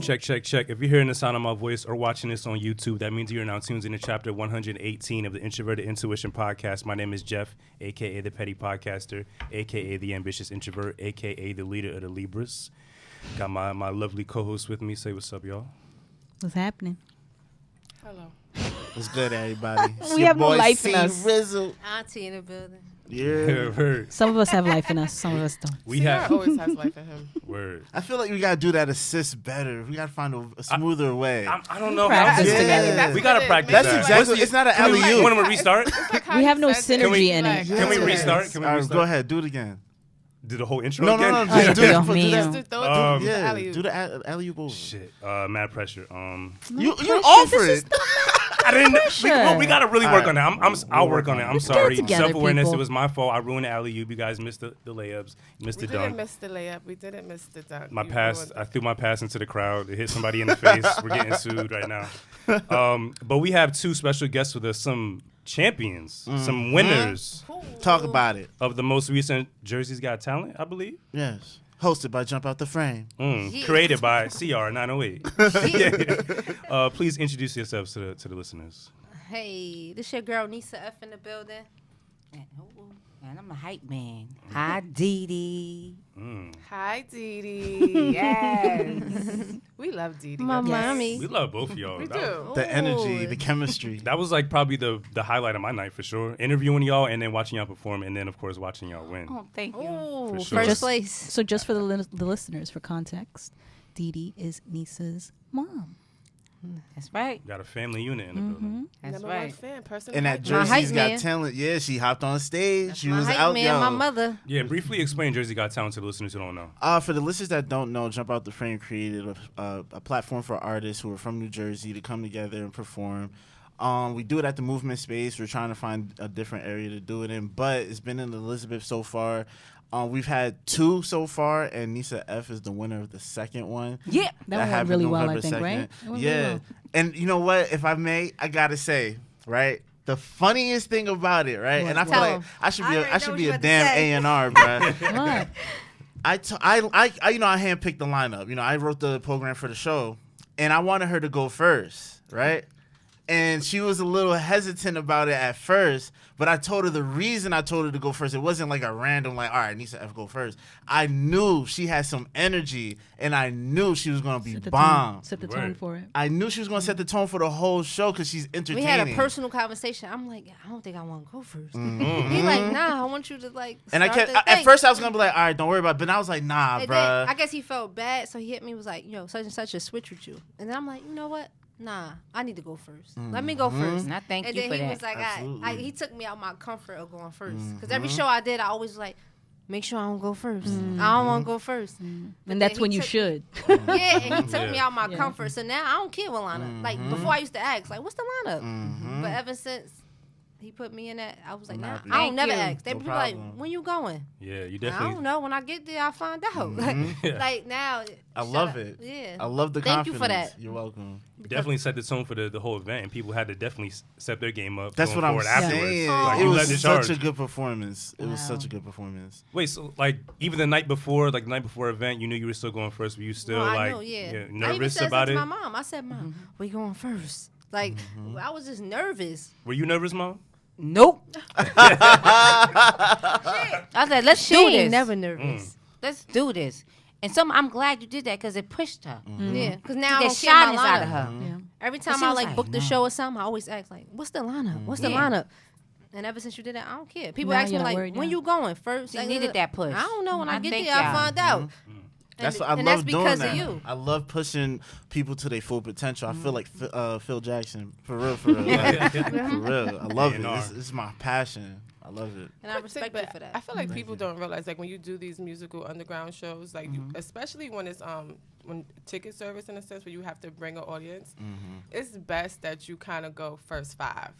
Check, check, check. If you're hearing the sound of my voice or watching this on YouTube, that means you're now tuned into chapter 118 of the Introverted Intuition podcast. My name is Jeff, a.k.a. the Petty Podcaster, a.k.a. the Ambitious Introvert, a.k.a. the leader of the Libras. Got my lovely co-host with me. Say what's up, y'all. What's happening? Hello. What's good, everybody? We have no life in us. Rizzle. Auntie in the building. Yeah. Word. Some of us have life in us. Some of us don't. We Ciara have always has life in him. word. I feel like we gotta do that assist better. We gotta find a smoother way. I don't know. Practice how together. We gotta practice That's that. exactly. It's not an Can we alley-oop. want to restart? We have no synergy in it. Can we restart? Can we All right, restart? go ahead. Do it again. Do the whole intro No, again? no, no. Ay, Just do it. Dios Do mío. that. Yeah. alley-oop. Do the alley-oop over. Shit. Mad pressure. You offer it. I didn't. We gotta really work All on that. I'll work on it. I'm Let's get it sorry. together, Self-awareness. people. It was my fault. I ruined the alley-oop. You guys missed the layups. Missed We the didn't dunk. miss the layup. We didn't miss the dunk. My You pass. ruined I it. threw my pass into the crowd. It hit somebody in the face. We're getting sued right now. But we have two special guests with us. Some champions. Some winners Talk about it. of the most recent Jersey's Got Talent, I believe. Yes. Hosted by Jump Out the Frame. Created by CR908. Please introduce yourselves to the listeners. Hey, this your girl Nisa F in the building. And I'm a hype man. Hi, Dee Dee. Hi, Dee Dee. Yes. We love Dee Dee. My Yes. mommy. We love both of y'all. We That was- do. The energy, the chemistry. That was like probably the highlight of my night for sure. Interviewing y'all and then watching y'all perform and then of course watching y'all win. Oh, thank you. Ooh, For sure. first Just- place. So just for the listeners, for context, Dee Dee is Nisa's mom. That's right. Got a family unit in the building. That's Number right. one fan, person. And that hype man. Jersey's My Got hype man. Talent. Yeah, she hopped on stage. She My was hype out, man, yo. my mother. Yeah, briefly explain Jersey Got Talent to the listeners who don't know. For the listeners that don't know, Jump Out the Frame created a platform for artists who are from New Jersey to come together and perform. We do it at the Movement Space. We're trying to find a different area to do it in, but it's been in Elizabeth so far. We've had 2 so far, and Nisa F is the winner of the second one. Yeah, that went happened really well, I November think, 2nd. right? It went really Yeah. well. And you know what? If I may, I gotta say, right? The funniest thing about it, right? What? And I feel Tell like 'em. I should I be already I know should what be you a about to damn say. A&R, bruh. What? I you know, I handpicked the lineup. You know, I wrote the program for the show, and I wanted her to go first, right? And she was a little hesitant about it at first, but I told her the reason I told her to go first. It wasn't like a random, like, all right, Nisa F, go first. I knew she had some energy, and I knew she was going to be Set the bomb. tone. Set the tone Word. for it. I knew she was going to set the tone for the whole show because she's We entertaining. had a personal conversation. I'm like, I don't think I want to go first. He like, nah, I want you to like. And I start kept, the at thing. first I was going to be like, all right, don't worry about it. But I was like, nah, And then bruh. I guess he felt bad, so he hit me. Was like, such and such a switch with you. And then I'm like, you know what? Nah, I need to go first. Let me go first. And I thank And you then for he that. was like, Absolutely. he took me out my comfort of going first. Because every show I did, I always was like, make sure I don't go first. I don't want to go first. But And then that's he when you took- should. Yeah, and he took me Yeah. out my comfort. So now I don't care what lineup. Like before, I used to ask, like, what's the lineup? But ever since he put me in that, I was like, nah, Happy. I don't Thank never you. ask. They No be like, problem. when you going? Yeah, you I don't definitely. know. When I get there, I'll find out. Like now, I shut love up. it. Yeah. I love the Thank you confidence. for that. You're welcome. Definitely set the tone for the whole event, and people had to definitely step their game up. That's going what I'm forward afterwards. saying. Like, It you led was the such charge. a good performance. It was Wow. such a good performance. Wait, so like even the night before, event, you knew you were still going first. Were you still No, I like know, yeah. I even nervous said about that it? to my mom. I said, Mom, we going first. Like I was just nervous. Were you nervous, Mom? Nope. I said, let's do She ain't this. never nervous. Let's do this. And I'm glad you did that because it pushed her. Yeah, because now I Get don't care about shyness out of lineup. her. Yeah. Every time she I was like like, book the no. show or something, I always ask like, "What's the lineup? What's the Yeah. lineup?" And ever since you did that, I don't care. People Now ask me you're not like, worried "When now. you going first?" She Like, needed that push. I don't know. When I get thank there, I y'all. find out. That's And- what I and love that's doing because that. of you. I love pushing people to their full potential. I feel like Phil Jackson, for real, for real. Like, for real. I love it. A&R. This is my passion. I love it. And I respect you for I that. feel like people don't realize, like, when you do these musical underground shows, like, you, especially when it's when ticket service in a sense where you have to bring an audience, it's best that you kind of go first five.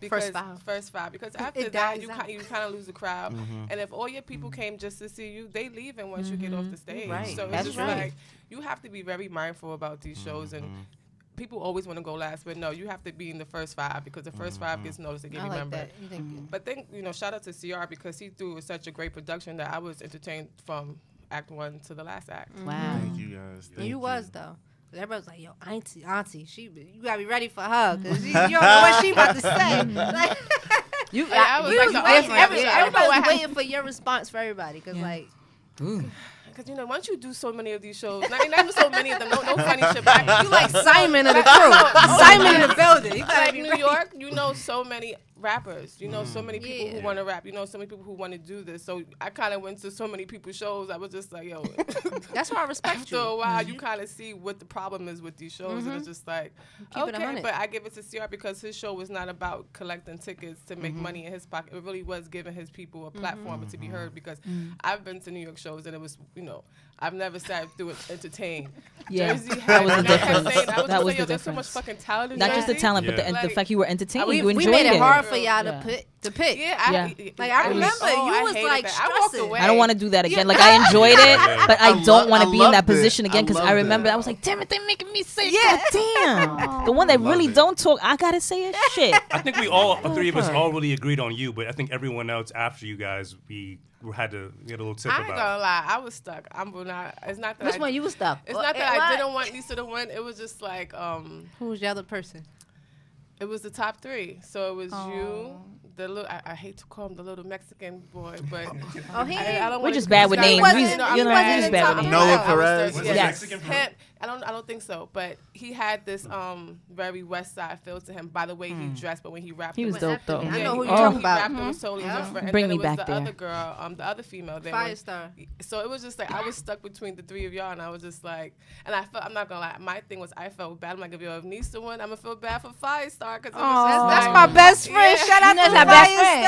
Because First five. Because after It that, dies you out. kind of lose the crowd. And if all your people came just to see you, they leaving once you get off the stage. Right. So it's That's just right. like you have to be very mindful about these shows and. People always want to go last, but no, you have to be in the first five because the first five gets noticed and get I like remembered. that. You think But shout out to CR because he threw such a great production that I was entertained from act 1 to the last act. Wow. Thank you guys. And Thank you was though. Everybody was like, "Yo, auntie, you gotta be ready for her, cause you don't know what she about to say." Like, I was like the everybody was waiting for your response for everybody, cause like. Because, you know, once you do so many of these shows, not even so many of them, no funny shit, but You like Simon of the crew. Simon in the building. You gotta like be New ready. York, you know so many rappers. You know so many people who want to rap. You know so many people who want to do this. So I kind of went to so many people's shows. I was just like, yo. That's why I respect After you. a while, you kind of see what the problem is with these shows. And it's just like, Keep it okay. 100. But I give it to CR because his show was not about collecting tickets to make money in his pocket. It really was giving his people a platform to be heard because I've been to New York shows and it was, you know, I've never sat through it entertained. Yeah, Jersey that was the and I kept difference. saying- I was That just was like, yo, the there's so much difference. fucking talent in Not just the Jersey. talent, but Yeah. the Like, fact you were entertained. We you enjoyed made it it. hard for y'all Yeah. to pick. Yeah, Yeah. Like, I remember you was hated like that. I walked stressing. away. I don't want to do that again. Like I enjoyed it, but I don't want to be in that position again because I loved remember it. I was like, damn it, they're making me say, Yeah. God damn. The one that Love really it. don't talk, I gotta say a shit. I think we all three of us all really agreed on you, but I think everyone else after you guys we had to get a little tip I ain't about. gonna lie, I was stuck. It's not that Which one you was stuck? It's not that I didn't want Lisa to win. It was just like Who was the other person? it was the top 3. So it was you, the little. I hate to call him the little Mexican boy, but Oh, he. I don't We're wanna- just bad with He names. wasn't- He's- no, you know, I'm he's in bad top with names. Noah five. I was Perez? thirsty. Was he Mexican? Him. I don't think so, but he had this very West Side feel to him by the way he dressed, but when he rapped, He it was dope though. I know who he- you're he talking about. rapped, it was totally different. And Bring then me it was back the there. other girl, the other female. Then Firestar. So it was just like I was stuck between the 3 of y'all, and I was just like, and I felt I'm not gonna lie, my thing was I felt bad. I'm like, if Nisa won, I'm gonna feel bad for Firestar because That's my best friend. Shout out to That's our best friend.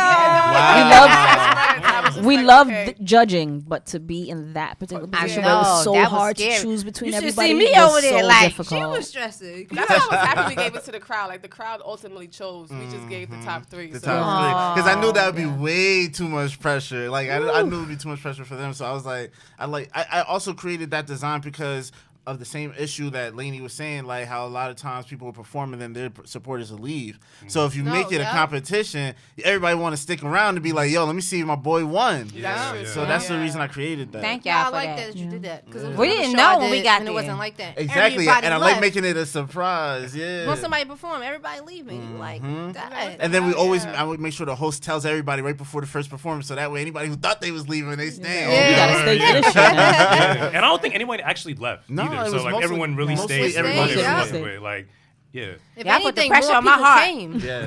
Firestar. We love judging, but to be in that particular position where it was know, so that was hard to scary. choose between You should everybody see me was over there, so like, difficult. She was stressing. That's why I was happy we gave it to the crowd. Like the crowd ultimately chose. We just gave the top 3. The so. top 3, because I knew that would be way too much pressure. Like I knew it would be too much pressure for them. So I was like, I also created that design because of the same issue that Lainey was saying, like how a lot of times people will perform and then their supporters will leave. So if you make it a competition, everybody want to stick around to be like, yo, let me see if my boy won. Yeah. So that's the reason I created that. Thank y'all Yeah, I for like that. that you did that because We didn't know when we got and there. it wasn't like that. Exactly, Everybody and I left. like making it a surprise. Yeah. Once somebody perform, everybody leaving. You like that. And then I would make sure the host tells everybody right before the first performance, so that way anybody who thought they was leaving, they stay. You gotta stay for this shit now. Yeah. And I don't think anyone actually left No, either. it So was like mostly- everyone really mostly stayed. everybody Everybody stayed. like yeah. If Y'all put the anything, pressure more on my people heart. came. Yeah,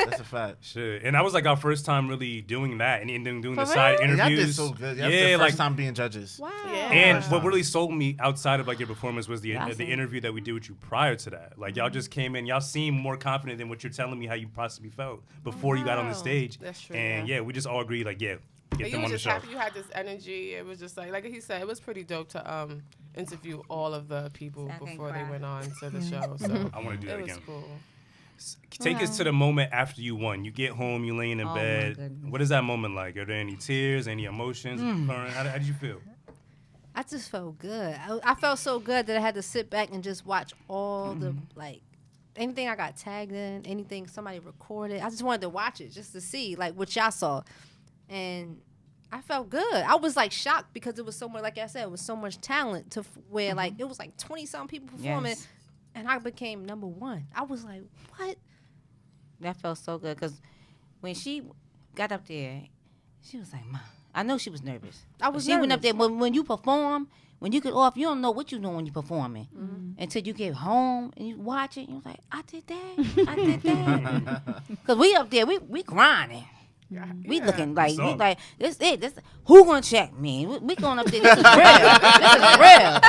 that's a fact. Sure. And that was like our first time really doing that and then doing the For side real? Y'all did interviews. so good. Yeah, Y'all the like first time being judges. Wow. Yeah. and First what time. really sold me outside of like your performance was the Awesome. interview that we did with you prior to that. Like y'all just came in, y'all seemed more confident than what you're telling me how you possibly felt before you got on the Wow. stage. That's true, And yeah. yeah, we just all agreed like get And you them were on the just show. happy you had this energy. It was just like he said, it was pretty dope to interview all of the people I can before they cry. went on to the show. So I want to do that it was again. cool. Take us to the moment after you won. You get home, you laying in my bed. goodness. What is that moment like? Are there any tears, any emotions? Mm. How did you feel? I just felt good. I felt so good that I had to sit back and just watch all the like anything I got tagged in, anything somebody recorded. I just wanted to watch it just to see like what y'all saw, and I felt good. I was like shocked because it was so much. Like I said, it was so much talent to where like it was like 20-something people performing, Yes. and I became number 1. I was like, what? That felt so good because when she got up there, she was like, "Ma," I know she was nervous. I was She went up nervous. there when you perform, when you get off, you don't know what you're doing when you're performing until you get home and you watch it. And you're like, I did that, I did that. Because we up there, we grinding. We looking like So. we like this it. This who gonna check me? We going up there. This is real. This is real.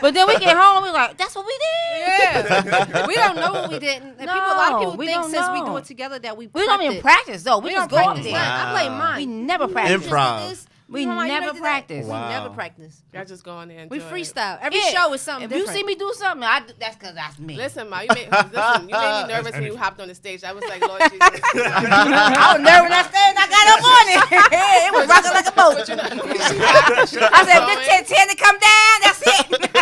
But then we get home. We like that's what we did. Yeah, we don't know what we didn't. And a lot of No, people we think don't since we know. do it together that we We don't even prepped it. practice though. We We just don't go up practice. there. I blame mine. We never practice. Improv. We never practice. Wow. We never practice. Y'all just go in there and We do it. freestyle. Every Yeah. show is something If different. you see me do something, that's because that's me. Listen, Ma, you made me nervous when you hopped on the stage. I was like, Lord Jesus. I was nervous when I stayed and I got up on it. It was rocking like a boat. But you know, I said, this 10 to come down, that's it.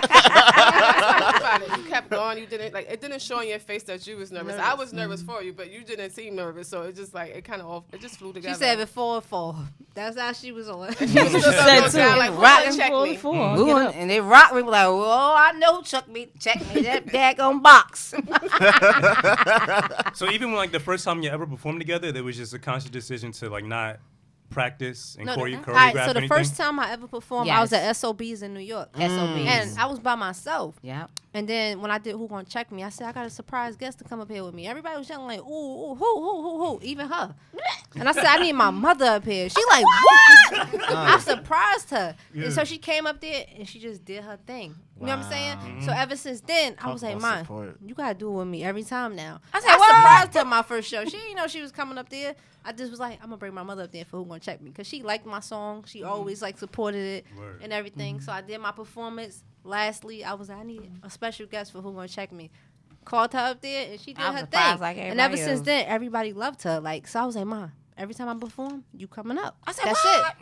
about it. You kept going. on. You didn't like it didn't show on your face that you was nervous. I was nervous for you, but you didn't seem nervous. So it just like it kind of it just flew together. She said before it fall. That's how she was on. She was still gonna go down like Rockin' check me. Ooh, and they rock me like, oh, I know, check me that daggone box. So even when like the first time you ever performed together, there was just a conscious decision to like not practice and choreograph All right, so the anything? first time I ever performed, I was at SOBs in New York. SOBs. And I was by myself. Yeah. And then when I did Who Gonna Check Me, I said, I got a surprise guest to come up here with me. Everybody was yelling like, ooh, who, even her. And I said, I need my mother up here. She like, what? I surprised her. Yeah. And so she came up there and she just did her thing. You know what I'm saying? So ever since then, I was like, man, you got to do it with me every time now. I said, I surprised her my first show. She didn't know she was coming up there. I just was like, I'm going to bring my mother up there for Who Gonna Check Me. Because she liked my song. She always like supported it and everything. So I did my performance. Lastly, I was like, I need a special guest for Who Gonna Check Me. Called her up there and she did her thing. Like and ever since then, everybody loved her. Like, so I was like, Mom, every time I perform, you coming up. I said, that's what?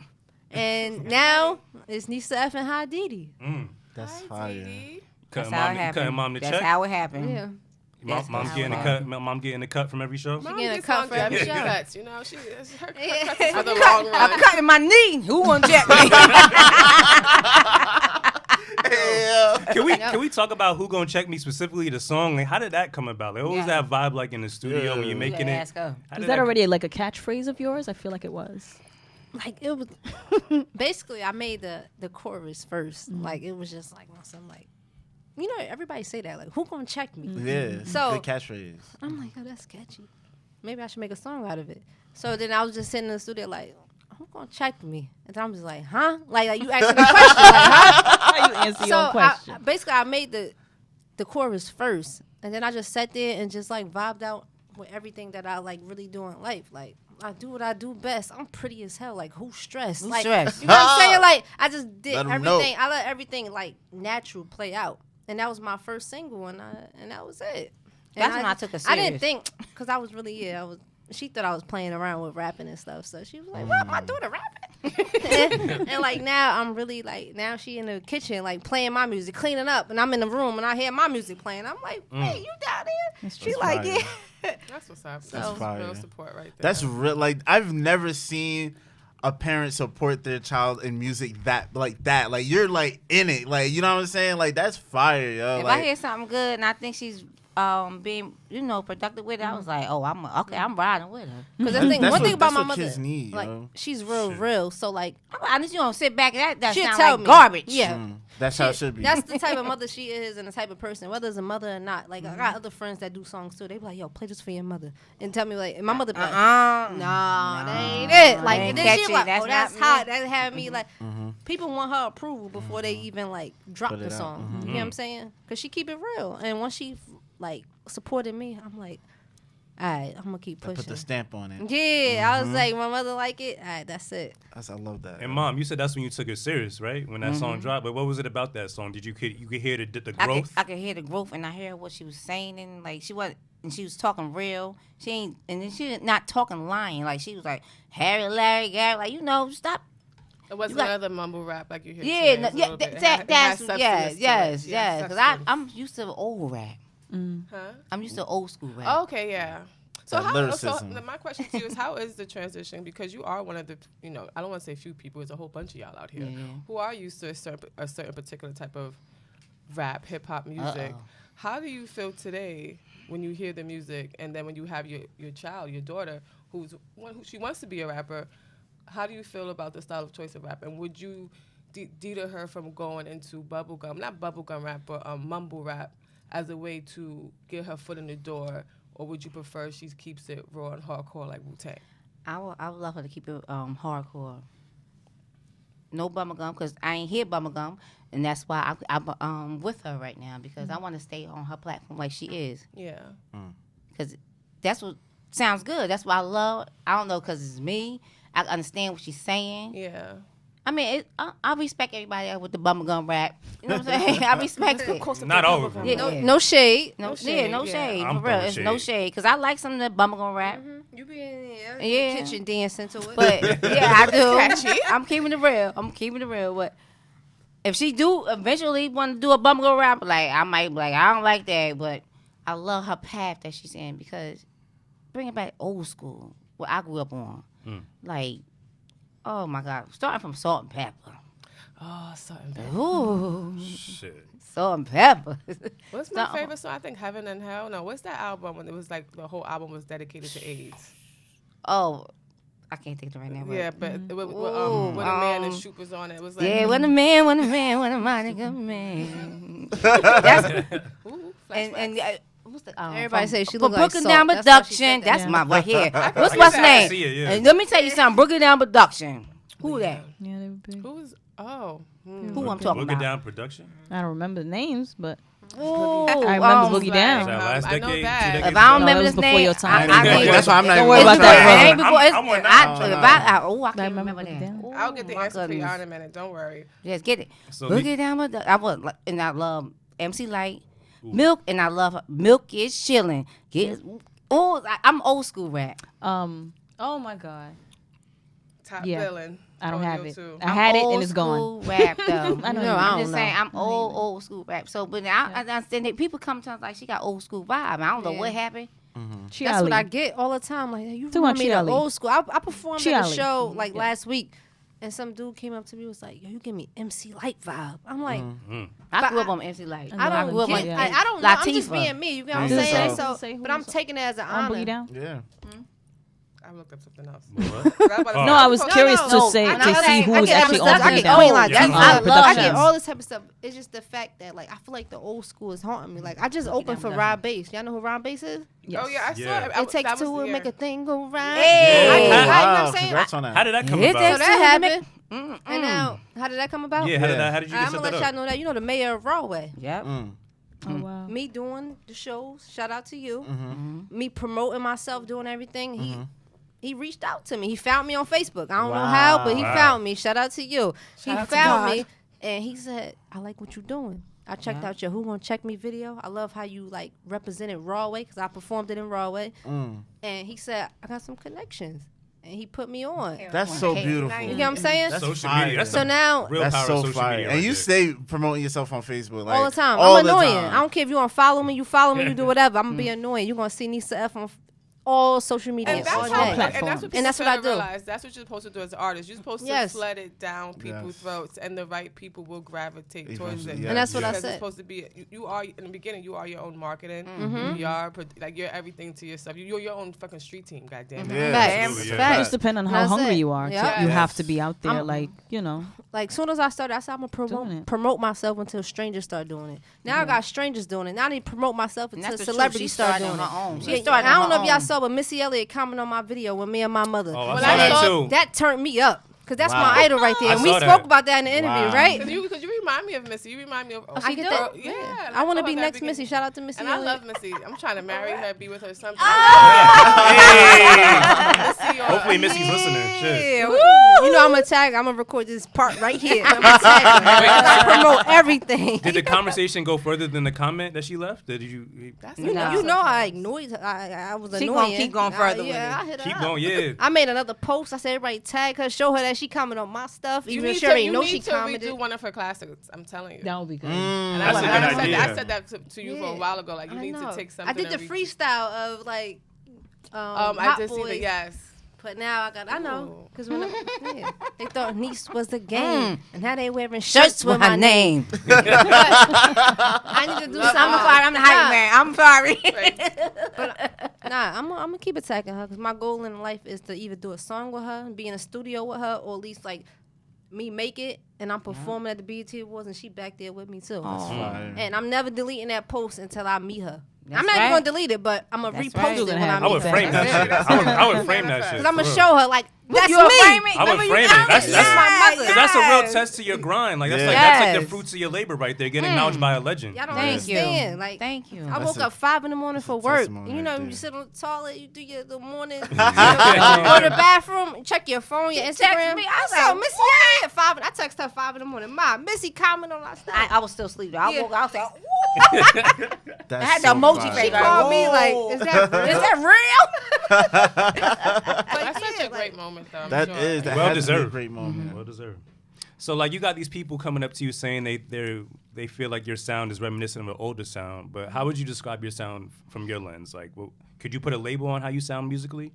it. And now it's Nisa F and Hi Didi. That's Hi, fire. Didi. That's how it happened. Cutting mom the That's check. how it happened. Yeah. Mom's getting the cut. Mom getting the cut from every show. She getting a cut for every show. Cuts, you know, her cuts Yeah. is for the long run. I'm cutting my knee. Who won't check me? Can we talk about Who Gonna Check Me, specifically the song? Like, how did that come about? Like, what was that vibe like in the studio when you're making it? Ask her. Was that already like a catchphrase of yours? I feel like it was. Like it was basically I made the chorus first. Like it was just like some like, you know, everybody say that like, who gonna check me? Yeah. So the catchphrase. I'm like, oh, that's catchy. Maybe I should make a song out of it. So then I was just sitting in the studio like, who gonna check me? And then I'm just like, huh? Like you asking a question, like, huh? How you answer your own question? Basically I made the chorus first, and then I just sat there and just like vibed out with everything that I like really do in life. Like I do what I do best. I'm pretty as hell. Like who's stressed? Who's like stressed? you know what I'm saying? Like I just did Let 'em everything. know. I let everything like natural play out, and that was my first single, and that was it. And That's when I took it I didn't serious. think because I was really I was. She thought I was playing around with rapping and stuff, so she was like, "What am I doing to rapping?" and like now I'm really like now she in the kitchen like playing my music, cleaning up, and I'm in the room and I hear my music playing. I'm like, "Hey, you down there?" She like, fire. "Yeah." That's what's up. That's fire. Real support right there. That's real. Like I've never seen a parent support their child in music that. Like you're like in it. Like you know what I'm saying? Like that's fire, yo. If like, I hear something good and I think she's being, productive with it, I was like, oh, I'm riding with her. Because That's one what- thing about that's my what mother, kids need, like yo. she's real. So like I just you don't sit back and that she'll sound tell like me garbage. Yeah. that's how it should be. That's the type of mother she is and the type of person, whether it's a mother or not. Like, I got other friends that do songs too. They be like, yo, play this for your mother. And tell me, like, and my mother be like, nah, that ain't it. Like, ain't and then she catchy. like, That's oh, that's not hot. me. That had me, like, people want her approval before they even, like, drop Put the it out. song. You know what I'm saying? Because she keep it real. And once she, like, supported me, I'm like, all right, I'm going to keep Put pushing. the stamp on it. Yeah, I was like, my mother like it. All right, that's it. I love that. And Mom, you said that's when you took it serious, right? When that song dropped. But what was it about that song? Did you could hear the growth? I could hear the growth and I hear what she was saying and like she was talking real. She ain't and then she not talking lying. Like she was like Harry, Larry, Gary, like stop. It wasn't you got- another mumble rap like you hear Yeah, today. It's a little bit- it that's has substance yes, to it. yes, Yeah, yes. Because substance. I'm used to old rap. Huh? I'm used to old school rap. Oh, okay, yeah. So That how? lyricism. So my question to you is, how is the transition? Because you are one of the, I don't want to say few people. There's a whole bunch of y'all out here Yeah. who are used to a certain particular type of rap, hip hop music. Uh-oh. How do you feel today when you hear the music, and then when you have your child, your daughter, who she wants to be a rapper? How do you feel about the style of choice of rap, and would you deter her from going into not bubblegum rap, but mumble rap as a way to get her foot in the door? Or would you prefer she keeps it raw and hardcore like Wu-Tang? I would love her to keep it hardcore. No bubblegum because I ain't hear bubblegum, and that's why I'm with her right now because I want to stay on her platform like she is. Yeah. Because that's what sounds good. That's what I love. I don't know because it's me. I understand what she's saying. Yeah. I mean, I respect everybody with the bubblegum rap. You know what I'm saying? I respect it. Not all of them. Yeah. No shade. No shade, shade. I'm For real, throwing it's no shade. shade. Because I like some of the bubblegum rap. You be in there, Yeah. kitchen dancing to it. But yeah, I do. Catchy. I'm keeping it real. But if she do eventually want to do a bumble rap, like I might be like, I don't like that, but I love her path that she's in because bring it back old school, what I grew up on. Like, oh my God, starting from Salt and Pepper. Oh, Salt and Pepper. Ooh, Shit. Salt and Pepper. What's my favorite song? I think Heaven and Hell. No, what's that album when it was like the whole album was dedicated to AIDS? Oh, I can't think of it right now. But Yeah, but when a man and Shoop was on it, it was like when a man, when a mighty good man. That's ooh, and what's the Everybody say she for look like Brooklyn Salt. Down That's why she Production. said that. That's my right here. What's I can name? see it, yeah. And let me tell you something. Brooklyn Down Production. Who that? Yeah, they were big. Who's oh Who I'm talking Boogie about? Down Production. I don't remember the names, but Oh, I remember Boogie Is Down. that last I know decade? that. 2 decades If I don't No, remember that was this before name, your time. That's why I'm not Don't even worry gonna about try that, it. brother. I I'm one now. can't I remember remember that. Boogie Down. Ooh, I'll get the my answer for you goodness. in a minute. Don't worry. Just get it. So Boogie Down Production. I love MC Light, Milk, and I love her. Milk is chilling. I'm old school rap. Oh my God. Top Yeah. billing. I don't on have you it. too. I had it old and it's gone. school rap though. I don't I'm even- just saying I'm old school rap. So, but I understand that people come to us like she got old school vibe. I don't know what happened. That's what I get all the time. Like, you Too remind much me of Chi-Ali. old school. I performed at a Chi-Ali. show like last week, and some dude came up to me and was like, "Yo, you give me MC Light vibe." I'm like, I grew up on MC Light. I I grew up don't on get. yeah. I don't know. I'm just Latifah. being me. You know what I'm Yeah. saying? So- So, but I'm taking it as an On Boogie honor. Down? Yeah. I looked up something else. What? No, I was No, curious no. to say I to know see that. who I was get actually other on stuff. I Boogie get Down. Queen, like, that's, I I love get them. all this type of stuff. It's just the fact that like I feel like the old school is haunting me. Like I just opened for Rob Bass. Y'all know who Rob Bass is? Yes. Oh yeah, I saw Yeah. it. It takes that was two the to make year. a thing go round. Hey. I, you know what Wow, I'm saying? congrats on that. How did that come It about? So takes- that happened. Mm-mm. And now, how did that come about? Yeah, how did you I'm get gonna set let that y'all up? know that you know the mayor of Broadway. Yep. Oh wow. Me doing the shows. Shout out to you. Me promoting myself, doing everything. He reached out to me. He found me on Facebook. I don't know how, but he Wow. found me. Shout out to you. He out to found God. me and he said, "I like what you're doing." I checked out your Who Gonna Check Me video. I love how you like represented Broadway because I performed it in Broadway. And he said, "I got some connections," and he put me on. That's so beautiful. You get what I'm saying? That's Social fire. media. That's So the now, real That's power so of social fire. media. And right you there. stay promoting yourself on Facebook like all the time. all I'm the annoying. time. I don't care if you want to follow me, you follow me, you do whatever. I'm gonna be annoying. You're gonna see Nisa F on all social media And all that's, day. how, and platforms. that's what people And that's what fail I to do. realize. That's what you're supposed to do as an artist. You're supposed Yes. to flood it down people's Yes. throats, and the right people will gravitate towards Eventually, it. yes. And that's what I Because said. It's supposed to be. You are in the beginning. You are your own marketing. Mm-hmm. Like you're everything to yourself. You're your own fucking street team. Goddamn it. Yeah. Facts. Absolutely, yeah. Facts. Just depend on how That's hungry it. you are. Yeah. You Yes. have to be out there, I'm- like, you know. Like soon as I started, I said I'm Doing gonna it. promote myself until strangers start doing it. Now I got strangers doing it. Now I need to promote myself And until that's the truth. celebrities She start started doing on it. her own. Yeah, She started I on don't know her if y'all own. saw, but Missy Elliott commented on my video with me and my mother. Oh, I Well, saw I that saw too. That turned me up. Cause that's Wow. my idol right there. I And we saw spoke that. about that in the interview, Wow. right? Because you remind me of Missy. You remind me of. I get that. Yeah. I want to told be her that next because- Missy. Shout out to Missy And I Elliott. love Missy. I'm trying to marry her, be with her, something. Hey! Missy, Hopefully Missy's listening. Shit. Yeah, you know I'm gonna tag. I'm gonna record this part right here. I'm gonna tag her. I promote everything. Did the conversation go further than the comment that she left? Did you That's You No. know, I ignored her. I was She annoying. gonna keep going further with yeah, it. I hit her keep up. going? Yeah. I made another post. I said everybody tag her, show her that she commented on my stuff, You even need if she to, already you know need she to commented. redo one of her classics. I'm telling you. That would be good. And That's a good idea. I said that to you for Yeah. a while ago. Like you I need know. to take something. I did the and freestyle of like I Hot did see Boys, that. Yes. but now I know Ooh. because when they thought Niece was the game, and now they wearing Shirts shirts with my name. name. I need to do something. I'm sorry. I'm the hype man. I'm sorry. Nah, I'm gonna keep attacking her because my goal in life is to either do a song with her, be in a studio with her, or at least like me make it, and I'm performing at the BET Awards, and she back there with me too. Fire. And I'm never deleting that post until I meet her. That's I'm not right. even gonna delete it, but I'm gonna That's repost right. it when I I meet I would her. frame that shit. I would frame that shit. Cause I'm for gonna real. show her like that's You a me. frame it? I would Remember you frame it. found That's it? That's my mother. Cause that's a real Yes. test to your grind. Like that's Yeah. like Yes. the fruits of your labor right there, getting acknowledged by a legend. Y'all don't Thank you. understand. Like Thank you. I That's woke a- up 5 in the morning for work. testimony You know, right you there. sit on the toilet, you do your little morning, go to the bathroom, check your phone, your text Instagram. me. I was saw like, Missy at 5. I text her 5 in the morning. Ma, Missy comment on our stuff. I was still asleep. I Yeah. woke up. I was like, That's I had so the emoji fire. face. She called me like, Whoa. is that real? is that real? That's such yeah, a great moment, though. I'm That sure. is that Well has to be a deserved. great moment. Well deserved. So like you got these people coming up to you saying they feel like your sound is reminiscent of an older sound, but how would you describe your sound from your lens? Like, could you put a label on how you sound musically?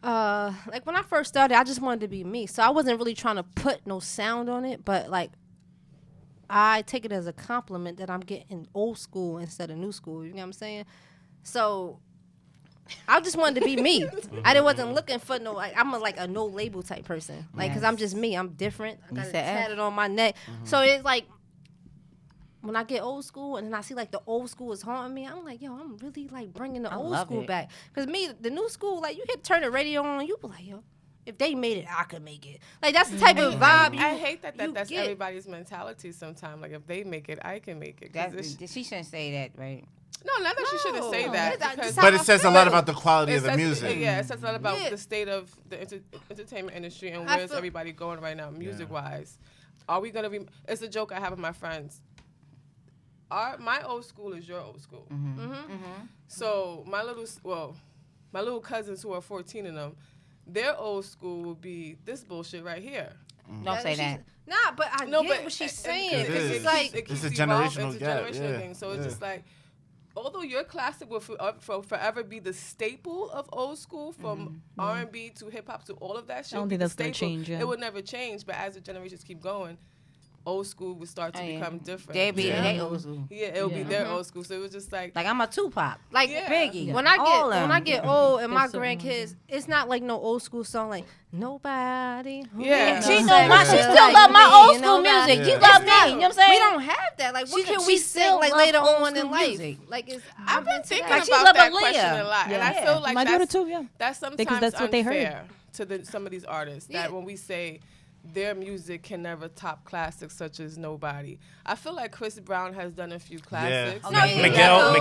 Like when I first started, I just wanted to be me, so I wasn't really trying to put no sound on it. But like, I take it as a compliment that I'm getting old school instead of new school. You know what I'm saying? So I just wanted to be me. I wasn't looking for no. Like, I'm a no label type person. Like, cause I'm just me. I'm different. I got it tatted on my neck. So it's like when I get old school and then I see like the old school is haunting me, I'm like, yo, I'm really like bringing the old school back. Cause me, the new school, like you can turn the radio on, you be like, yo, if they made it, I could make it. Like that's the type of vibe. I hate that's everybody's mentality. Sometimes, like if they make it, I can make it. She shouldn't say that, right? No, not that she shouldn't say that. But it says a lot about the quality of the music. Yeah, it says a lot about the state of the entertainment industry and where's everybody going right now, music-wise. Are we gonna be? It's a joke I have with my friends. My old school is your old school. So my little cousins who are 14 of them, their old school will be this bullshit right here. Don't say that. Nah, but I get what she's saying. It's like it's a generational gap. Thing. So it's just like, although your classic will forever be the staple of old school, from R&B to hip hop to all of that shit. I don't think that's gonna change. Yeah. It would never change, but as the generations keep going, old school would start to become different. They'll be their old school. Yeah, it'll be their old school. So it was just like I'm a Tupac, like Biggie. When I get old and my grandkids, it's not like no old school song like Nobody. Yeah, she still love my old school music. You got me. You know what I'm saying? We don't have that. Like, what can we sing like later on in life? Like, I've been thinking about that question a lot, and I feel like my daughter too. Yeah, that's sometimes because that's what they heard to some of these artists. That when we say their music can never top classics such as Nobody. I feel like Chris Brown has done a few classics. Miguel,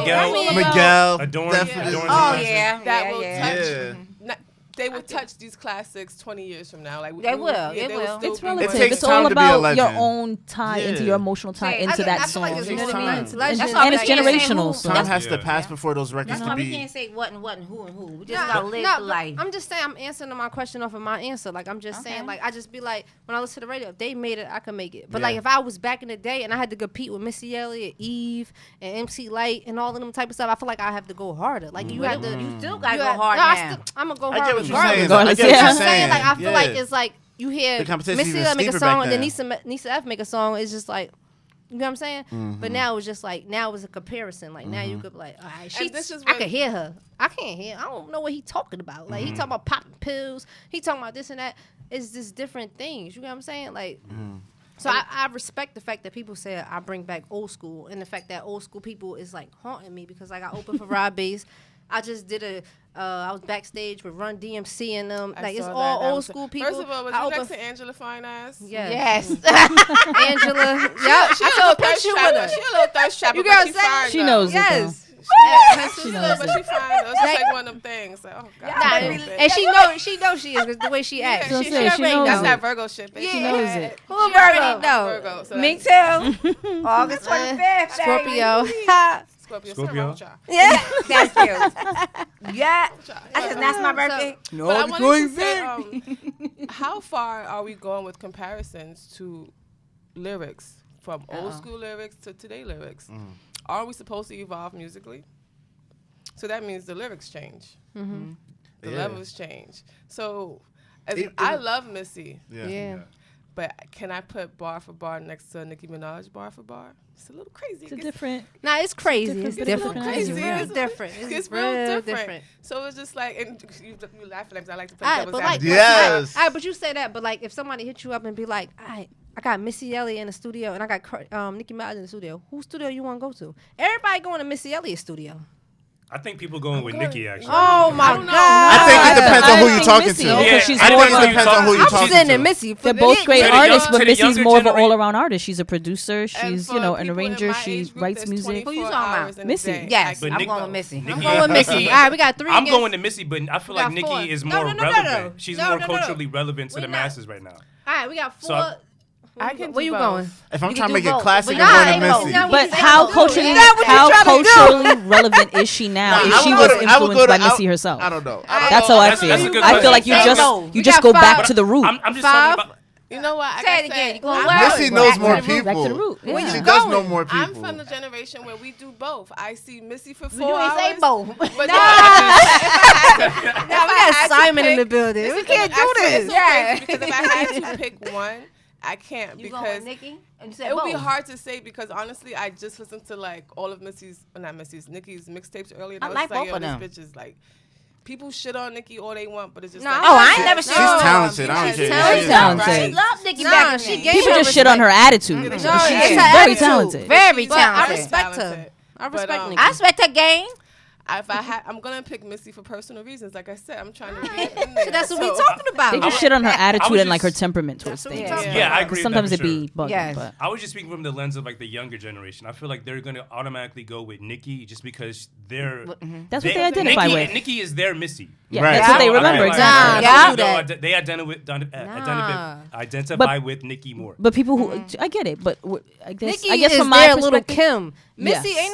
Adorn. That will touch. They will touch these classics 20 years from now. Like they will. It's relative. It's all about your own tie into your emotional tie into that song. Like you know what I mean? And it's generational. Time has to pass before those records can be. That's why we can't say what and who and who. We just gotta live the life. I'm just saying, I'm answering my question off of my answer. Like, I'm just saying, like, I just be like, when I listen to the radio, if they made it, I can make it. But like, if I was back in the day and I had to compete with Missy Elliott, Eve, and MC Light, and all of them type of stuff, I feel like I have to go harder. Like, you have to. You still gotta go hard now. I'm gonna go hard. I get what you're saying. I'm saying, like, I feel like it's like you hear Missy Elliott make a song and then Nisa F make a song. It's just like, you know what I'm saying? But now it's just like, now it's a comparison. Like, now you could be like, all right, I can hear her. I can't hear. I don't know what he talking about. Like, he talking about popping pills. He talking about this and that. It's just different things. You know what I'm saying? Like, so I respect the fact that people say I bring back old school, and the fact that old school people is like haunting me because like I opened for Rob Bass. I just did I was backstage with Run DMC and them. Like, it's all old school people. First of all, was you next to Angela Fine Ass? Yes. Angela. Yeah, I saw a picture with her. She a little thirst trapper, but she fine. She knows it, yes. She knows but she fine. It's just like one of them things. Like, oh God. And she knows she is the way she acts. She knows that's that Virgo shit. Bitch. She knows it. Who Virgo? No. Virgo. So me too. August 25th. Scorpio. Scorpio. Yeah. That's cute. Yeah. That's my birthday. No, but I wanted to say, how far are we going with comparisons to lyrics, from old school lyrics to today lyrics? Are we supposed to evolve musically? So that means the lyrics change. The levels change. So I love Missy. Yeah. But can I put bar for bar next to Nicki Minaj bar for bar? It's a little crazy. It's different. Nah, it's crazy. It's different. Crazy. It's different. It's real different. So it's just like, and you laughing because I like to play devil's advocate. Yes. All right, but you say that, but like if somebody hit you up and be like, all right, I got Missy Elliott in the studio and I got Nicki Minaj in the studio. Whose studio you want to go to? Everybody going to Missy Elliott's studio. I think people going with Nicki, actually. Oh, my God. I think it depends on who you're talking to. Yeah, I think it depends on who you're talking to. I'm sending Missy. They're both great artists, but Missy's more of an all-around artist. She's a producer. She's, an arranger. She writes music. Who you talking about? Missy. Yes, I'm going with Missy. I'm going with Missy. All right, we got 3. I'm going to Missy, but I feel like Nicki is more relevant. She's more culturally relevant to the masses right now. All right, we got 4. Where you going? If I'm trying to make it classic, I'm going to Missy. But how culturally relevant is she now? If she was influenced by Missy herself, I don't know. That's how I feel. I feel like you just go back to the root. I'm just talking about. You know what? Say it again. You going Missy knows more Back to the people. root. Yeah. She does know more people. I'm from the generation where we do both. I see Missy for 4 You hours. ain't say both. But Nah, we got Simon in the building. We can't do this. Yeah. Because if I had to pick one, I can't You going because with Nikki? And you said it would be both. hard to say because honestly, I just listened to like all of Nicki's mixtapes earlier. And I was like both yo, of them. This bitch is like, people shit on Nicki all they want, but it's just No, like, Oh, I ain't never She's seen her. talented. I don't care. She's talented. She loved Nikki Nah, back she then. gave People her just shit on her attitude. No, She's it's her very attitude. talented. Very But I talented. respect her. talented. I respect But, Nikki. I respect her game. I'm gonna pick Missy for personal reasons. Like I said, I'm trying to be in there. That's what we So- talking about. They just shit on her attitude was and like her just- temperament towards That's what we things. talking Yeah. Yeah, I agree. Sometimes with it that for be sure. bugging, Yes. but I was just speaking from the lens of like the younger generation. I feel like they're gonna automatically go with Nicki just because they're that's what they identify Nicki, with. Nicki is their Missy. Yeah, Right. that's what they So I remember feel like- exactly. Nah, so don't do they identify with Nicki more. But people who I get it, but I guess Nikki I guess is from my their little perspective, Kim. Missy Yes.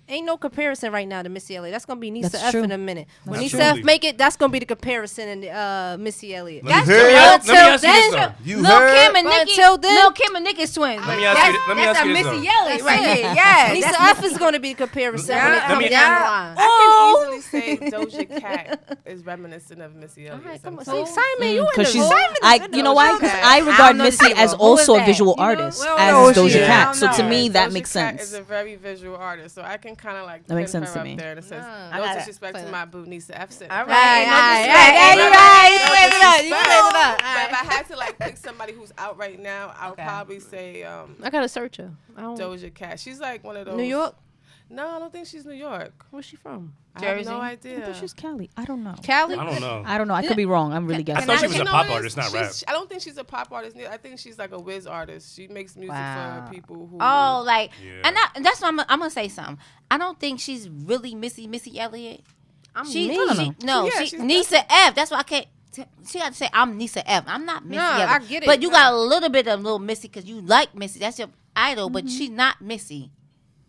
ain't no comparison right now to Missy Elliott. That's gonna be Nisa That's F true. in a minute. When That's Nisa true. F make it, that's gonna be the comparison in Missy Elliott. Let me That's hear it. Let me ask you this, then. though. You Lil heard? Kim and But Nicki. until then- Lil Kim and Nicki's twins. Let me ask you this That's a though. Missy Elliott That's right it. there. Yeah. Nisa that's F is gonna be the comparison Yeah. when it Let comes me- down the line. I can easily say Doja Cat is reminiscent of Missy Elliott. All right, come on. sometimes. See, Simon, you in the because she's Simon is in you the know why? genre. Because Okay. I I regard don't know Missy the as people. Who also is a that? visual You know? artist, Well, as no, is Doja she- Cat. I So don't to know. me, that Doja makes Cat sense. is a very visual artist, so I can kind of like That makes pin sense her to me. up there in a sense. I No gotta disrespect play to that. my boo Nisa F. All right. Yeah, you right. You raised it up. You raised it up. But if I had to like pick somebody who's out right now, I would probably say I gotta search her. I don't. Doja Cat. She's like one of those. New York. No, I don't think she's New York. Where's she from? I have Jersey? no I idea. thought she's Cali. I don't know. Cali. I don't know. I don't know. I could be wrong. I'm really I guessing. thought she was You a know pop what it artist, is? not rap. I don't think she's a pop artist. I think she's like a whiz artist. She makes music Wow. for people who. Oh, like, Yeah. and that's what I'm gonna say something. I don't think she's really Missy Elliott. me. Yeah, she's Nisa F. That's why I can't. She got to say I'm Nisa F. I'm not Missy No, Elliott. I get it. But you got a little bit of little Missy because you like Missy. That's your idol. But she's not Missy.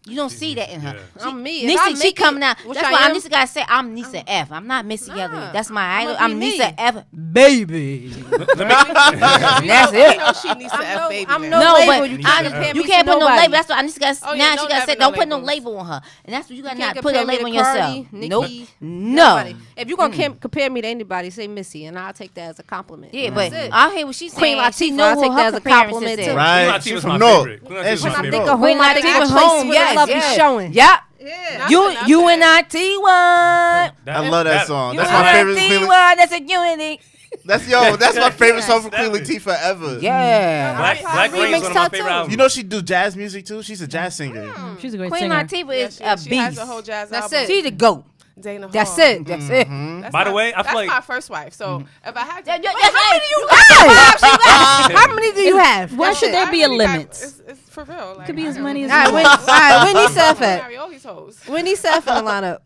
You don't see that in her. Yeah. I'm me. If I Nisa, she make coming it, out. which That's I why am, I Nisa gotta say I'm Nisa F. I'm not Missy Nah, Elliott. That's my idol. I'ma be I'm me. Nisa F. Baby. That's You it. know she needs to F baby. I'm now. no No, label. but You Nisa can't F. compare me you to can't put no nobody. label. That's what Anissa got. Oh, yeah, Now don't she got to have say, no don't put no labels. label on her, and that's what you got to Can't not put a compare me label on to yourself. Cardi, Nope. Nicki, No. nobody. If you gonna compare me to anybody, say Missy, and I'll take that as a compliment. Yeah, but That's it. I hear what she's saying. Queen She Latifah, know I'll who take her that as a comparisons compliment, is. too. Right. Queen She Latifah's from my North. favorite. Queen And Latifah's she's my from favorite. North. Queen I think Latifah her face home, with yes, love be yes. showing. Yep. Not You for nothing. UNIT one. I love that song. That's my favorite. UNIT Queen, one. That's a unity. that's my favorite song from Queen Definitely. Latifah ever. Yeah. Black Rain is one of my favorite albums. You know she do jazz music too. She's a jazz singer. She's a great Queen singer. Latifah Yeah, is she a has beast. a whole jazz That's album. it. She's the GOAT. Dana That's Hall. it. That's it. That's By the my- way, I feel that's like- my first wife. So if I had to, How How many do you have? Why should there be a limit? It's for real. Like, Could be as many as All right, you when, want. all right, when Nisa F at? Marry all these hoes. When Nisa F in the lineup?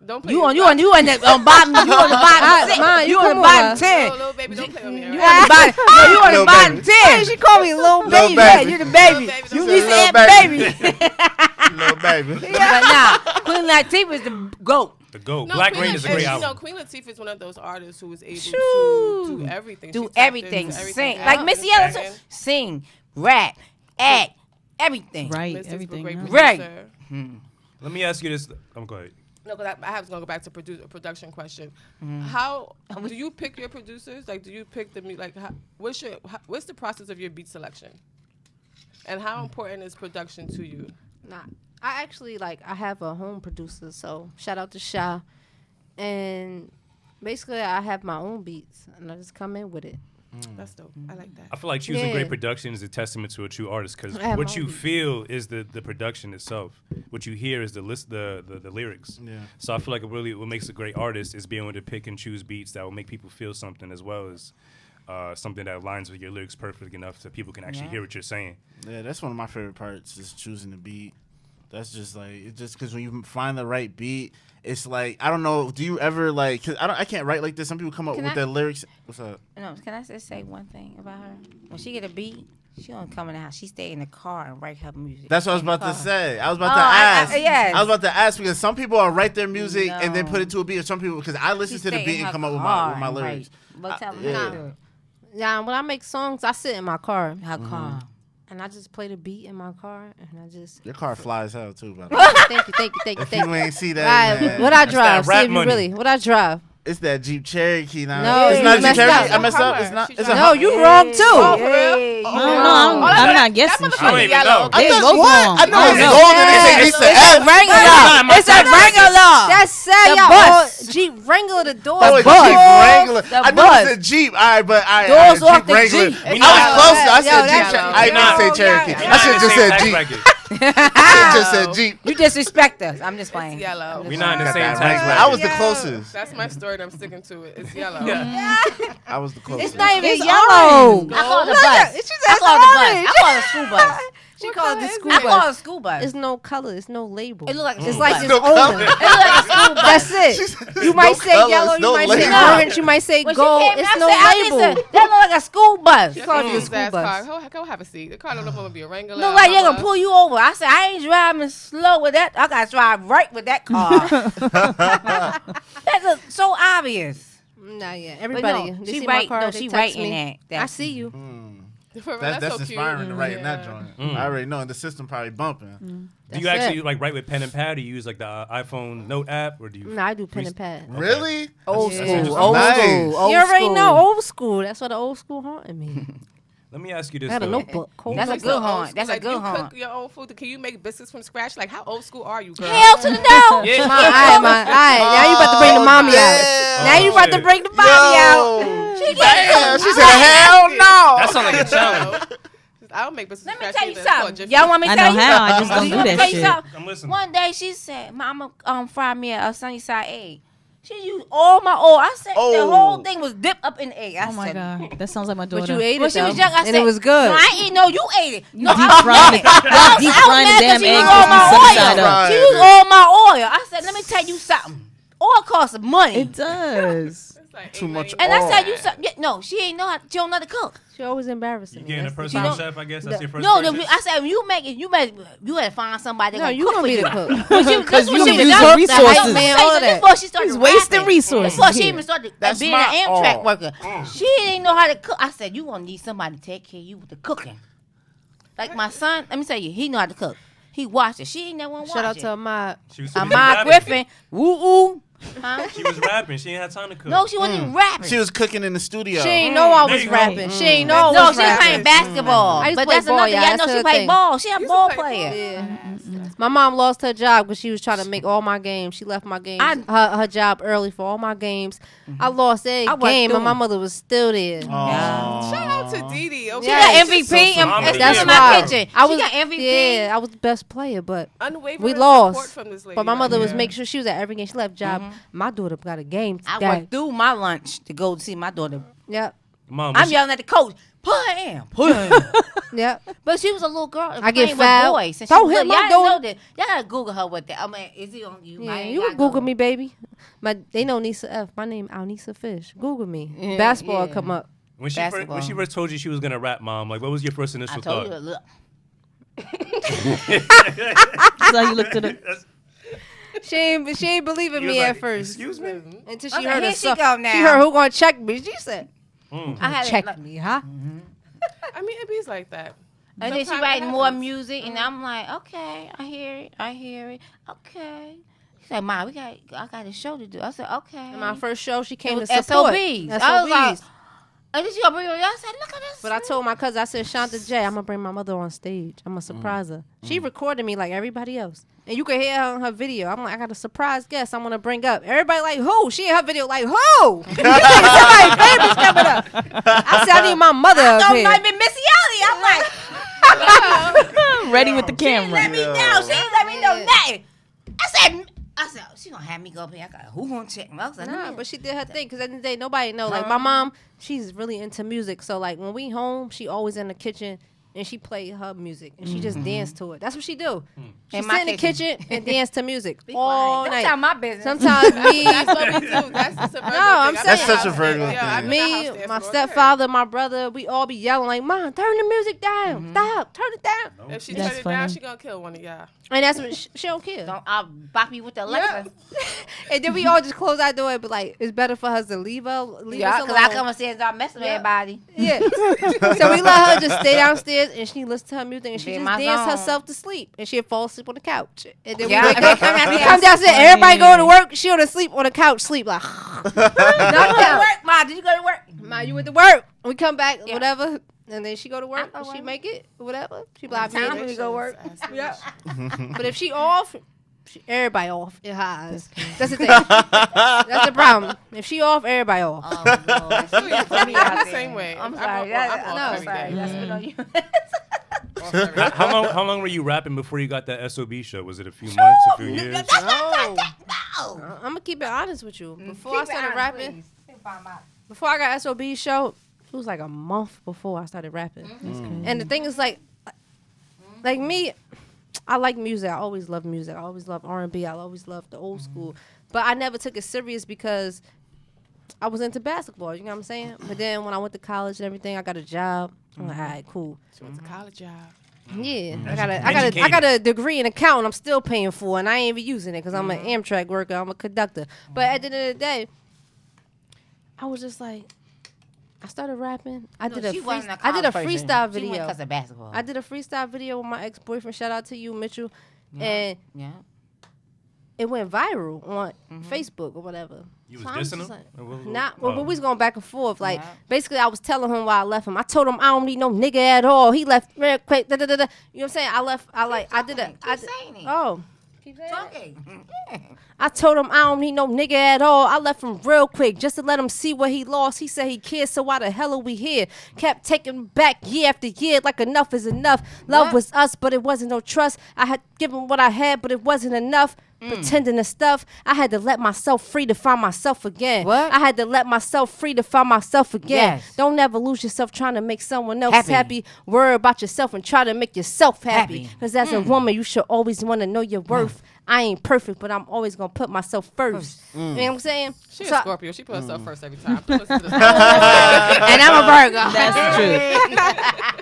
Don't play You with on me. the bottom. You on the bottom. six. Mine, you You on the come bottom on. 10. Little baby, don't play with me. You all right? on the bottom. No, you on the Little bottom baby. 10. She called me little Little baby. Yeah, baby. you the baby. Little baby, You don't need say to little say baby. baby. Little baby. But nah, Queen Latifah is the GOAT. The GOAT. No, Black Queen Rain is a Latifah- great You know, album. Queen Latifah is one of those artists who is able Shoo. to do everything. She Do tapped everything. into Sing. Yeah. Like Missy Singing. Elliott. Sing, rap, act, everything. Right, Missy's a everything. great yeah. Right. producer. Let me ask you this. Go ahead. No, because I have to go back to production question. Mm-hmm. How do you pick your producers? Like, do you pick the like? What's the process of your beat selection? And how important is production to you? Nah, I actually I have a home producer, so shout out to Sha. And basically, I have my own beats, and I just come in with it. That's dope. I like that. I feel like choosing Yeah. great production is a testament to a true artist because I have what my you own beat. feel is the production itself. What you hear is the lyrics. Yeah. So I feel like what makes a great artist is being able to pick and choose beats that will make people feel something as well as something that aligns with your lyrics perfectly enough so people can actually hear what you're saying. Yeah, that's one of my favorite parts is choosing the beat. That's just because when you find the right beat, it's like, I don't know, do you ever cause I can't write like this. Some people come up Can with I- their lyrics. What's up? No, can I just say one thing about her? When she get a beat, she don't come in the house. She stay in the car and write her music. That's what I was about to say. I was about to Oh, ask. yes. I was about to ask because some people will write their music and then No. put it to a beat, or some people, because I listen She to the stay beat in and her come up with car my and lyrics. write. But tell yeah. her. Yeah, when I make songs, I sit in my car. How calm. And I just play the beat in my car, and I just. Your car flies hell too, by the way. Thank you. If you ain't see that, Right, man. what I drive? See rap if you money. really. What I drive? It's that Jeep Cherokee now. No, it's you not Jeep messed Cherokee. up. I messed up. It's not. It's a No, you wrong too. Oh, for real? I don't know. I'm not guessing. I don't even know. I They thought both what? wrong. I know I it's don't know. golden. It's a Wrangler. It's a Wrangler. That's sad. The Y'all bus. all Jeep Wrangler the doors. Oh, it's bus. Jeep Wrangler. The I know bus. it's a Jeep. All right, but I Doors off Jeep the Wrangler. Jeep. I was Yo, close. I said that's Jeep. yellow. I didn't say Yo, Cherokee. yeah. I should have just said Tax Jeep. bracket. I just said Jeep. You disrespect us. I'm just playing. It's yellow. We're not in the Got same that tax Wrangler. bracket. I was the closest. That's my story, and I'm sticking to it. It's yellow. I was the closest. It's not even It's yellow. orange. I call it a Look bus. at- she said I it's call it a bus. orange. I call it a school bus. She What called it color the is school I call it a bus. school bus. It's no color. It's no label. It look like a It's school like bus. it's No owner. color. It look like a school bus. That's it. You might say color, yellow. it's You no might say label. orange. You might say When she gold. came in, It's I no said, label. That look like a school bus. She called it a His school ass bus. car. Go have a seat. The car don't know if I'm gonna be a Wrangler. Look like they're gonna pull you over. I said, I ain't driving slow with that. I gotta drive right with that car. That's so obvious. Nah, yeah. But Everybody. no, they she see my right. car, No, they she text right in me. that. I see you. That's so inspiring cute. to write in that Yeah. joint. I already know, and the system probably bumping. Do you That's actually it. like write with pen and pad? Do you use like the iPhone Note app, or do you? Nah, I do pen and pad. Really? Old That's school. interesting. Old Nice. school. Old You already school. know old school. That's what the old school haunted me. Let me ask you this. I had a though. notebook. Cold That's a notebook. good Old haunt. school, That's a like, good you haunt. cook your own food. Can you make biscuits from scratch? Like, how old school are you, girl? Hell to the no. Yeah. All right, now you about to bring the mommy out. Now you about to bring the mommy out. She Damn, did. she said, hell no. That sounds like a challenge. I don't make biscuits Let from me scratch tell you either. It's called something. Jiffy. Y'all want me to I tell know you how. something? I just don't do Let me that tell you shit. something. I'm listening. One day she said, "Mama, fry me a sunny side egg." She used all my oil. I said the Oh. whole thing was dipped up in the egg. I Oh my said, god, that sounds like my daughter. But you ate When it she was though, young, I and said, it was good. "No, I ain't eat. No, you ate it. No, deep I was frying mad. it. Y'all deep I was frying the mad 'cause damn she eggs used with all some my sunny oil. side up. She used all my oil. I said, let me tell you something. Oil costs money. It does. It's like Too much And I oil. tell you something. Yeah, no, she ain't know how. She don't know how to cook. She always embarrassing You me. getting a That's the personal thing. chef? I guess that's your first. No, purchase? I said when you make it, you had to find somebody that No, gonna you cook gonna for be you. the cook. When she, Because that's when you she gonna was use young. her resources. Man, Say all so that. before she started He's wasting rapping, resources before she here. even started That's being my an Amtrak all. worker, she didn't know how to cook. I said, you gonna need somebody to take care of you with the cooking. Like my son, let me tell you, he know how to cook. He watched it. She ain't never watch Shout out it. to Ahmad. She was so busy Ahmad rapping. Griffin, woo. Huh? She was rapping. She ain't had time to cook. No, she wasn't even rapping. She was cooking in the studio. She ain't know I There was you go. rapping. She ain't know I no, was she was playing rapping. basketball. I used to But play that's ball, another. yeah, Y'all know that's she her played thing. ball. She a used to ball play ball. player. Yeah. My mom lost her job because she was trying to make all my games. She left my games, her job early for all my games. I lost every I went game, through. and my mother was still there. Aw. Shout out to Dee Dee. Okay. She got MVP So and somebody- that's in Yeah. my kitchen. I She was got MVP. Yeah, I was the best player, but Unwavering we support lost. from this lady. But my mother right was here. making sure she was at every game. She left job. My daughter got a game. I that- went through my lunch to go see my daughter. Yep. Mom, I'm yelling at the coach. Put her in. Put her in. Yep. But she was a little girl. I get playing fouled. with boys. And Don't she hit was, my y'all didn't know daughter. that. Y'all gotta Google her with that. I mean, is he on you? Yeah, you can Google me, baby. They know Nisa F. My name Alnisa Fish. Google me. Yeah, Basketball yeah. come up. when she basketball. first told you she was gonna rap, Mom, like what was your first I initial told thought? you. Look. That's how you looked at it. She ain't believing You me was at like, first Excuse me. until she Okay, heard here a she song. go now. She heard who gonna check me. She said, I had "Check it. me, huh?" I mean, it be like that. And then she Sometimes it writing more happens. music, and I'm like, okay, I hear it. Okay. She said, "Ma, I got a show to do." I said, "Okay." And my first show, she came to was support. SOBs. I was like, and then she gonna bring her. I said, "Look at this." But I told my cousin, I said, Shanta J, I'm gonna bring my mother on stage. I'm gonna surprise her. She recorded me like everybody else. And you can hear her on her video. I'm like, I got a surprise guest I'm gonna bring up. Everybody like, who? She in her video like, who? Somebody famous coming up. I said, I need my mother up don't here. like me, Missy Elliott. I'm like, Ready with the she didn't let camera. me know. She didn't let me know nothing. I said, she gonna have me go up here. I got who gonna check me? I was like, Nah, but she did her thing because at the end of the day, nobody know. Like my mom, she's really into music. So like when we home, she always in the kitchen and she played her music and she just danced to it. That's what she do. She In sit my in the kitchen and dance to music Be all quiet. night. Don't tell my business. Sometimes me, That's what we do. That's just a Virgo I'm thing. saying- That's such a Virgo thing. I've been me, house dance my for a stepfather, my brother, we all be yelling like, "Mom, turn the music down. Stop, turn it down." period. If she That's turn it funny. down, she gonna kill one of y'all. And that's what she don't care. Don't I'll bop you with the Alexa. And then we all just close our door and be like, it's better for us to leave us Yeah, because alone. I come upstairs and start messing with Yeah. everybody. Yeah. So we let her just stay downstairs and she listen to her music and she Be in just my dance zone. herself to sleep. And she'll fall asleep on the couch. And then Yeah, we wake they up, come we downstairs. come downstairs, everybody go to work, she on to sleep on the couch, sleep like, Did you go to work, Ma? Did you go to work? Ma, you went to work. We come back, Yeah. whatever. And then she go to work, I go she work. make it, whatever. She be like, Time "I for made me it." to go work. Yeah. But if she off, everybody off in her eyes. That's the thing. That's the problem. If she off, everybody off. Oh, Lord. She put me out I'm the there. same way. I'm I'm sorry. off- I'm off No, every sorry. day. That's been on you. Off every day. How long were you rapping before you got that SOB show? Was it a few months, a few years? That's what I'm No. talking about. I'm gonna keep it honest with you. Before I Keep it started honest, rapping, please. Keep on my- before I got SOB show, it was like a month before I started rapping. And the thing is, like me, I like music. I always love music. I always love R&B. I always loved the old school. But I never took it serious because I was into basketball. You know what I'm saying? But then when I went to college and everything, I got a job. I'm like, all right, cool. She went to college job. Yeah, Educated. I got a degree in accounting. I'm still paying for, and I ain't even using it because I'm an Amtrak worker. I'm a conductor. But at the end of the day, I was just like, I started rapping. I did a freestyle She went video. because of basketball. I did a freestyle video with my ex-boyfriend. Shout out to you, Mitchell. And yeah. it went viral on Facebook or whatever. You was So I was dissing just him? like, Or what- Nah, oh. but we was going back and forth. Like, Yeah. basically, I was telling him why I left him. I told him I don't need no nigga at all. He left real quick. Da, da, da, da. You know what I'm saying? I did it. Keep saying it. Oh. Keep saying it. Talking. I told him I don't need no nigga at all. I left him real quick just to let him see what he lost. He said he cared, so why the hell are we here? Kept taking back year after year like enough is enough. Love What? was us, but it wasn't no trust. I had given what I had, but it wasn't enough. Pretending to stuff. I had to let myself free to find myself again. What? I had to let myself free to find myself again. Yes. Don't ever lose yourself trying to make someone else Happy. happy. Worry about yourself and try to make yourself happy. Happy. Because as a woman, you should always want to know your worth. I ain't perfect, but I'm always going to put myself first. You know what I'm saying? She So- a Scorpio. She put herself first every time. Listen to this. and I'm a Virgo. That's true.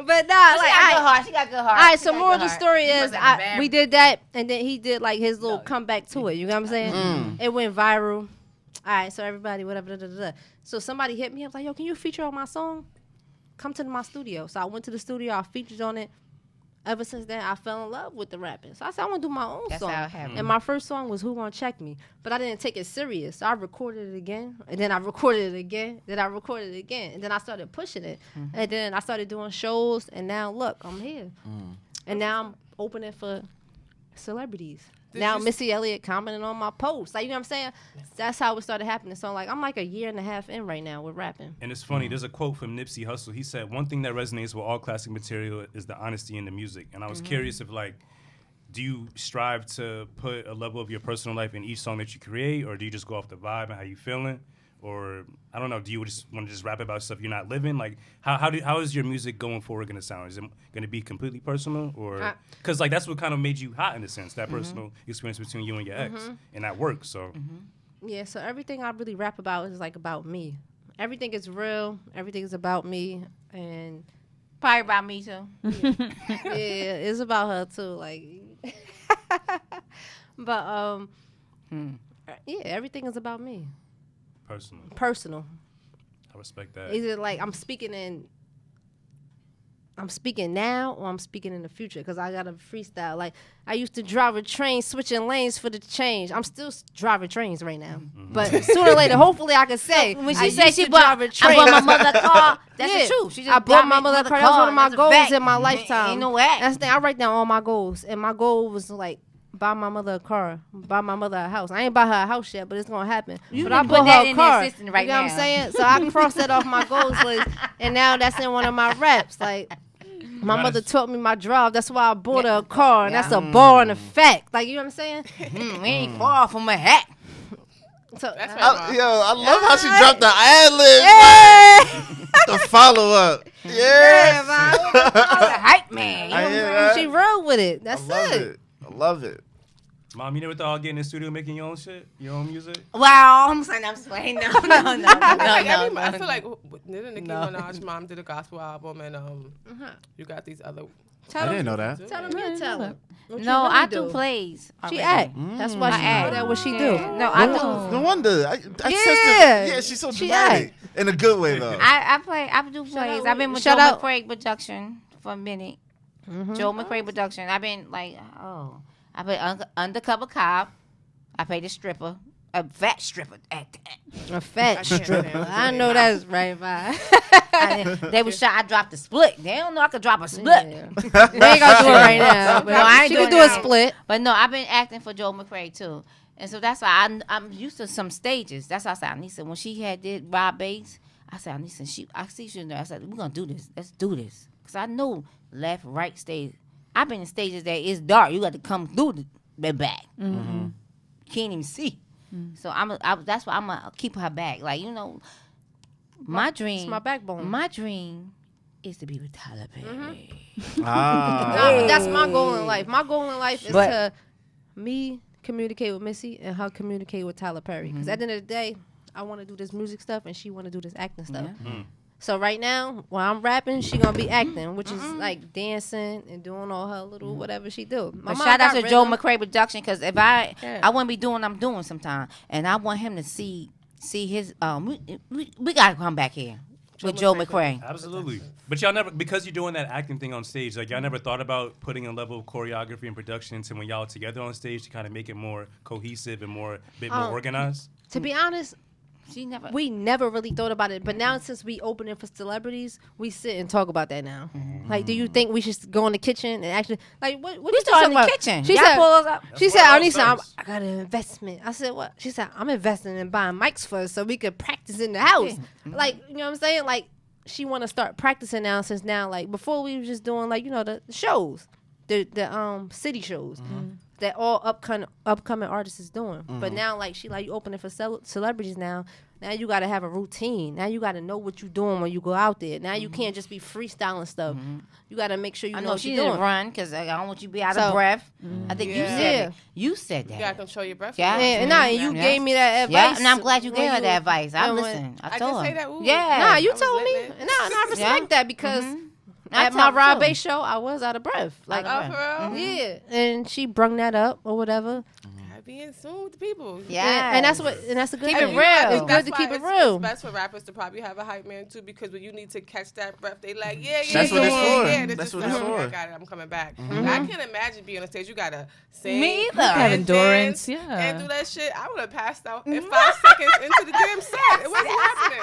But nah, She like, got good I, heart. She got good heart. all right, She so got moral of good the heart. story She is must have been we did that, and then he did like his little comeback to it. You know what I'm saying? It went viral. All right, so everybody, whatever. Da, da, da, da. So somebody hit me up like, yo, can you feature on my song? Come to my studio. So I went to the studio. I featured on it. Ever since then, I fell in love with the rapping. So I said, I want to do my own That's song. how it happened. And my first song was Who Gonna Check Me? But I didn't take it serious. So I recorded it again. And then I recorded it again. Then I recorded it again. And then I started pushing it. And then I started doing shows. And now, look, I'm here. And now I'm opening for celebrities. Now you- Missy Elliott commenting on my posts. Like, you know what I'm saying? That's how it started happening. So I'm like a year and a half in right now with rapping. And it's funny, there's a quote from Nipsey Hussle. He said, one thing that resonates with all classic material is the honesty in the music. And I was curious if, like, do you strive to put a level of your personal life in each song that you create, or do you just go off the vibe and how you feeling? Or, I don't know, do you just want to just rap about stuff you're not living? Like, how is your music going forward going to sound? Is it going to be completely personal? Or, because, like, that's what kind of made you hot in a sense, that personal experience between you and your ex. And that works, so. Yeah, so everything I really rap about is like about me. Everything is real. Everything is about me. And Probably about me too. yeah, it's about her too. Like, but yeah, everything is about me. Personal. I respect that. Is it like I'm speaking now or I'm speaking in the future? Because I got a freestyle. Like, I used to drive a train switching lanes for the change. I'm still driving trains right now. But sooner or later, hopefully I can say. When I she said used she to bought, drive a train. I bought my mother a car. That's Yeah. the truth. She just I bought my me mother a another car. That was one of my That's a goals fact. in my lifetime. Ain't no act. That's the thing. I write down all my goals. And my goal was like, buy my mother a car, buy my mother a house. I ain't buy her a house yet, but it's gonna happen. You but can I put bought that her a in the car. assistant right you know what now. I'm saying? So I crossed that off my goals list, and now that's in one of my raps. Like, my mother taught me my drive. That's why I bought her a car, and that's a bar and a fact. Like, you know what I'm saying? We ain't far from a hat. So, That's I love how she dropped the ad-lib. The follow-up. Yeah. The hype man. I hear that. She rode with it. That's I love it. Mom, you never thought I'd get in the studio making your own shit, your own music? Wow, I'm saying I'm playing. No. I feel like Nicki Minaj mom did a gospel album, and you got these other. I didn't know that. Tell them your talent. No, I do plays. She act. That's why she know that what she do. No, I do. No wonder. She's so dramatic. In a good way, though. I do plays. I've been with Joe McCrae production for a minute. Joe McCrae production. I've been like, I played undercover cop. I played a stripper. A fat stripper at that. A fat stripper. I know that's right, Vi. They was shot. I dropped a split. They don't know I could drop a split. Yeah. They ain't gonna do it right now. But No, I ain't she doing can do a that. split. But no, I've been acting for Joe McCrae too, and so that's why I'm used to some stages. That's why I said, Anissa, when she did Rob Bates, I said, Anissa, I see she in there. I said, we're gonna do this. Let's do this, cause I know left, right stage. I've been in stages that it's dark. You got to come through the back. Can't even see. So that's why I'm gonna keep her back. Like, my dream. It's my backbone. My dream is to be with Tyler Perry. But that's my goal in life. My goal in life is to me communicate with Missy and her communicate with Tyler Perry. Because at the end of the day, I want to do this music stuff and she want to do this acting stuff. So right now, while I'm rapping, she gonna be acting, which is like dancing and doing all her little whatever she do. But shout out to Joe McCrae production, because if I wouldn't be doing what I'm doing sometimes, and I want him to see his we gotta come back here with Joe McCrae. Absolutely. But y'all never, because you're doing that acting thing on stage, like y'all never thought about putting a level of choreography and production into when y'all together on stage to kind of make it more cohesive and more organized? To be honest, we never really thought about it, but now since we opening for celebrities, we sit and talk about that now. Like, do you think we should go in the kitchen and actually, like, what you talking talking about? in the kitchen? She Y'all said, pull us up. she said, I got an investment. I said, what? She said, I'm investing in buying mics for us so we could practice in the house. Like, you know what I'm saying? Like, she want to start practicing now, since now, like, before we was just doing, like, the shows, the city shows. That all upcoming artists is doing. But now, like, she like, you opening for celebrities now. Now you got to have a routine. Now you got to know what you're doing when you go out there. Now you can't just be freestyling stuff. You got to make sure you know what she you're doing. Run, because I don't want you to be out of breath. I think you said it. You said that. You gotta control your breath. Yeah. And you gave me that advice. Yeah, and I'm glad you gave her that advice. I listened. I told her. Say that. Ooh, Nah, you told me. Nah, and I respect that, because at my Rob Bass show, I was out of breath. Like, for real? yeah. And she brung that up or whatever. Be in tune with the people. Yeah, and that's a good keep thing. it real. It's good to keep it real. It's best for rappers to probably have a hype man too, because when you need to catch that breath, they like, yeah. That's what it's for. Yeah, That's what it's for. I got it. I'm coming back. I can't imagine being on stage. You gotta sing. Me either. Have endurance, dance, yeah. and do that shit. I would have passed out in 5 seconds into the damn set. It wasn't happening.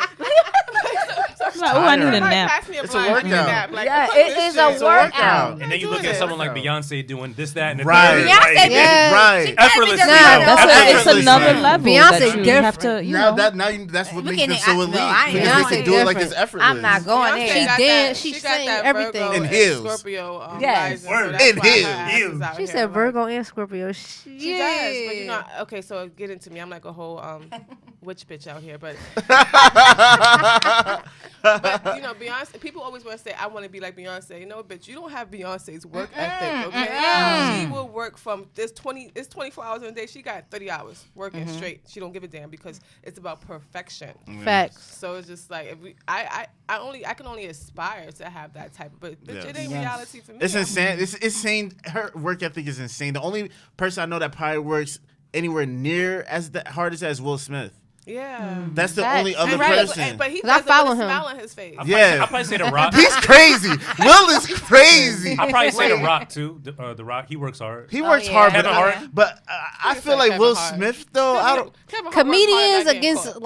I need a nap. Pass me a It's blind, a I need workout. nap. Like, Yeah, fuck it this is shit. a workout. And then you look at someone like Beyonce doing this, that, and the Right. third. Beyonce Like, Yeah. Right. effortlessly. It's Effortlessly. another level Beyonce that you different. have to, That's what Look makes at them it. so I- no, elite. I ain't Because they can do it like different. it's effortless. I'm not going Beyonce there. got dance, that- she got sang that everything. Virgo In and heels. Scorpio Yes. rising, Word. so that's In why her heels. ass is out She here, said like- Virgo and Scorpio. She does, but you know, okay, so get into me. I'm like a whole witch bitch out here, but Beyonce. People always want to say, "I want to be like Beyonce." No, bitch, you don't have Beyonce's work ethic. Okay, she will work from it's 24 hours in a day. She got 30 hours working straight. She don't give a damn, because it's about perfection. Facts. So it's just like, if I can only aspire to have that type of, but bitch, it ain't reality for me. It's insane. It's insane. Her work ethic is insane. The only person I know that probably works anywhere near as hard as Will Smith. Yeah. That's the Facts. only other And right, person. but he I does it follow with a him. smile on his face. Yeah. I'll probably say The Rock. He's crazy. Will is crazy. I'll probably say The Rock, too. The Rock, he works hard. He works yeah. hard, Kevin Hart. but I feel like Kevin Will Hart. Smith though. I don't. Kevin Hart worked hard, Comedians not getting against caught.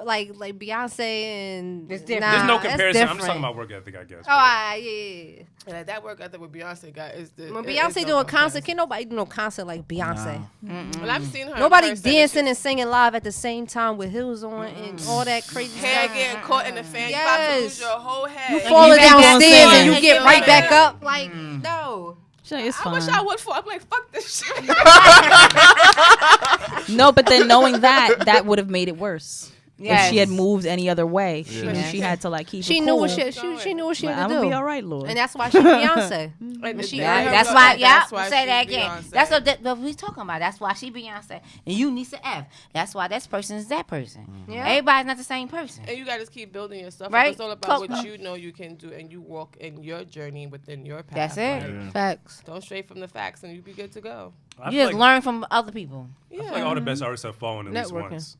like Beyonce and It's different. There's no that's comparison. I'm different. just talking about work ethic, I guess. Oh, yeah. Yeah, that work ethic with Beyonce got is the. When it- Beyonce it's no doing concert, comparison. can't nobody do no concert like Beyonce. Well, I've seen her. Nobody in person, dancing and singing live at the same time with heels on and all that crazy hair stuff. getting caught in the fan. You about to Yes. lose your whole head. You falling keep on downstairs singing. and you get right Yeah. back up. Like, no. It's I fine. wish I would fall. I'm like, fuck this shit. No, but then knowing that would have made it worse. Yes. If she had moved any other way, she Yeah. knew she had to like keep. She it knew cool. what she knew what she But had I'm to gonna do. be all right, Lord. And that's why she Beyonce. And she yeah, earned her That's go- why, that's yeah, why say she that again. Beyonce. That's what we talking about. That's why she Beyonce. And you need to F. That's why this person is that person. Yeah. Everybody's not the same person. And you got to keep building your stuff. Right. It's all about what you know you can do, and you walk in your journey within your path. That's it. Like, Facts. don't stray from the facts, and you be good to go. I You feel just like, learn from other people. I feel like all the best artists have fallen at least Networking. once.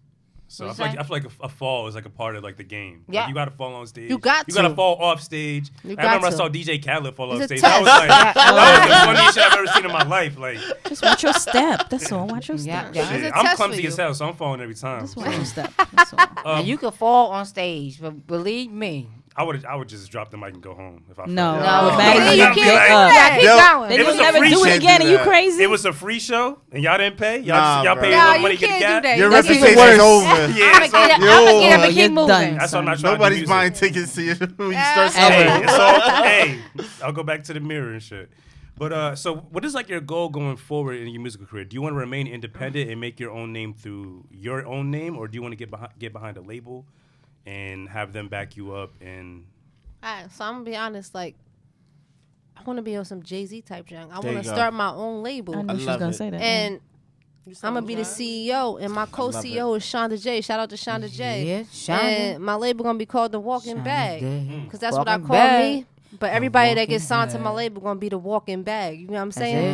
So I What'd feel, you like, I feel like a fall is like a part of like the game. Like, Yeah. you got to fall on stage. You got You got to to. fall off stage. You I remember got I saw to. DJ Khaled fall It's off a stage. test. That was like that was the funniest shit I've ever seen in my life. Like Just watch your step. That's all. Watch your Yeah, step. yeah. It's shit, a I'm test clumsy for as you. hell, so I'm falling every time. Just watch your step. That's all. And you could fall on stage, but believe me. I would just drop the mic and go home if I No, fell. I would No. bag Yeah, you you up. can't Get do up. that. Keep Yo, going. Then It was you'll a never free do it shit, again. do Are you that. crazy? It was a free show and y'all didn't pay. Y'all Nah, y'all bro. paid Nah, no you money to get can't the do gas. that. Your That's even reputation worse. is over. Yeah, I'm so, gonna get up and You're keep moving. done. that's why I'm not trying to do Nobody's music. buying tickets to you when you Yeah. start Hey, selling. it's all, hey, I'll go back to the mirror and shit. But so what is like your goal going forward in your musical career? Do you want to remain independent and make your own name through your own name, or do you want to get behind a label and have them back you up? And Alright, so I'm gonna be honest. Like, I want to be on some Jay-Z type junk. I There want you to go. start my own label, I knew she was love gonna it. say that. and You I'm gonna be the sound CEO, and my co-CEO is Shonda J. Shout out to Shonda J. Yeah, Shonda. And my label gonna be called The Walking Shonda Bag, J. because that's what I Walking call Bag. me. But everybody that Walking gets signed to my Bag. label gonna be The Walking Bag. You know what I'm That's saying?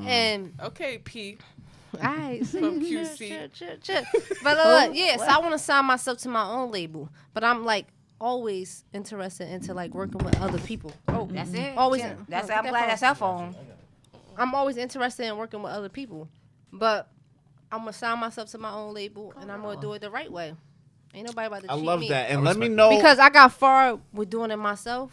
it. And Okay, P. alright, From QC. But yeah, so I want to sign myself to my own label, but I'm like always interested into like working with other people. Oh, that's it. Always- That's Get I'm that glad phone. that's our phone. I'm always interested in working with other people, but I'm gonna sign myself to my own label, and I'm gonna do it the right way. Ain't nobody about to I cheat love me. that. And I let me respect know. Because I got far with doing it myself,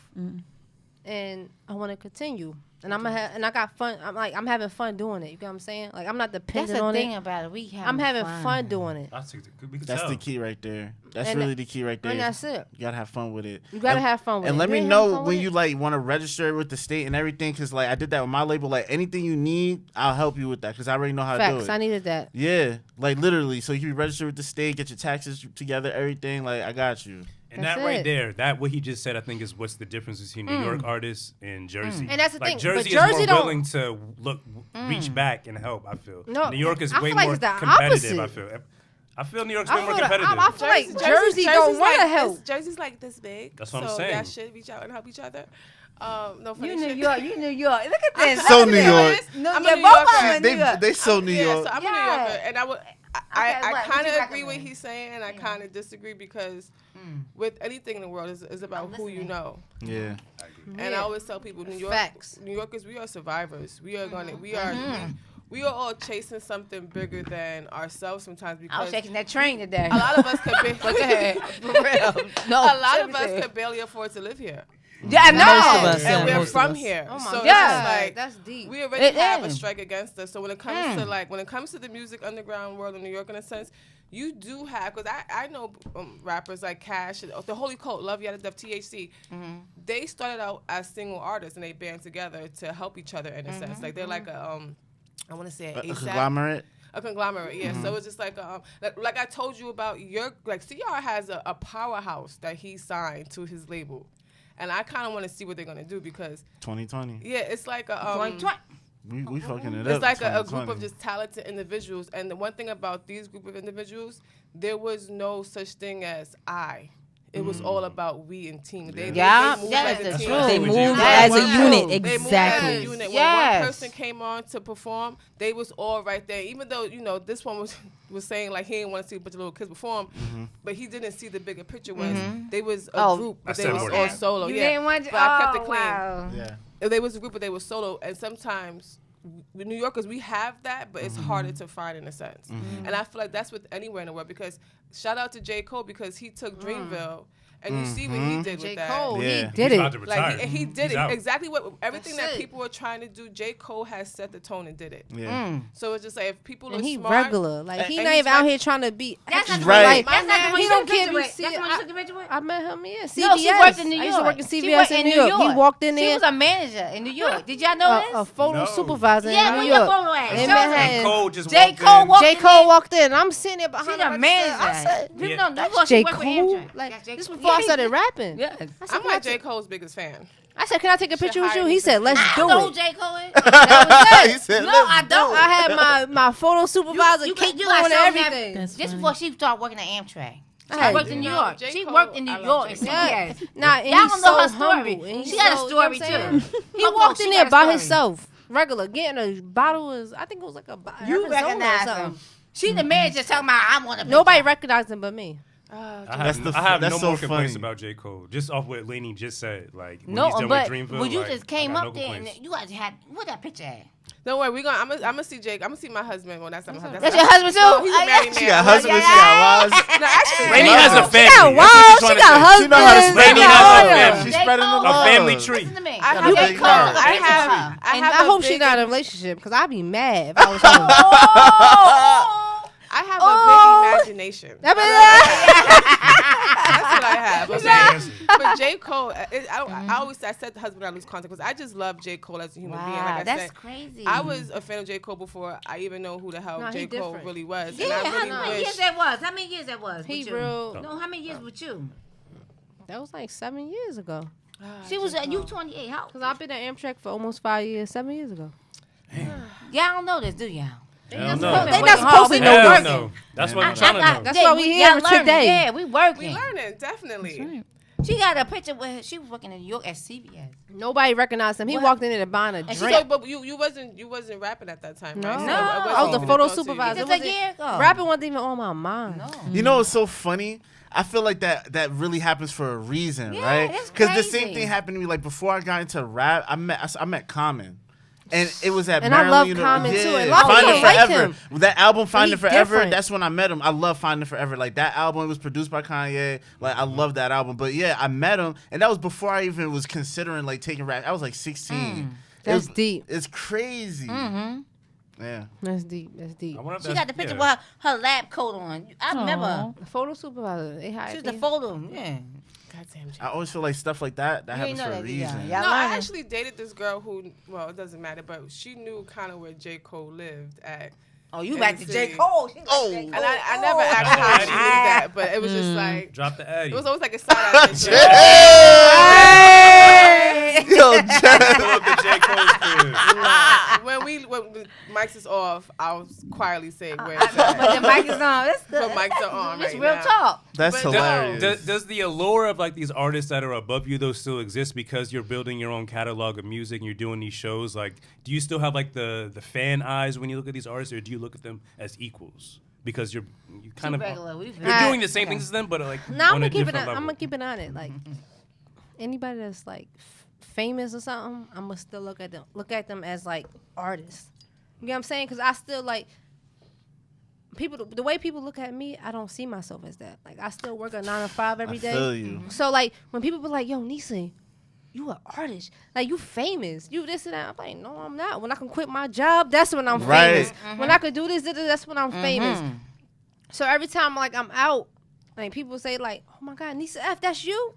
and I want to continue. And and I got fun. I'm having fun doing it. You get what I'm saying? Like I'm not That's dependent the on thing it. about it. We I'm having fun doing it, we could That's tell. the key right there. That's And really the key right there. and that's it. You gotta have fun with it. You gotta And- have fun with it. And let You me ain't having know fun when with you it? like want to register it with the state and everything, because like I did that with my label. Like anything you need, I'll help you with that because I already know how to do Facts. it. I needed that. Yeah, like literally. So you can register with the state, get your taxes together, everything. Like I got you. And That's that right it. there, that what he just said, I think is what's the difference between New York artists and Jersey. And that's the like, thing, Jersey but is Jersey more don't- willing to reach back and help. I feel. No, New York is I way feel like more it's the competitive. opposite. I feel New York's way I more feel, competitive. I feel like Jersey don't want to help. Jersey's like this big. That's what I'm so saying. y'all should reach out and help each other. No funny You New shit. York. You New York. Look at this. So Look at New this. York. No, I'm yeah, a New both Yorker. of them in New York. They so New Yeah, York. so I'm a New Yeah. Yorker, and what? I What kind you of agree what recommend? he's saying, and I kind of disagree because with anything in the world is about who you know. Yeah. And I always tell people, New Facts. Yorkers, we are survivors. We are we are all chasing something bigger than ourselves sometimes I was because shaking that train today. a lot of us could be, But go ahead. For real. No. a lot of seriously. us could barely afford to live here. Yeah, I know. Most of us, And yeah, we're most of from us. here. Oh my so God, it's like that's deep. we already It have a is. strike against us. So when it comes to when it comes to the music underground world in New York, in a sense, you do have because I know rappers like Cash, and the Holy Cult, Love Yada Def, THC. They started out as single artists and they band together to help each other in a sense. Like they're like a I want to say A ASAP. conglomerate. A conglomerate, yeah. So it's just like like I told you about your CR has a powerhouse that he signed to his label, and I kind of want to see what they're gonna do because 2020. yeah, it's like a We fucking it up. it's like a group 2020. of just talented individuals, and the one thing about these group of individuals, there was no such thing as I. It was all about we and team. They moved that's like a the team. truth. They With moved you. as Wow. a unit, They moved as a exactly. unit. When Yes. one person came on to perform, they was all right there. Even though this one was saying like he didn't want to see a bunch of little kids perform, but he didn't see the bigger picture. Was they was a group, but they said was more all than solo. You yeah, didn't want but I kept it clean. Wow. Yeah. They was a group, but they was solo. And sometimes with New Yorkers, we have that, but it's harder to find in a sense. And I feel like that's with anywhere in the world because shout out to J. Cole because he took Dreamville And you see what he did J. with that. Cole, Yeah. he did He's about it. to retire. Like he did He's it out. exactly what everything That's that it. people were trying to do. J. Cole has set the tone and did it. Yeah. So it's just like if people And are he smart, regular. Like, he and not he's even out reg- here trying to be That's extra. not Right. Like, That's not the one he you don't took the care picture if you with. see That's it. the one you took the picture with? I met him, yeah. CVS. No, she worked in New York. I used to work in She CVS worked in New York. He walked in She there. was a manager in New York. Did y'all know A this? photo No. supervisor Yeah, in where New your York. photo at? In Show Manhattan. And Cole just J. walked Cole in. walked J. in Cole there. walked in. I'm sitting there behind She the the register. I manager. said, People Yeah. don't know that's she J. worked with Cole. Amtrak. Like, That's J. this Cole. before I Yeah. started rapping. Yes. I said, I'm can I like take- J. Cole's biggest fan. I said, can I take a picture with hire you? me He for said, let's I do know who it. J. Cole is. That was He it. said, No, "Let's I don't. I had my photo supervisor You kick got on shown that- everything. That's Just funny. before she started working at Amtrak. She Hey. worked in New No, York. J. She Cole, worked in I New love York. J. Yeah. CBS. Nah, and Y'all he's don't know her so story. humble. And She he's got a so- story, you know what I'm too. saying? He Coco, walked in she there got a by story. himself, regular, getting a bottle of, I think it was like a You Arizona or recognize something. him. She the manager talking about I want to. Nobody recognized him but me. I have that's no so more complaints funny. about J. Cole. Just off what Lainey just said. Like, when No, he's done but with Dreamville, when you like, just I came got up no there and complaints. you guys had what that picture at? Don't worry, I'm gonna see Jake. I'm gonna see my husband. Well, that's not my husband. That's your husband too? No, he's a married man. She got husband, she got wives. No, actually, Lainey no. has a family. She got That's what wives, she's she trying to got say. husbands. She know how to she spread Lainey the got has all a of them. family. She's spreading the J. A Cole. love. family tree. Listen to me. I have J. a Cole. I J. have. Cole. I And have I a hope big, she's not in a relationship because I'd be mad if I was home. I have a big imagination. That That's what I have. That's Okay? the answer. But J. Cole, I always I said husband I lose contact because I just love J. Cole as a human being. Like I That's said, crazy. I was a fan of J. Cole before I even know who the hell No, he J. Cole different. really was. Yeah, and I how really many wish. years that was? How many years that was? He with you? real. No, how many years with you? That was like 7 years ago. She was you 28. How? Because I've been at Amtrak for almost 5 years, 7 years ago. Y'all don't know this, do y'all? Hell They no. not supposed to know Hell working. no. That's what I- I'm trying to know. That's why we here today. Yeah, we We working. learning, definitely. She got a picture where she was working in New York at CBS. Nobody recognized him. He What? walked in there buying a And she drink. So, but you wasn't rapping at that time, right? No. So No. it I wasn't I was the even photo a thought to you. supervisor. Just It a wasn't- year ago. Rapping wasn't even on my mind. No. You know what's so funny? I feel like that really happens for a reason, Yeah, right? that's Because the same crazy. thing happened to me. Like before I got into rap, I met Common. And it was at And I love Maryland Common, yeah, too. And a lot of Finding people like Forever. him. That album Finding He Forever, different. that's when I met him. I love Finding Forever. Like that album, it was produced by Kanye. Like I love that album. But yeah, I met him and that was before I even was considering like taking rap. I was like 16. That's deep. It's crazy. Mm-hmm. Yeah. That's deep. That's deep. I wonder if She that's- got the picture yeah. with her lab coat on. I remember. The photo supervisor. They hired She's the me. photo. Yeah. Goddamn, J. I always feel like stuff like that You happens ain't know for a that, do y'all? reason. Y'all No, I learning. actually dated this girl who, well, it doesn't matter, but she knew kind of where J. Cole lived at. Oh, you In back the to J. city. Cole. She like Oh. J. And Cole. I never asked her how she knew that, but it was just like, Drop the Addy. it was always like a side eye. thing. So, Yo, Jeff. Go up to J. Cole's crib. when the mics is off, I'll quietly say where But it's at. the mic is on. That's good. But mics are on It's right real now. talk. That's But hilarious. Does the allure of like these artists that are above you though still exist because you're building your own catalog of music and you're doing these shows? Like, do you still have like the fan eyes when you look at these artists, or do you look at them as equals? Because you kind of Regular. We you're doing the same things as them, but like No, I'm on gonna a keep it. different I'm level. gonna keep it on it. Like anybody that's like famous or something, I'm gonna still look at them as like artists. You know what I'm saying? Because I still like people. The way people look at me, I don't see myself as that. Like I still work a 9 to 5 every day. feel you. So like when people be like, "Yo, Nisa, you an artist? Like you famous? You this and that?" I'm like, "No, I'm not. When I can quit my job, that's when I'm Right. famous. When I could do this, that's when I'm famous." So every time like I'm out, like people say like, "Oh my God, Nisa F, that's you."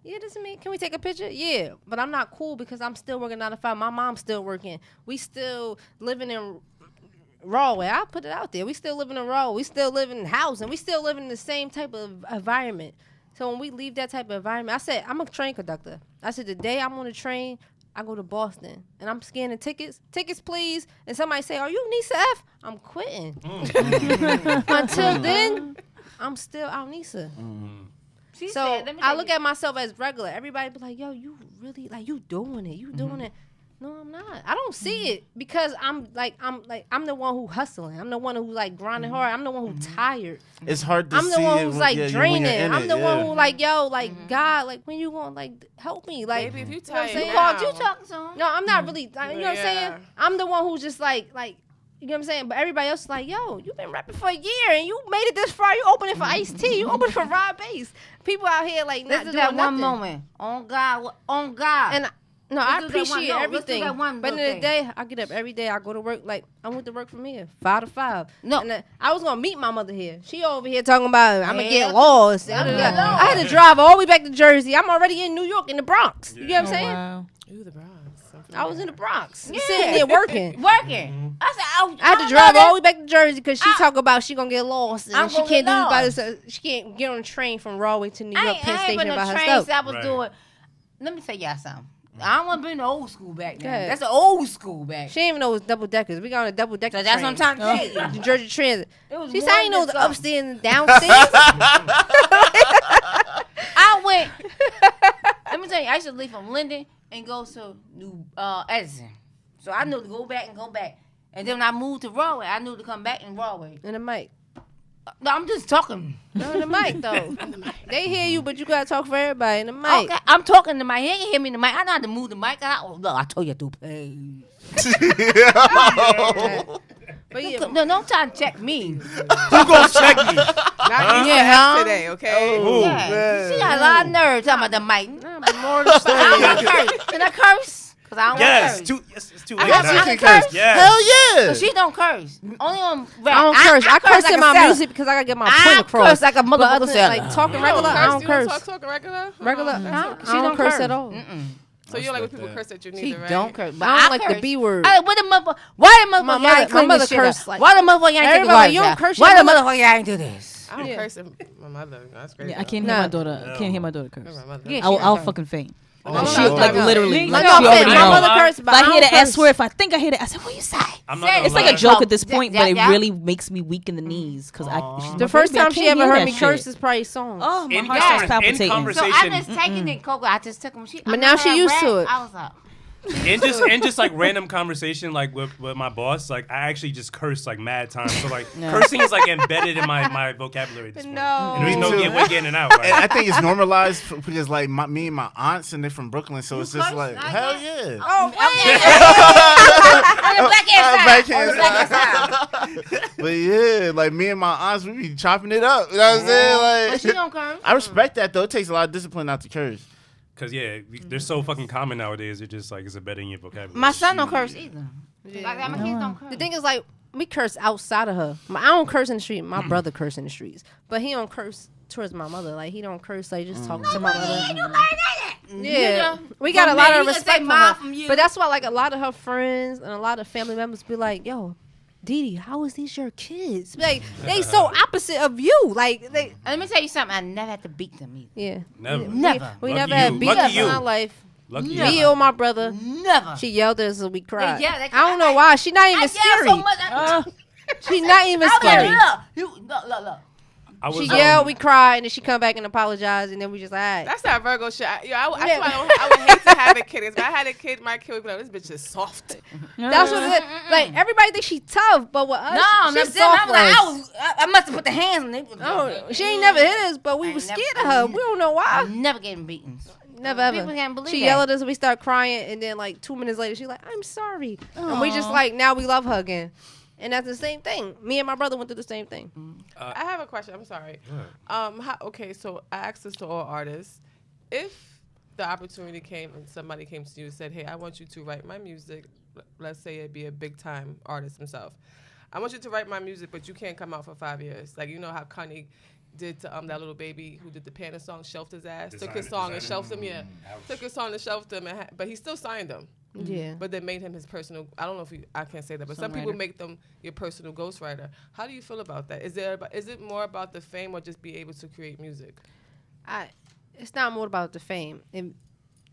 Yeah, this is me. Can we take a picture? Yeah, but I'm not cool because I'm still working 9 to 5. My mom's still working. We still living in Rahway. I'll put it out there. We still living in Rahway. We still living in housing. We still living in the same type of environment. So when we leave that type of environment, I said, I'm a train conductor. I said, the day I'm on a train, I go to Boston and I'm scanning tickets. Tickets, please. And somebody say, "Are you Nisa F?" I'm quitting. Until then, I'm still out Nisa. She So said, let me I tell look you. at myself as regular. Everybody be like, "Yo, you really like you doing it? You doing it?" No, I'm not. I don't see it because I'm the one who hustling. I'm the one who like grinding hard. I'm the one who tired. It's hard to I'm see the one it who's when- like yeah, when you're draining. in I'm it, the one yeah. who like, yo, like God, like when you gonna like help me? Like Baby, if you know what I'm tired saying? Who called you talking to him? No, I'm not really. You know what I'm saying? Yeah. I'm the one who's just like You know what I'm saying? But everybody else is like, yo, you've been rapping for a year and you made it this far. You open it for Ice-T. You open it for Rob Bass. People out here like not This is doing that nothing. one moment. On God. On God. And I Let's do that one- appreciate no, let's do everything. that one But in the little day, I get up every day. I go to work. Like, I went to work from here, 5 to 5. No. And I was going to meet my mother here. She over here talking about, I'm going to Yeah. get lost. I'm I gonna get lost. had to drive all the way back to Jersey. I'm already in New York, in the Bronx. You know what I'm saying? Wow. Ooh, the Bronx. I was in the Bronx. Yeah. Sitting there working. Working. I said, I had to drive all the way back to Jersey because she talk about she gonna get lost I'm and she gonna can't get do it by lost. herself. She can't get on a train from Broadway to New York Penn I ain't Station been by on herself. trains. I was Right. doing. Let me tell y'all something. I don't want to bring the old school back now. ahead. That's the old school back. She didn't even know it was double deckers. We got on a double decker. So that's what I'm trying to tell you. The Georgia Transit. It was She said more I didn't know than the something. upstairs and downstairs. I went. Let me tell you, I used to leave from Linden and go to New Edison. So I knew to go back and go back. And then when I moved to Broadway, I knew to come back in Broadway. In the mic. No, I'm just talking. No, in the mic though. They hear you, but you gotta talk for everybody in the mic. Okay, I'm talking to my. He ain't hear me in the mic. I know how to move the mic. Look, I told you to pay. But yeah, No, don't try to check me. Who gonna check me? Not you Yeah, huh? today, okay? Ooh. Yeah. She got a lot of nerve talking about the mic. nah, but more of the story. I don't want to curse. Can I curse? Because I don't Yes, want to curse. it's too I late got now. you. You can can curse. curse? Yes. Hell yeah. So she don't curse. Only on rap. I don't curse. I curse like in a my seller. music because I gotta get my point I across. curse like a But motherfucker other than, seller. like talking You regular, I don't You curse. talk regular? Regular, Huh? I don't curse at all. So you don't like when people curse at you She neither, right? don't curse. But I don't like curse. the B word. What the motherfucker? Why the motherfucker? My y'all mother- ain't clean my mother this shit up? cursed, like- Why the motherfucker? Y'all ain't take the Everybody, garbage you don't out? curse Why your the mother- motherfucker? Y'all ain't do this? I don't Yeah. curse at my mother. That's crazy. Yeah, I can't hear Nah. my daughter. I can't hear my daughter curse. My mother. Yeah, I'll she fucking faint. Oh, She no, like no, no. literally. Like, Like, no, she I'm already saying, know. my mother knows. cursed, but If I hear the don't S curse. word, if I think I hear the, I say, "What you say?" I'm not Say it. gonna It's like a lie. joke at this point, Yeah, but it yeah. really makes me weak in the knees because The first time she ever heard me curse is probably songs. Oh, my In heart conver- starts in palpitating. conversation- So I just taking it, Coco. I just took him. But now she used to it. I was like, and just like random conversation like with my boss, like I actually just curse like mad times. So like cursing is like embedded in my vocabulary at this point. No. And there's no Me too. way getting it out. Like, And I think it's normalized because like me and my aunts and they're from Brooklyn, so it's just curse like like hell that? yeah. oh, on the black side. But yeah, like me and my aunts, we be chopping it up. You know what I'm saying? But she Like, don't curse. I respect that though. It takes a lot of discipline not to curse. Cause yeah, they're so fucking common nowadays. It's just like it's embedded in your vocabulary. My son don't curse either. Like that, my kids don't curse. The thing is, like, we curse outside of her. I don't curse in the street. My brother curse in the streets, but he don't curse towards my mother. Like, he don't curse. Like, just talking to my mother. Yeah, we got a lot of respect for her. But that's why, like, a lot of her friends and a lot of family members be like, "Yo, Didi, how is these your kids?" Like, they so opposite of you. Like, they. And let me tell you something. I never had to beat them either. Yeah. Never. Never. We Lucky never had you. beat Lucky ups in you. our life. Lucky Never. Me or my brother. Never. She yelled at us and we cried. Yeah, they- I don't know why. She not even I scary. yell so much. She not even I was scary. like, look. I was, She yelled, we cried, and then she come back and apologize, and then we just like, all right. That's that Virgo shit. That's Yeah. why I would hate to have a kid. If I had a kid, my kid would be like, this bitch is soft. That's what it is. Like, everybody thinks she tough, but with us, No, she's that's it. soft. I must have put the hands on it. No, she ain't never hit us, but we I was never- scared of her. We don't know I why. never getting beatings. Never ever. People can't believe She that. yelled at us, and we start crying, and then like 2 minutes later, she's like, I'm sorry. And we just like, now we love her again. And that's the same thing. Me and my brother went through the same thing. I have a question. I'm sorry. Okay, so I asked this to all artists. If the opportunity came and somebody came to you and said, hey, I want you to write my music, let's say it'd be a big time artist himself. I want you to write my music, but you can't come out for 5 years. Like, you know how Kanye did to that little baby who did the Panda song, shelved his ass, took his song and shelved him. Yeah, took his song and shelved him, but he still signed him. Yeah. But they made him his personal. I don't know if I can't say that, but some people make them your personal ghostwriter. How do you feel about that? Is it more about the fame or just be able to create music? It's not more about the fame. And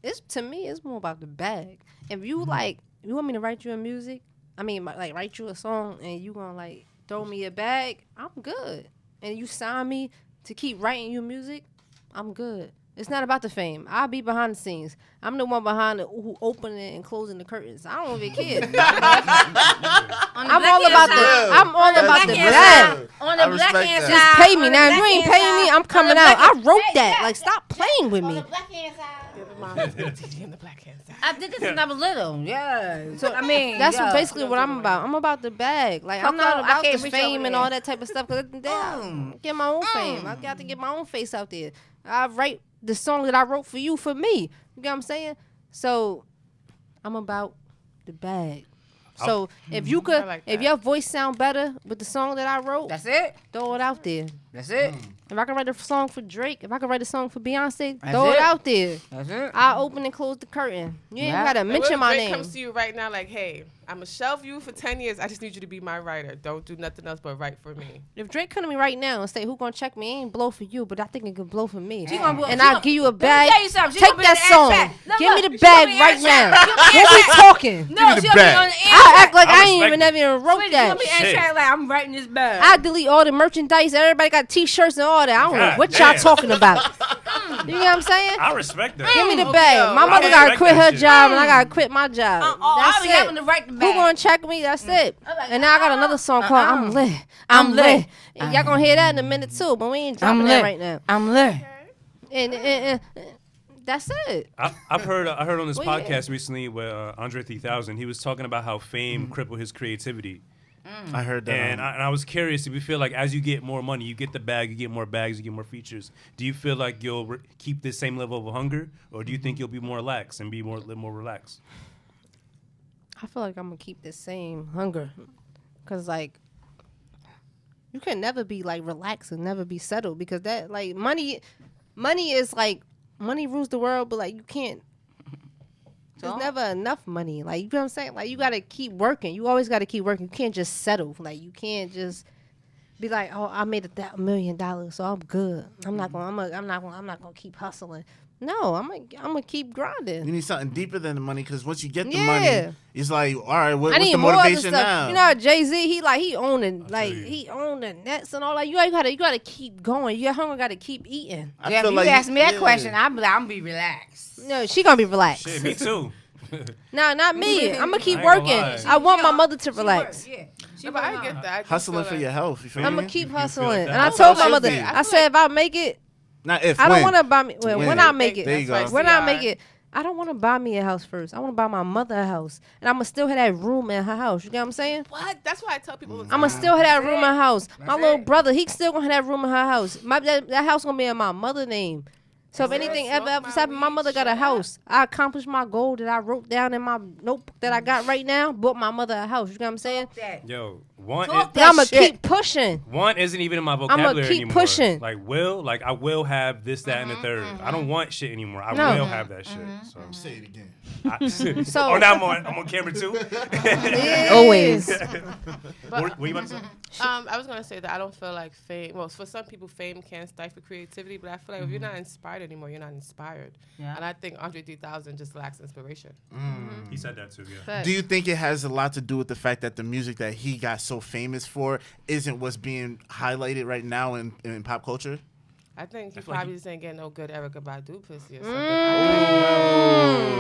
it's to me, it's more about the bag. If you like, you want me to write you a music, I mean, like write you a song, and you gonna like throw me a bag, I'm good. And you sign me to keep writing you music, I'm good. It's not about the fame. I'll be behind the scenes. I'm the one behind who opening and closing the curtains. I don't even care. I'm all about the bag. On the I black respect hand that. side. Just pay me on now. the If you black ain't hand paying me, side- I'm coming on the out. black- I wrote Hey, that. Jack. Like, stop playing with On me. the black hand side. TD and the Black Hands. I did this when I was little. Yeah. So I mean, That's basically what I'm about. I'm about the bag. Like I'm not about the fame and all that type of stuff. Cause I get my own fame. I got to get my own face out there. I write the song that I wrote for you for me. You get what I'm saying? So I'm about the bag. So if you could, if your voice sound better with the song that I wrote, that's it. Throw it out there. That's it. If I can write a song for Drake, if I can write a song for Beyonce, throw it out there. That's it. I open and close the curtain. You ain't gotta mention my name. Drake comes to you right now like, hey, I'm gonna shelve you for 10 years. I just need you to be my writer. Don't do nothing else but write for me. If Drake come to me right now and say, who gonna check me? It ain't blow for you, but I think it could blow for me. And I'll give you a bag. Take that song. Give me the bag right now. What we talking? No, she'll be on the I act like I ain't even wrote that. Like, I'm writing this bag. I delete all the merchandise. Everybody got t-shirts and all that. I don't know what y'all talking about. You know what I'm saying? I respect that. Give me the bag. My mother gotta quit her job and I gotta quit my job. That's it. Who gonna check me? That's it. And now I got another song called I'm Lit. I'm Lit. Y'all gonna hear that in a minute too, but we ain't dropping that right now. I'm lit. And that's it. I heard on this podcast recently with Andre 3000, he was talking about how fame crippled his creativity. I heard that. And I was curious if you feel like as you get more money, you get the bag, you get more bags, you get more features. Do you feel like you'll keep this same level of hunger, or do you think you'll be more lax and be more relaxed? I feel like I'm gonna keep the same hunger, cause like you can never be like relaxed and never be settled, because that like money is like money rules the world, but like you can't. There's never enough money. Like, you know what I'm saying? Like, you got to keep working. You always got to keep working. You can't just settle. Like, you can't just be like, oh, I made $1 million, so I'm good. I'm not gonna keep hustling. No, I'm gonna keep grinding. You need something deeper than the money, because once you get the money, it's like, all right, what's the more motivation now? You know, Jay-Z, he owning the nets and all that. You gotta keep going. Your hunger gotta keep eating. Yeah, if you ask me that question, I'm gonna be relaxed. No, she gonna be relaxed. Shit, me too. No, not me. I'm gonna keep working. I want my mother to relax. But I get that. Hustling for your health. You feel me? I'm gonna keep hustling. And I told my mother, I said, if I make it, not if. I don't want to buy me. Well, when I make it, there you go. When I make it, I don't want to buy me a house first. I want to buy my mother a house, and I'm gonna still have that room in her house. You get what I'm saying? What? That's why I tell people. I'm gonna still have that room in her house. My little brother, he still gonna have that room in her house. That house gonna be in my mother's name. So if anything ever happened, my mother got a house. I accomplished my goal that I wrote down in my notebook that I got right now. Bought my mother a house. You know what I'm saying? Yo, I'm gonna keep pushing. One isn't even in my vocabulary anymore. I'm gonna keep pushing. Like I will have this, that, and the third. I don't want shit anymore. I will have that shit. So say it again. So now I'm on camera too. Always. What you about to say? I was gonna say that I don't feel like fame. Well, for some people, fame can stifle creativity, but I feel like if you're not inspired anymore, you're not inspired. Yeah. And I think Andre 3000 just lacks inspiration. He said that too. Yeah. Do you think it has a lot to do with the fact that the music that he got so famous for isn't what's being highlighted right now in pop culture? I think he probably just ain't getting no good Erykah Badu pussy or something.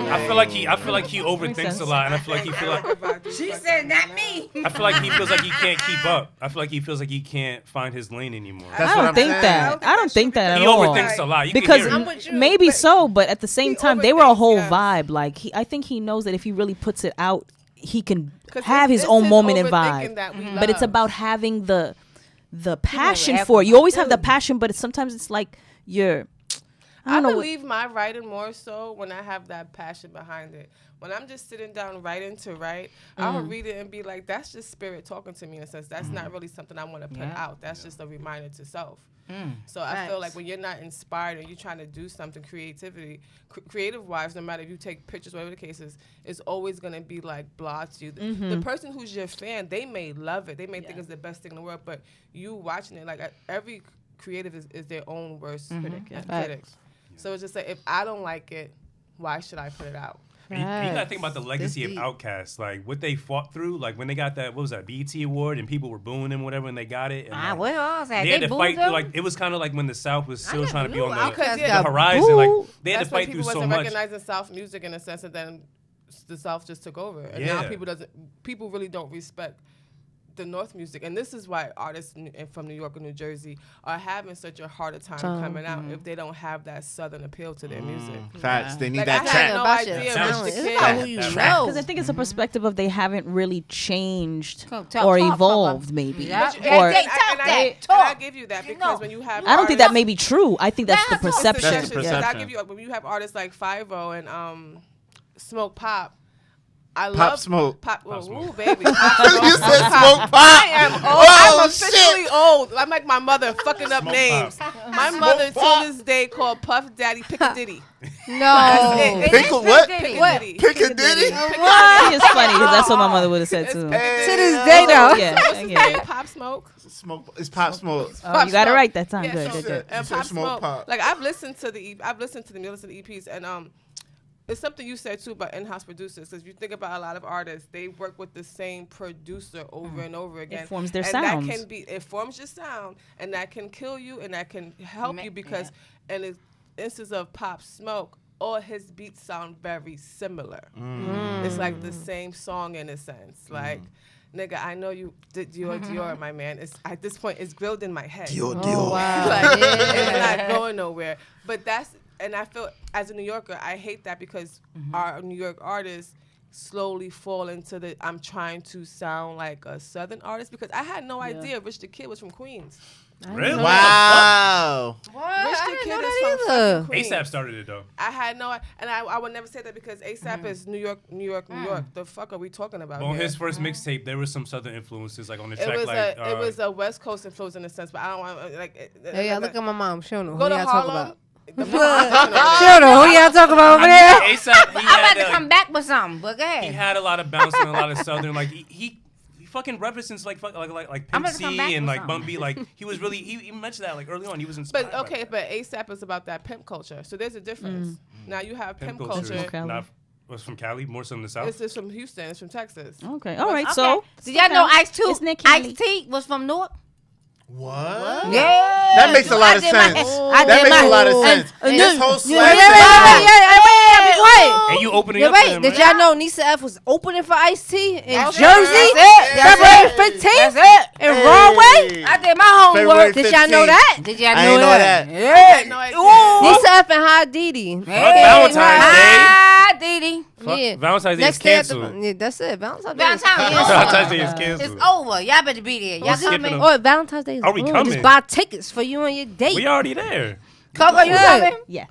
I feel like he overthinks a lot, and I feel like he feel like she said not me. I feel like he feels like he can't keep up. I feel like he feels like he can't find his lane anymore. I don't think that. I don't think that at all. He overthinks a lot. Because maybe so, but at the same time, they were a whole vibe. Like I think he knows that if he really puts it out, he can have his own moment and vibe. But it's about having the passion for it. You always have the passion, but sometimes it's like I believe my writing more so when I have that passion behind it. When I'm just sitting down writing to write, I'll read it and be like, that's just spirit talking to me in a sense. That's not really something I want to put out. That's just a reminder to self. So I feel like when you're not inspired and you're trying to do something creative-wise, no matter if you take pictures, whatever the case is, it's always going to be like blah to you. The person who's your fan, they may love it. They may think it's the best thing in the world, but you watching it, like every creative is their own worst critic. So it's just like, if I don't like it, why should I put it out? And you gotta think about the legacy of Outkast, like what they fought through, like when they got that, what was that, BET award, and people were booing them, whatever, and they got it. And what was that? They had to fight through, like it was kind of like when the South was still trying to be on the horizon, like they had to fight through so much. People wasn't recognizing South music in a sense, and then the South just took over, and now people really don't respect the North music, and this is why artists from New York and New Jersey are having such a harder time coming out if they don't have that Southern appeal to their music. Facts. They need Like, that I had track. no idea Rich the Kid. who you know. Because I think it's a perspective of they haven't really changed Talk, or talk, evolved, talk. maybe. Yeah. Or They talk that. And I Talk. give you that You because know. when you have I don't think that may be true. I think that's the That's the perception. That's the perception. I give you when you have artists like Five-O and Smoke Pop. I Pop love Smoke. Pop, Pop Smoke. Ooh, baby. Pop Smoke. You said Pop. Smoke Pop. I am old. Oh, I'm officially shit. old. I'm like my mother, fucking up Smoke names. Pop. My mother to this day called Puff Daddy Piccadilly. No. That's it. Pickle what? Piccadilly. Piccadilly? It's funny because that's what my mother would have said too. To this day, though. Yeah, What's I his get name? it. Pop Smoke. It's Pop Smoke. Oh, you got it right that time. Yeah, Good, so- good, good. And She said Pop Smoke Smoke. Pop. Like I've listened to the EPs, and it's something you said too about in-house producers. Because you think about a lot of artists, they work with the same producer over and over again. It forms their and sounds. It forms your sound, and that can kill you, and that can help you because, in the instance of Pop Smoke, all his beats sound very similar. It's like the same song in a sense, like. Nigga, I know you did Dior, my man. It's at this point, it's grilled in my head. Dior. Wow. Like, it's not going nowhere. But and I feel as a New Yorker, I hate that because our New York artists slowly fall into I'm trying to sound like a Southern artist because I had no idea Rich the Kid was from Queens. Really? Wow. Rich I the didn't Kid know is that from either. fucking Queens. ASAP started it though. I had no, and I would never say that because ASAP is New York. The fuck are we talking about? On here? his first mixtape, there was some Southern influences, like on the It track, was like it was a West Coast influence in a sense, but I don't want like. Yeah, look at my mom. She don't know Go who to y'all talk Harlem. about. The She don't know who y'all talk about over there. ASAP, I'm about to come back with something, but go he ahead. had a lot of bounce and a lot of Southern, like he fucking represents like I'm Pimp gonna C come back and with like something. Bun B, like he was really he mentioned that like early on he was inspired. But by that. but ASAP is about that pimp culture, so there's a difference. Now you have pimp culture. is Cali. not was from Cali, more so in the South. This is from Houston. It's from Texas. Okay, all right. Okay. So Did y'all know It's Nick Candy. Ice-T was from Newark? What? Yeah. That makes a lot of I did my- sense. I That did makes a my- lot of sense. and This you- whole you- slash. Be quiet. And you opening You're up to right. him, Did right? y'all know Nisa F was opening for Ice-T in That's Jersey? it. February That's 15th That's it. in Hey. Broadway? I did my February homework. Did y'all know 15th. that? Did y'all I know ain't know that? that. had no idea. Ooh. Nisa F and High Didi. Valentine's Day. Hi, Didi. Yeah. Valentine's Day is Next day at the- canceled. yeah, that's it. Valentine's Day. is Valentine's Day. Valentine's Day is It's canceled. over. Y'all better be there. Y'all skipping coming? them. Oh, Valentine's Day is Are we on. coming? Just buy tickets for you and your date. We already there. Coco, you Yeah. coming? yes,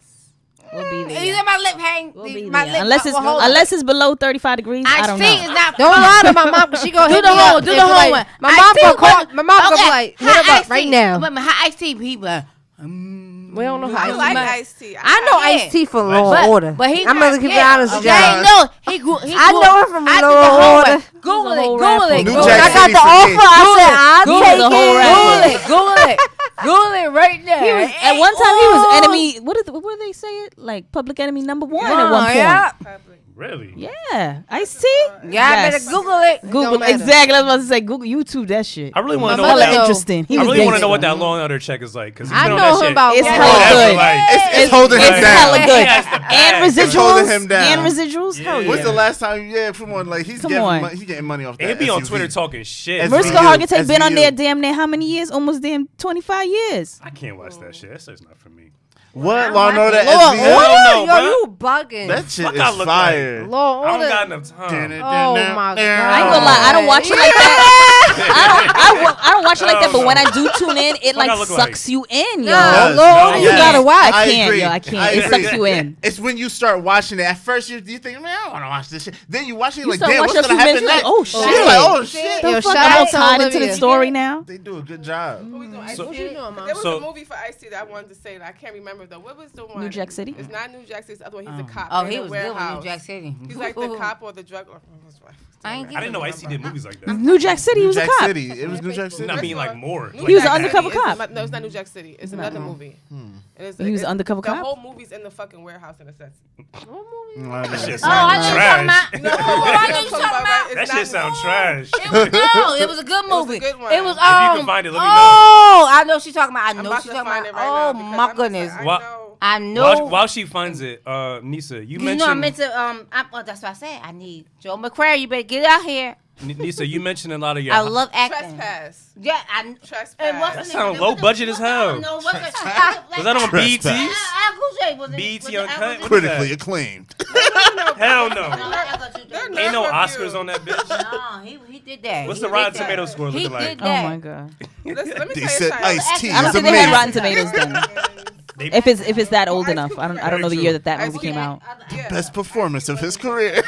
we'll be there. You let my lip hang. We'll be My there. lip Unless it's below 35 degrees. I don't Ice-T is know. not. Don't lie to my mom because she gonna Do hit the me whole- up. do and the be whole like, one. My mom Ice-T gonna call. was- My mom gonna be Okay. like, hit him up right now. But my Ice-T people. We don't know how. I like Ice-T. I know Yeah. Ice-T from Law and Order. But he I'm gonna keep it honest with Yeah, y'all. no, he grew. I know him from I did Law the and whole Order. way. Google it. He's a whole Google it. rapper. New Google Jack it. I got City the for offer. me. I Google said, it. I'll Google take the whole it. rapper. Google it. Google it. Google it right now. He was, at one time he was enemy. What did they say it like? Public enemy number one at one point. Yeah. Really? Yeah, Ice-T. Y'all better Google it. Google matter. exactly. I was about to say Google YouTube that shit. I really want to know My what mother that. know. Interesting. He I was really want to gangster. know what that Law and Order check is like because I been on know that him shit. about It's Law hella and good. Order. It's holding It's him down. hella good. He has the bag. And It's holding residuals. him down. And residuals. Yeah. Hell yeah. When's the last time? Yeah, come on. Like he's Come getting on. he's getting money off that. He'd be on SUV. Twitter talking shit. SVU. Mariska Hargitay been on SVU. there damn near how many years? Almost damn 25 years. I can't watch that shit. That's just not for me. What? Law and Order Law and SVU? Order? no, Yo, bruh. you bugging. That shit Fuck I is look fire. Law I and don't got Order. enough time. Oh my god. I ain't gonna lie, I don't watch it like that. I don't watch it like that, but when I do tune in, it What I like look sucks you in, yo. Nah, does. Law and No, Order, you yes. gotta watch. I can't, agree. yo, I can't. I It agree. sucks you in. It's when you start watching it. At first, you think, man, I don't want to watch this shit. Then you watch it, You like, start damn, watching what's a gonna few happen minutes, next? like, oh shit. You're like, oh shit. Yo, The fuck, shout I'm out all to tied into Olivia. the story now. They do a good job. What we doing? So- Ice-T? you doing, Mom? There was So- a movie for Ice-T that I wanted to say that I can't remember though. What was the one? New Jack City? It's not New Jack City. It's the other one. He's a cop. Oh, in he a was good with warehouse. New Jack City. He's like the cop or the drug. I ain't I didn't know Ice-T did movies like that. New Jack City, he New was a Jack cop. City. It was New Jack City. I mean, like more. New He was Jack an undercover City is- cop. No, it's not New Jack City. It's another movie. And it's, He was it's- an undercover the cop? whole movie's in the fucking warehouse in a sense. That shit Oh, I sound know you talking trash. about. No, I know you I'm talking talking about. about. It's That not- shit sound trash. It was no, it was a good was a movie. good one. It was If you can find it, let me know. Oh, I know she's talking about. I I'm know about she's to talking find about. it right now Oh because my I'm just like, goodness. I What? know. I know. While she finds it, Nisa, you You mentioned. know, I meant to. That's what I said. I need Joe McCrary. You better get out here. Nisa, you mentioned a lot of your. I love acting. Trespass. Yeah, Trespass. That sounds low budget as hell. Was that on BET? BET Uncut? Critically acclaimed. Hell no. Ain't no Oscars on that bitch. No, he did that. What's the Rotten Tomato score He looking like? did that. Oh my god. Let me They tell you said something. Ice-T I don't is think they had amazing. Rotten Tomatoes then. If it's that old enough, I don't know the year that movie came out. Yeah. Best performance of his career.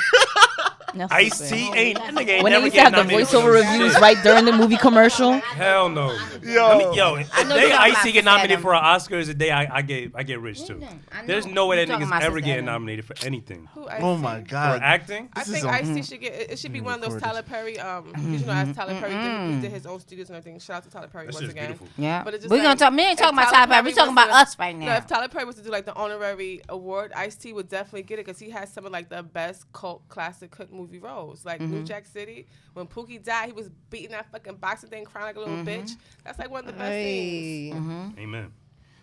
No, Ice-T ain't. That nigga ain't when they never used to have get the nominated for voiceover no shit. reviews right during the movie commercial. Hell no. Yo. If I know they you're talking Ice-T about get nominated Adam. for an Oscar is the day I get rich too. I know. There's no way that You're talking nigga's about ever Sister getting Adam. nominated for anything. Who, Oh Ice-T? my For God. acting? I This think is on- Ice-T should get. It should be one of those Tyler Perry. You know, as Tyler Perry he did his own studios and everything. Shout out to Tyler Perry That once shit's again. beautiful. Yeah. But it's just We're gonna like, talk. We ain't if talking about Tyler Tyler Perry. We Perry talking was about to- us right No, now. if Tyler Perry was to do like the honorary award, Ice-T would definitely get it because he has some of like the best cult classic hood movie roles. Like New Jack City, when Pookie died, he was beating that fucking boxing thing, crying like a little bitch. That's like one of the best scenes. Amen.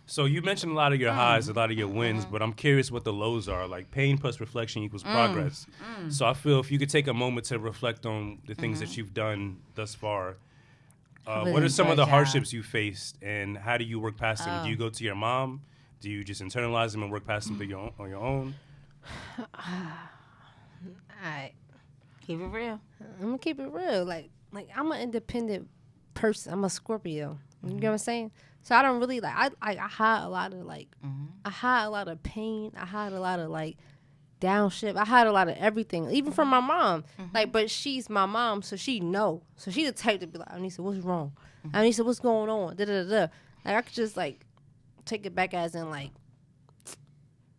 So you mentioned a lot of your highs, a lot of your wins, but I'm curious what the lows are. Like pain plus reflection equals progress. So I feel if you could take a moment to reflect on the things that you've done thus far, what are some of the hardships you faced, and how do you work past them? Do you go to your mom? Do you just internalize them and work past them on your own? Alright. Keep it real. I'm gonna keep it real. Like I'm an independent person. I'm a Scorpio. You know what I'm saying? So I don't really I hide a lot of I hide a lot of pain. I hide a lot of down shit. I hide a lot of everything, even from my mom. But she's my mom, so she know. So she the type to be like, Anissa, what's wrong? Anissa, what's going on? Da da da. Like I could just take it back as in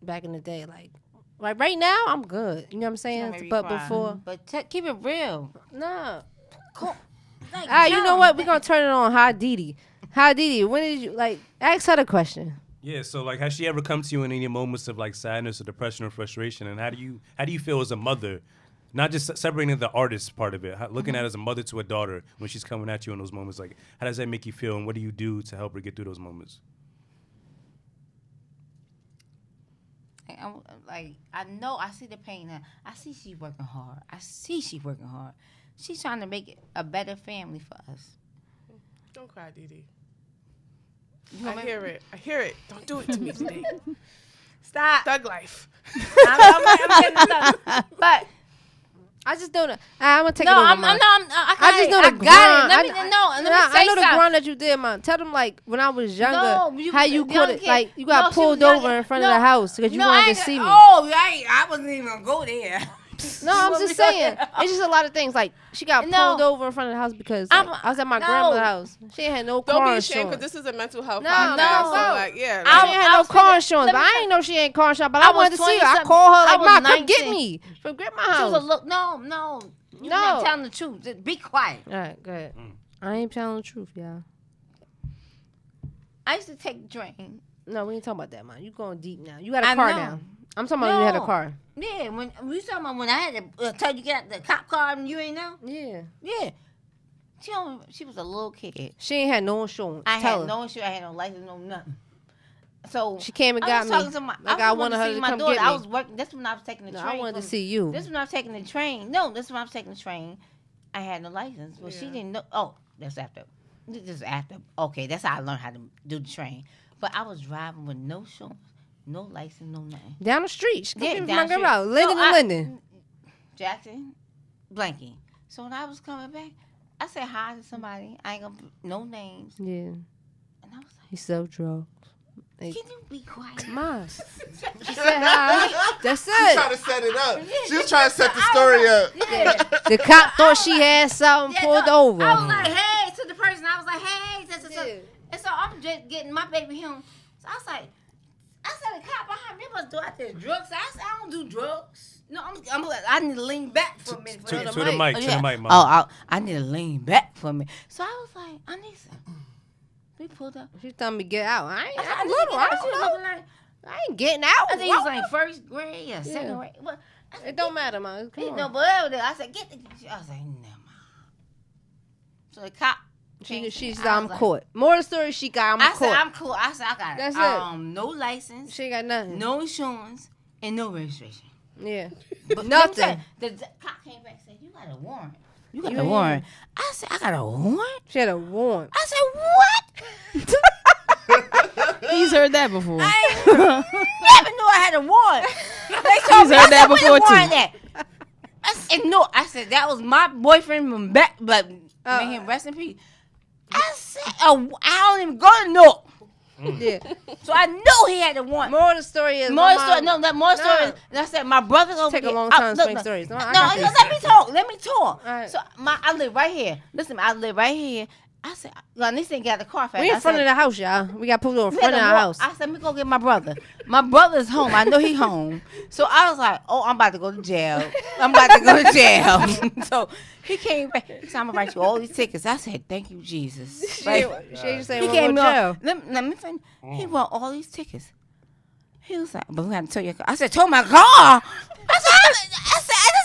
back in the day, like right now I'm good. You know what I'm saying? But before, But keep it real. nah. Cool. You know what? We're gonna turn it on Hi Didi. Hi Didi, when did you ask her the question? Yeah, so has she ever come to you in any moments of sadness or depression or frustration? And how do you feel as a mother, not just separating the artist part of it, looking at it as a mother to a daughter when she's coming at you in those moments? How does that make you feel, and what do you do to help her get through those moments? I know I see the pain now. I see she's working hard. She's trying to make it a better family for us. Don't cry, Didi. I hear it. Don't do it to me today. Stop. Thug life. I'm getting stuck. But I just don't. I'm gonna take it no, over. I just know the grind. Let me say I know the something. grind that you did, man. Tell them when I was younger, how you young caught it. kid. You got she pulled was young. over in front of the house because you I wanted ain't to see me. Oh, I wasn't even gonna go there. No, I'm just saying. It's just a lot of things. She got pulled over in front of the house because I was at my grandmother's house. She ain't had no car Don't be insurance. ashamed because this is a mental health No, podcast. no. So yeah. She ain't had no car insurance, but I ain't know she ain't car insurance. But I wanted to see her. I called her I was "Ma, come get 19. me from my She house." was a look. No. You're not telling the truth. Just be quiet. All right, go ahead. I ain't telling the truth, y'all. I used to take the train. No, we ain't talking about that, man. You going deep now. You got a car now. I'm talking about when you had a car. Yeah, when we talking about when I had to tell you get the cop car and you ain't know. Yeah. She was a little kid. She ain't had no insurance. I Tell had her. no insurance. I had no license, no nothing. So She came and got me. I wanted her to come get me. I was working. That's when I was taking the No, train. I wanted to see you. This is when I was taking the train. No, this is when I was taking the train. I had no license. Well, she didn't know. Oh, that's after. This is after. Okay, that's how I learned how to do the train. But I was driving with no insurance, no license, no nothing. Down the street. She Yeah, came down from the my street. girl. Linden and Linden. Jackson, Blanky. So when I was coming back, I said hi to somebody. I ain't gonna no names. Yeah. And I was like, He sold drugs. can you be quiet? Ma. She said hi. That's She trying it. to set it up. She was trying to set the story up. Yeah. The cop thought she had something pulled over. I was like, hey, to the person. I was like, hey. Yeah. And so I'm just getting my baby home. So I was like, I said, the cop behind me must do out there drugs. I said, I don't do drugs. No, I need to lean back for a minute. To the mic, Mom. Oh, I need to lean back for a minute. So I was like, Anissa, we pulled up. She telling me get out. I'm I little. I she was don't know. looking like, I ain't getting out. I think he was like first grade or second grade. Well, I said, It don't matter, man. Come on. No, but I said, get the. I was like, never mind. So the cop. She said I'm caught. More of the story she got. I I'm said, caught. I'm cool. I said, I got That's it. no license, She ain't got nothing. no insurance, and no registration. Yeah. But Nothing. The cop came back and said, you got a warrant. You got a warrant. I said, I got a warrant? She had a warrant. I said, what? He's heard that before. I never knew I had a warrant. They told me, heard that "Where the before, too." warrant at?" I said, no. I said, that was my boyfriend from back, but may him rest in peace. I said, oh, I don't even go to Newark. Yeah. So I knew he had a warrant. More of the story is More story. No, that more story. And I said, my brother's over Take a there. long time to Look, explain stories. No, I No, got this. let me talk. Let me talk. All right. So I live right here. Listen, I live right here. I said, this ain't got the car fast. We in front of the house, y'all. We got people in front of our house. I said, let me go get my brother. My brother's home. I know he home. So I was like, oh, I'm about to go to jail. So he came back. He said, I'm going to write you all these tickets. I said, thank you, Jesus. She ain't saying He we'll came go to jail. on. Let me finish. He wrote all these tickets. He was like, but we got to tow your car. I said, tow my car? I said,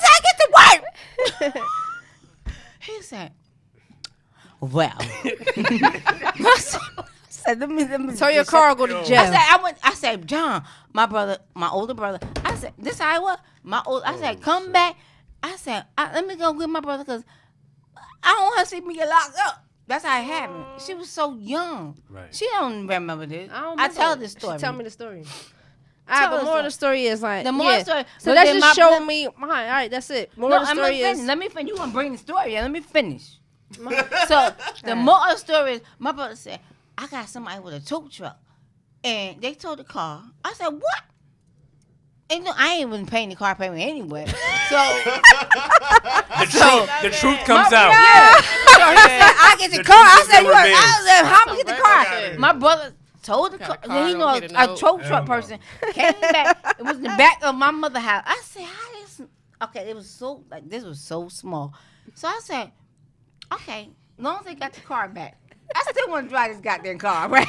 I get to work. He said, well. I said, let me Tow your car or go to jail. I said, John, my older brother. I said, this how I was. I said, come back. I said, let me go get my brother because I don't want her to see me get locked up. That's how it happened. She was so young. Right. She don't remember this. I tell this story. She tell me the story. All right, but more of the story is like The more story. So that just showed me. All right, that's it. More of the story is. Let me finish. You want to bring the story? Yeah, let me finish. So the more of the story is, my brother said, I got somebody with a tow truck, and they towed the car. I said, what? And no, I ain't even paying the car payment anyway. So the truth comes out. Yeah. So he said, I get the The car. I truth said, never bends. how am I get the car? Right. My brother told the Got car. a car, He don't know get a a note. tow truck Hell no. person came back. It was in the back of my mother's house. I said, how this? Okay, it was so this was so small. So I said, okay, as long as they got the car back. I still want to drive this goddamn car, right?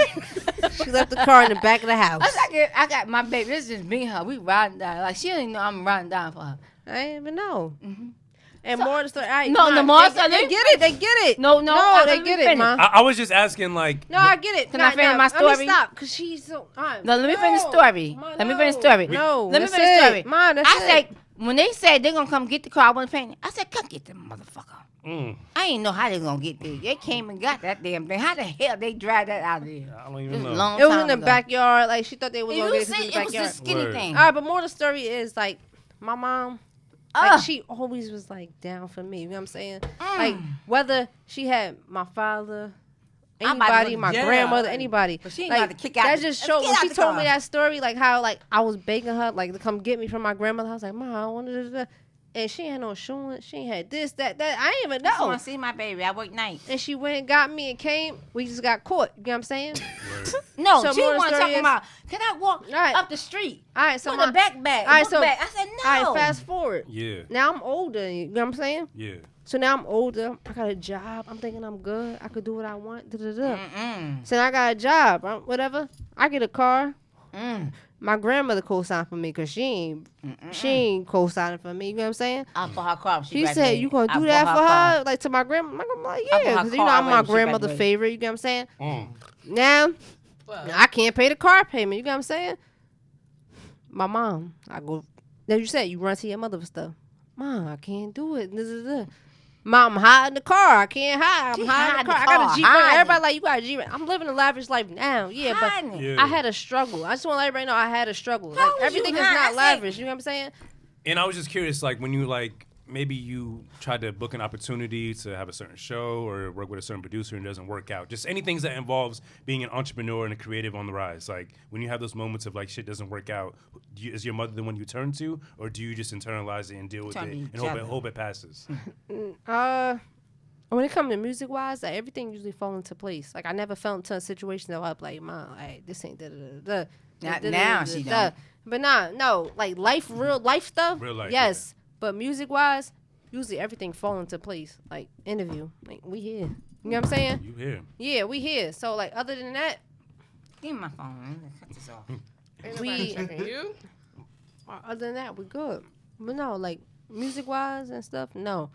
She left the car in the back of the house. I got my baby. This is just me and her. We riding down. Like, she didn't know I'm riding down for her. I didn't even know. Mm-hmm. And So- more of the story. All right, No, Ma, the more they, story- they get it. They get it. No, they let me get it, finish. Ma. I was just asking, like, No, I get it. Can I finish my Let story? me stop, cause she's so. No, let me finish the story. Ma, Let me finish the story. No, Let me that's finish the it. story. Ma, that's I it. said, when they said they're going to come get the car, I wasn't paying it. I said, come get them motherfucker. I ain't know how they going to get there. They came and got that damn thing. How the hell they dragged that out of there? I don't even This was know. a long It was time in the ago. backyard. Like she thought they was It gonna was, get it in the it was backyard. a skinny Word. thing. All right, but more of the story is like my mom. Like she always was like down for me. You know what I'm saying? Like whether she had my father, I'm about to anybody, go my to jail. grandmother, anybody. But she ain't like, about to kick out that the- just let's showed get when out she the told car. me that story, like how like I was begging her like to come get me from my grandmother. I was like, Ma, I wanted to. And she ain't had no insurance. She ain't had this, that. I ain't even I know. want to see my baby. I work nights. And she went and got me and came. We just got caught. You know what I'm saying? No, So she more of the wasn't story talking is- about, can I walk Right. up the street? All right, so With my a backpack. All right, Look so back. I said, no. All right, fast forward. Yeah. Now I'm older. You know what I'm saying? Yeah. So now I'm older. I got a job. I'm thinking I'm good. I could do what I want. Da-da-da. Mm-mm. So now I got a job. Whatever. I get a car. Mm. My grandmother co-signed for me because she ain't co-signing for me. You know what I'm saying? I bought her car. She said, "You gonna do that for her?" Like to my grandma. My grandma, like, I bought yeah, her because you know car I'm my when she grandmother graduated. favorite. You know what I'm saying? Now I can't pay the car payment. You know what I'm saying? My mom, I go. As you said, you run to your mother for stuff. Mom, I can't do it. Da-da-da. Mom, I'm hiding the car. I can't hide. I'm She hiding hiding the car. the I got car, a Jeep. Rental. hiding. Everybody like, you got a Jeep. Rental. I'm living a lavish life now. Yeah, but Hiding it. Yeah. I had a struggle. I just want to let everybody know I had a struggle. How Like was you everything is hiding? not I said- lavish. You know what I'm saying? And I was just curious, like, when you, like, maybe you tried to book an opportunity to have a certain show or work with a certain producer and it doesn't work out. Just anything that involves being an entrepreneur and a creative on the rise. Like, when you have those moments of, like, shit doesn't work out, is your mother the one you turn to? Or do you just internalize it and deal with Turn it to and each hope other. hope it passes? When it comes to music wise, like everything usually fall into place. Like I never fell into a situation that I was like, Mom, hey, this ain't da da da Not da. now, she don't. But no, like real life stuff. Real life, yes. But music wise, usually everything fall into place. Like interview, like we here. You know what I'm saying? You here. Yeah, we here. So like other than that, Give me my phone. I'm gonna cut this off. Ain't We- nobody checking you. other than that, we good. But no, like music wise and stuff, no.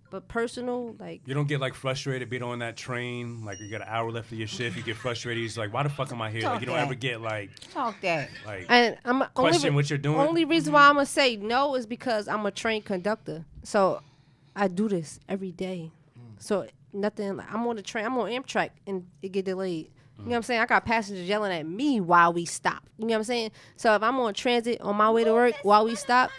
But personal, like You don't get, like, frustrated being on that train. Like, you got an hour left of your shift. You get frustrated. You're just like, why the fuck am I here? Like, you don't Okay. ever get, like, Talk that. and I'm question what you're doing. Only reason why I'm gonna say no is because I'm a trained conductor. So I do this every day. So nothing. I'm on the train. I'm on Amtrak, and it get delayed. You know what I'm saying? I got passengers yelling at me while we stop. You know what I'm saying? So if I'm on transit on my way to work while we stop,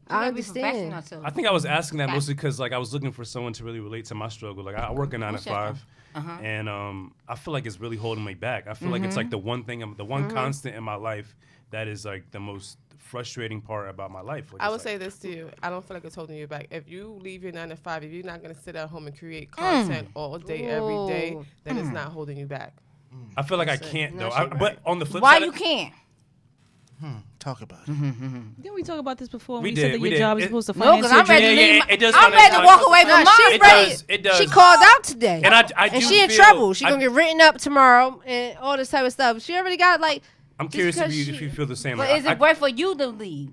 I understand. I think I was asking that mostly because like I was looking for someone to really relate to my struggle. Like I work a 9 to 5, and I feel like it's really holding me back. I feel like it's like the one thing, the one constant in my life that is like the most frustrating part about my life. I would say this to you. I don't feel like it's holding you back. If you leave your 9 to 5, if you're not going to sit at home and create content all day, every day, then it's not holding you back. I feel like I can't though. But on the flip Why side, you can't? Talk about it. Didn't we talk about this before? We When you did, said that we your did. job is supposed to No, finance because your I'm ready to dream? leave. it does I'm ready to walk away from my It does. It does. She called out today. And I and do she in feel- trouble. She gonna get written up tomorrow and all this type of stuff. She already got like. I'm curious if because you feel the same. But Like, is it worth for you to leave?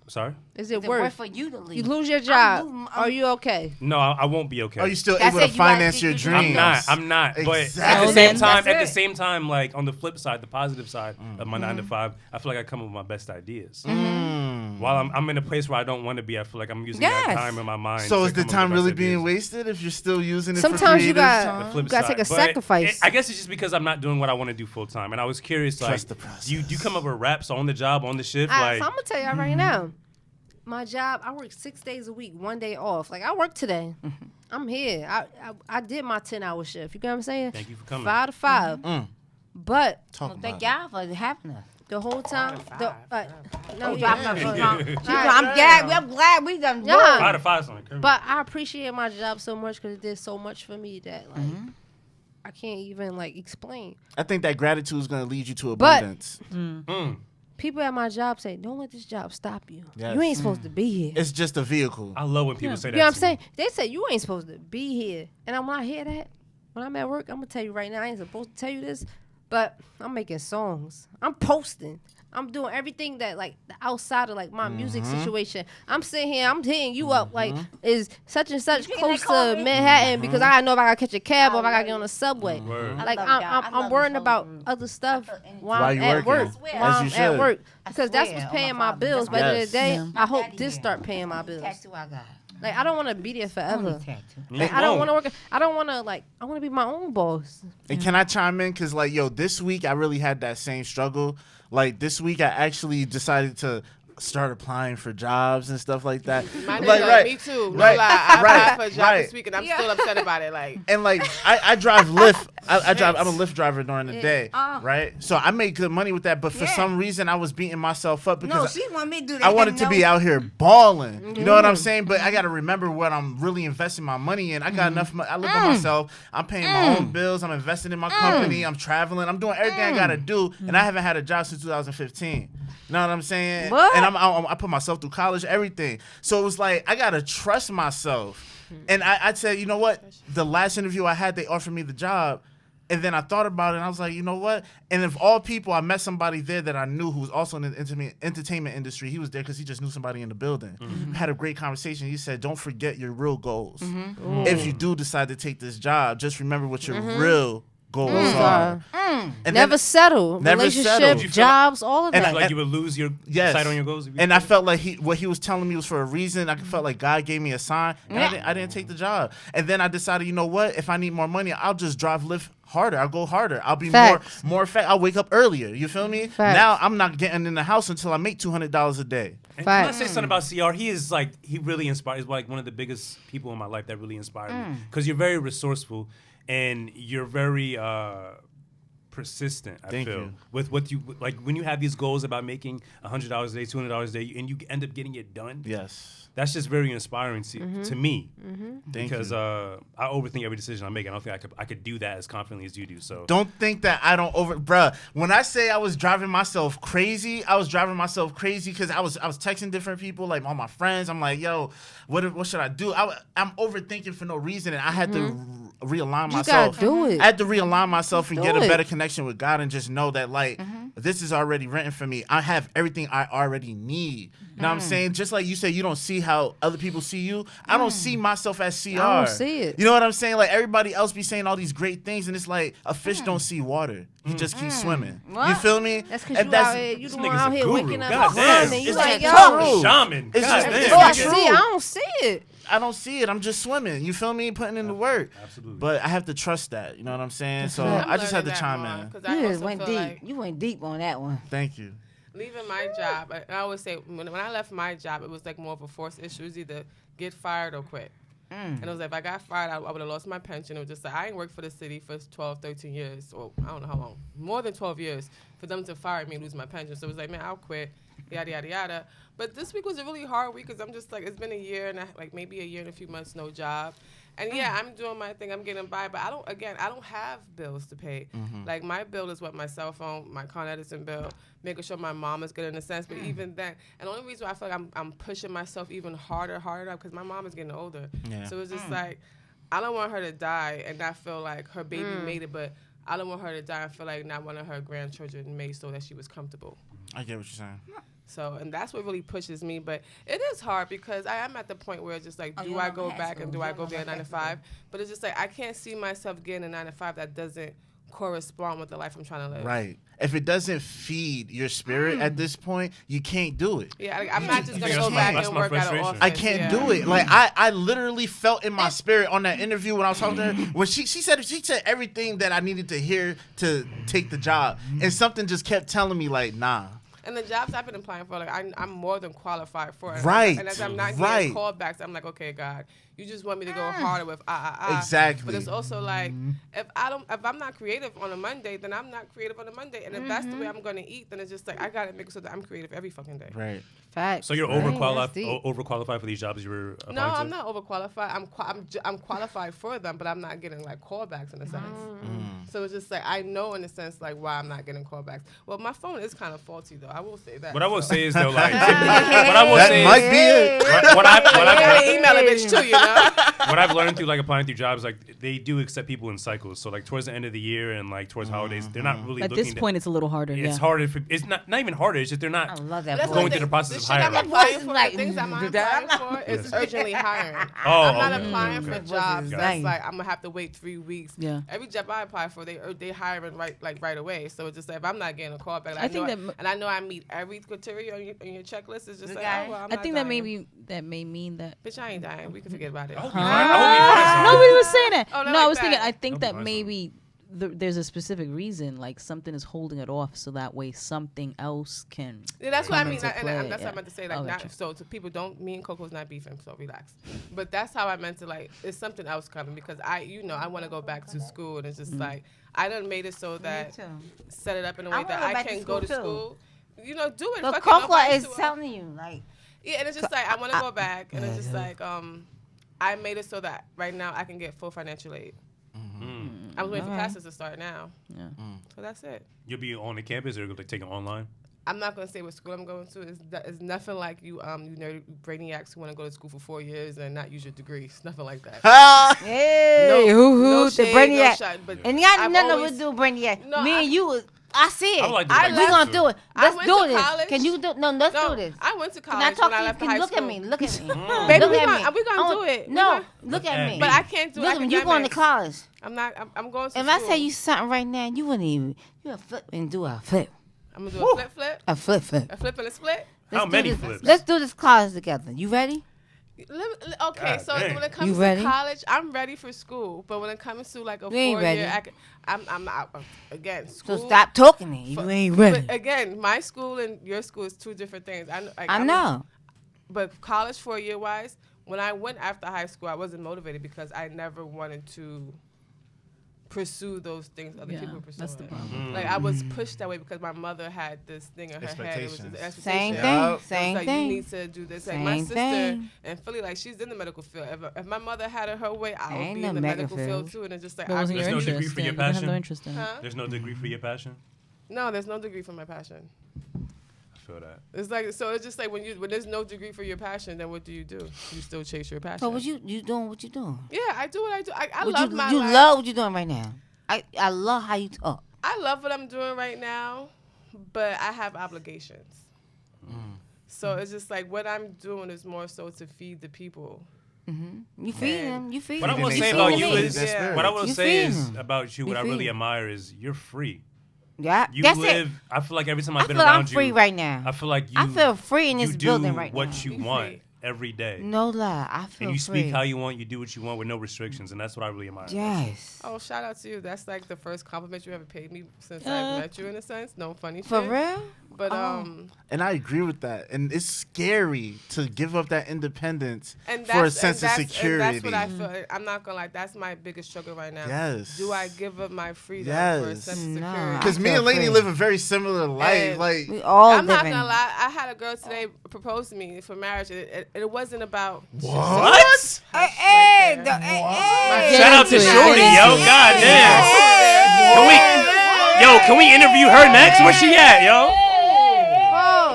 Sorry? Is Is it it worth worth? for you to leave? You lose your job. I'm- Are you okay? No, I won't be okay. Are you still That's able to it, you gotta finance get your your dreams? dreams. I'm not. But Exactly. at the That's same it. time, like on the flip side, the positive side of my 9 to 5, I feel like I come up with my best ideas. While I'm in a place where I don't want to be, I feel like I'm using that Yes. time in my mind. So to is the come up with time best really ideas. being wasted if you're still using it Sometimes for you creative? got The flip you gotta take a side. But sacrifice. I guess it's just because I'm not doing what I want to do full time, and I was curious. Like, Trust the process. do you come up with raps on the job, on the shift? So Like, I'm gonna tell you right now. My job, I work 6 days a week, 1 day off. Like I work today. I'm here. I did my 10-hour shift. You get what I'm saying? Thank you for coming. 5 to 5. But Talk Well, about thank it. y'all for having us. the whole time, no, I'm yeah. glad we done. Yeah. 5 to 5 something. Crazy. But I appreciate my job so much because it did so much for me that like I can't even like explain. I think that gratitude is going to lead you to But- abundance. People at my job say, "Don't let this job stop you. Yes. You ain't supposed to be here." It's just a vehicle. I love when people say that. You know what I'm to saying? me. They say you ain't supposed to be here, and I'm not hear that. When I'm at work, I'm gonna tell you right now, I ain't supposed to tell you this, but I'm making songs. I'm posting. I'm doing everything that like the outside of like my music situation. I'm sitting here, I'm hitting you up like is such and such think close they call to me? Manhattan because I gotta know if I gotta catch a cab or if I gotta get on the subway. Word. Like love y'all. I I'm love worrying this about whole group. other stuff while While I'm you at working. work. As While you I'm should. at work. I Because that's swear what's on paying my my father. bills. By the end of the day, Yeah. I hope Daddy this here. start paying my bills. Tattoo I got. Like I don't want to be there Only forever. tattoo. Like, You I don't want won't. to work. I don't want to like. I want to be my own boss. And can I chime in? Because, like, yo, this week I really had that same struggle. Like, this week I actually decided to start applying for jobs and stuff like that. My nigga, Like, me too. No right, lie. I right, applied for a job right. this week and I'm still upset about it. Like, And like I drive Lyft. I drive. I'm a Lyft driver during the day, Oh. right? So I make good money with that. But for Yeah. some reason, I was beating myself up No, because she want me to do that. I wanted to No. be out here balling. You know what I'm saying? But I got to remember what I'm really investing my money in. I got enough. I live by myself. I'm paying my own bills. I'm investing in my company. I'm traveling. I'm doing everything I got to do. And I haven't had a job since 2015. You know what I'm saying? What? And I put myself through college, everything. So it was like I gotta trust myself. And I said, you know what? The last interview I had, they offered me the job. And then I thought about it, and I was like, you know what? And of all people, I met somebody there that I knew who was also in the entertainment industry. He was there because he just knew somebody in the building. We had a great conversation. He said, don't forget your real goals. If you do decide to take this job, just remember what your real goals are. And Never then- settle. Never Relationship, settle. jobs, all of And that. I- Like you would lose your Yes. sight on your goals. if you- And I felt like what he was telling me was for a reason. I felt like God gave me a sign, and I didn't take the job. And then I decided, you know what? If I need more money, I'll just drive Lyft harder. I'll go harder. I'll be Facts. more effective. I'll wake up earlier. You feel me? Facts. Now I'm not getting in the house until I make $200 a day. And can I Facts. say something about CR? He really inspires. He's like one of the biggest people in my life that really inspired me because you're very resourceful and you're very persistent. I Thank feel you. with what you like when you have these goals about making $100 a day, $200 a day, and you end up getting it done. Yes. That's just very inspiring to me Thank because you. I overthink every decision I make. I don't think I could do that as confidently as you do. So Don't think that I don't bruh. When I say I was driving myself crazy because I was texting different people, like all my friends. I'm like, yo, what should I do? I'm overthinking for no reason, and I had to realign You myself. gotta do it. I had to realign myself and Do get a it. better connection with God, and just know that like this is already written for me. I have everything I already need. You know what I'm saying? Just like you said, you don't see how other people see you. I don't see myself as CR. I don't see it. You know what I'm saying? Like everybody else be saying all these great things, and it's like a fish don't see water. You just keep swimming. What? You feel me? That's because you out here, you the one out here waking up God and damn. grinding. You It's like, like yo, shaman. It's God just- damn. it's I not see, true. I don't see it. I don't see it. I'm just swimming. You feel me? Putting in the work. Absolutely. But I have to trust that. You know what I'm saying? So right. I just had to chime in. You just went deep. You went deep on that one. Thank you. Leaving my job, I always say when I left my job, it was like more of a forced issue. It was either get fired or quit. And it was like, if I got fired, I would have lost my pension. It was just like, I ain't worked for the city for 12, 13 years, or I don't know how long, more than 12 years, for them to fire me and lose my pension. So it was like, man, I'll quit, yada, yada, yada. But this week was a really hard week because I'm just like, it's been a year and maybe a year and a few months, no job. And yeah, I'm doing my thing, I'm getting by, but I don't have bills to pay. Like my bill is what my cell phone, my Con Edison bill, making sure my mom is good in a sense. But even then, and the only reason why I feel like I'm pushing myself even harder, because my mom is getting older. Yeah. So it's just like, I don't want her to die and not feel like her baby made it, but I don't want her to die and feel like not one of her grandchildren made so that she was comfortable. I get what you're saying. So, and that's what really pushes me. But it is hard because I am at the point where it's just like, do I go back and do I go get a 9 to 5? But it's just like, I can't see myself getting a 9 to 5 that doesn't correspond with the life I'm trying to live. Right. If it doesn't feed your spirit at this point, you can't do it. Yeah, I'm not just You going to just go back can't. and work at an office. I can't do it. Like I literally felt in my spirit on that interview when I was talking to her when she said everything that I needed to hear to take the job, and something just kept telling me like, nah. And the jobs I've been applying for, like I'm more than qualified for it. Right. And as I'm not Right. getting callbacks, I'm like, okay, God, you just want me to go harder with Exactly. But it's also like, if I'm not creative on a Monday, then I'm not creative on a Monday. And if that's the way I'm going to eat, then it's just like I got to make sure that I'm creative every fucking day. Right. Facts. So you're Right. overqualified for these jobs you were applying No, to? I'm not overqualified. I'm qualified for them, but I'm not getting like callbacks in a sense. So it's just like I know in a sense like why I'm not getting callbacks. Well, my phone is kind of faulty though. I will say that. What I will say is though, like, what I will say might is, be it. what I've email a bitch too, you know. what I've learned through like applying through jobs, like they do accept people in cycles. So like towards the end of the year and like towards holidays, they're not really At looking. this point, it's a little harder. it's harder. It's not even harder. It's just they're I not love that That's voice. going through the process of shit I'm hiring. applying for, Like, the things I'm applying for is urgently hiring. Oh, I'm not okay, applying okay. for Okay. jobs Got that's it. like I'm gonna have to wait 3 weeks. Yeah. Every job I apply for, they hiring right away. So it's just like if I'm not getting a call back, I think I know I meet every criteria on your checklist. It's just Good like, guy. oh, well, I'm I not think dying. that may mean that. Bitch, I ain't dying. We can forget about it. I hope you find- I hope you find something. Nobody was saying that. Oh, not no, I like was thinking. that. I think Hope that you find maybe there's a specific reason, like something is holding it off, so that way something else can. Yeah, that's what I come mean, into and play, that's yeah. what I meant to say. Like, Oh, not gotcha. so to people, don't. Me and Coco's not beefing, so relax. But that's how I meant to like. It's something else coming because I want to go back to school, and it's just like I done made it so that set it up in a I way wanna that go I back to can go to school, too. school. You know, do it. But Fucking Coco nobody is to, telling you, like, yeah, and it's just like I want to go back, and it's just like I made it so that right now I can get full financial aid. I was waiting for classes to start now. Yeah. So that's it. You'll be on the campus or like taking online? I'm not going to say what school I'm going to. It's nothing like you nerd brainiacs who want to go to school for 4 years and not use your degree. It's nothing like that. hey, no the shade, Brainiac. no shot, but And y'all I've nothing always- to do with Brainiac. No, Me and you was. I see it. I would like to I go We back gonna to- do it. I Let's went do to this. college. Can you do? No, let's No, do this. I went to Can I college talk when I to you? left Can high look school. at me. Look at me. Baby, Look we at gonna- me. we gonna I do want- it. We No, gonna- look at me. But I can't do Look, you going to academics. college. I'm not. I'm going to If school. I tell you something right now, you wouldn't even. You a flip and do a flip. I'm going to do a flip, A flip. a flip and a split. How Let's do many this- flips? Let's do this college together. You ready? Okay, God so dang. when it comes You to ready? college, I'm ready for school. But when it comes to like a You ain't 4-year, ready. I'm out. Again, school. So stop talking then. You ain't ready. But again, my school and your school is two different things. I know. But college 4-year wise, when I went after high school, I wasn't motivated because I never wanted to pursue those things other Yeah, people were pursuing. that's the problem. Like I was pushed that way because my mother had this thing in her head. It was just an Expectations. Same expectation. thing. Yup. It was Same like, thing. You need to do this. Like my Same sister thing. in Philly, like she's in the medical field. If my mother had it her way, I would Ain't be no in the medical medical field too. And it's just like What wasn't There's your no degree interest? for your You didn't have passion? no interest in it. Huh? There's no degree for your passion? No, there's no degree for my passion. I feel that. It's like so. It's just like when there's no degree for your passion, then what do? You still chase your passion. So what you doing? What you doing? Yeah, I do what I do. I What love you my you life. love what you doing right now. I love how you talk. I love what I'm doing right now, but I have obligations. So it's just like what I'm doing is more so to feed the people. You feed them. You feed What them. I will say about you is, Yeah. what I will say is feed about you, what I really admire is you're free. Yeah, You that's live. it. I feel like every time I I've been feel around I'm free you, right now. I feel like you. I feel free in you this do building right what now. you want every day. No lie, I feel And you free. speak how you want. You do what you want with no restrictions, and that's what I really admire. Yes. Oh, shout out to you. That's like the first compliment you ever paid me since I've met you, in a sense. No funny For shit. real? But And I agree with that. And it's scary to give up that independence and for a sense of security. And that's what I feel. I'm not gonna lie. That's my biggest struggle right now. Yes. Do I give up my freedom for a Yes. sense of No. security? Because me feel and Lainey free. live a very similar life. And- Like, We all I'm not living. gonna lie. I had a girl today propose to me for marriage, and it wasn't about What? Hey, Right hey, Shout out to into it. Shorty, yo. God damn. Can we interview her next? Where she at, yo?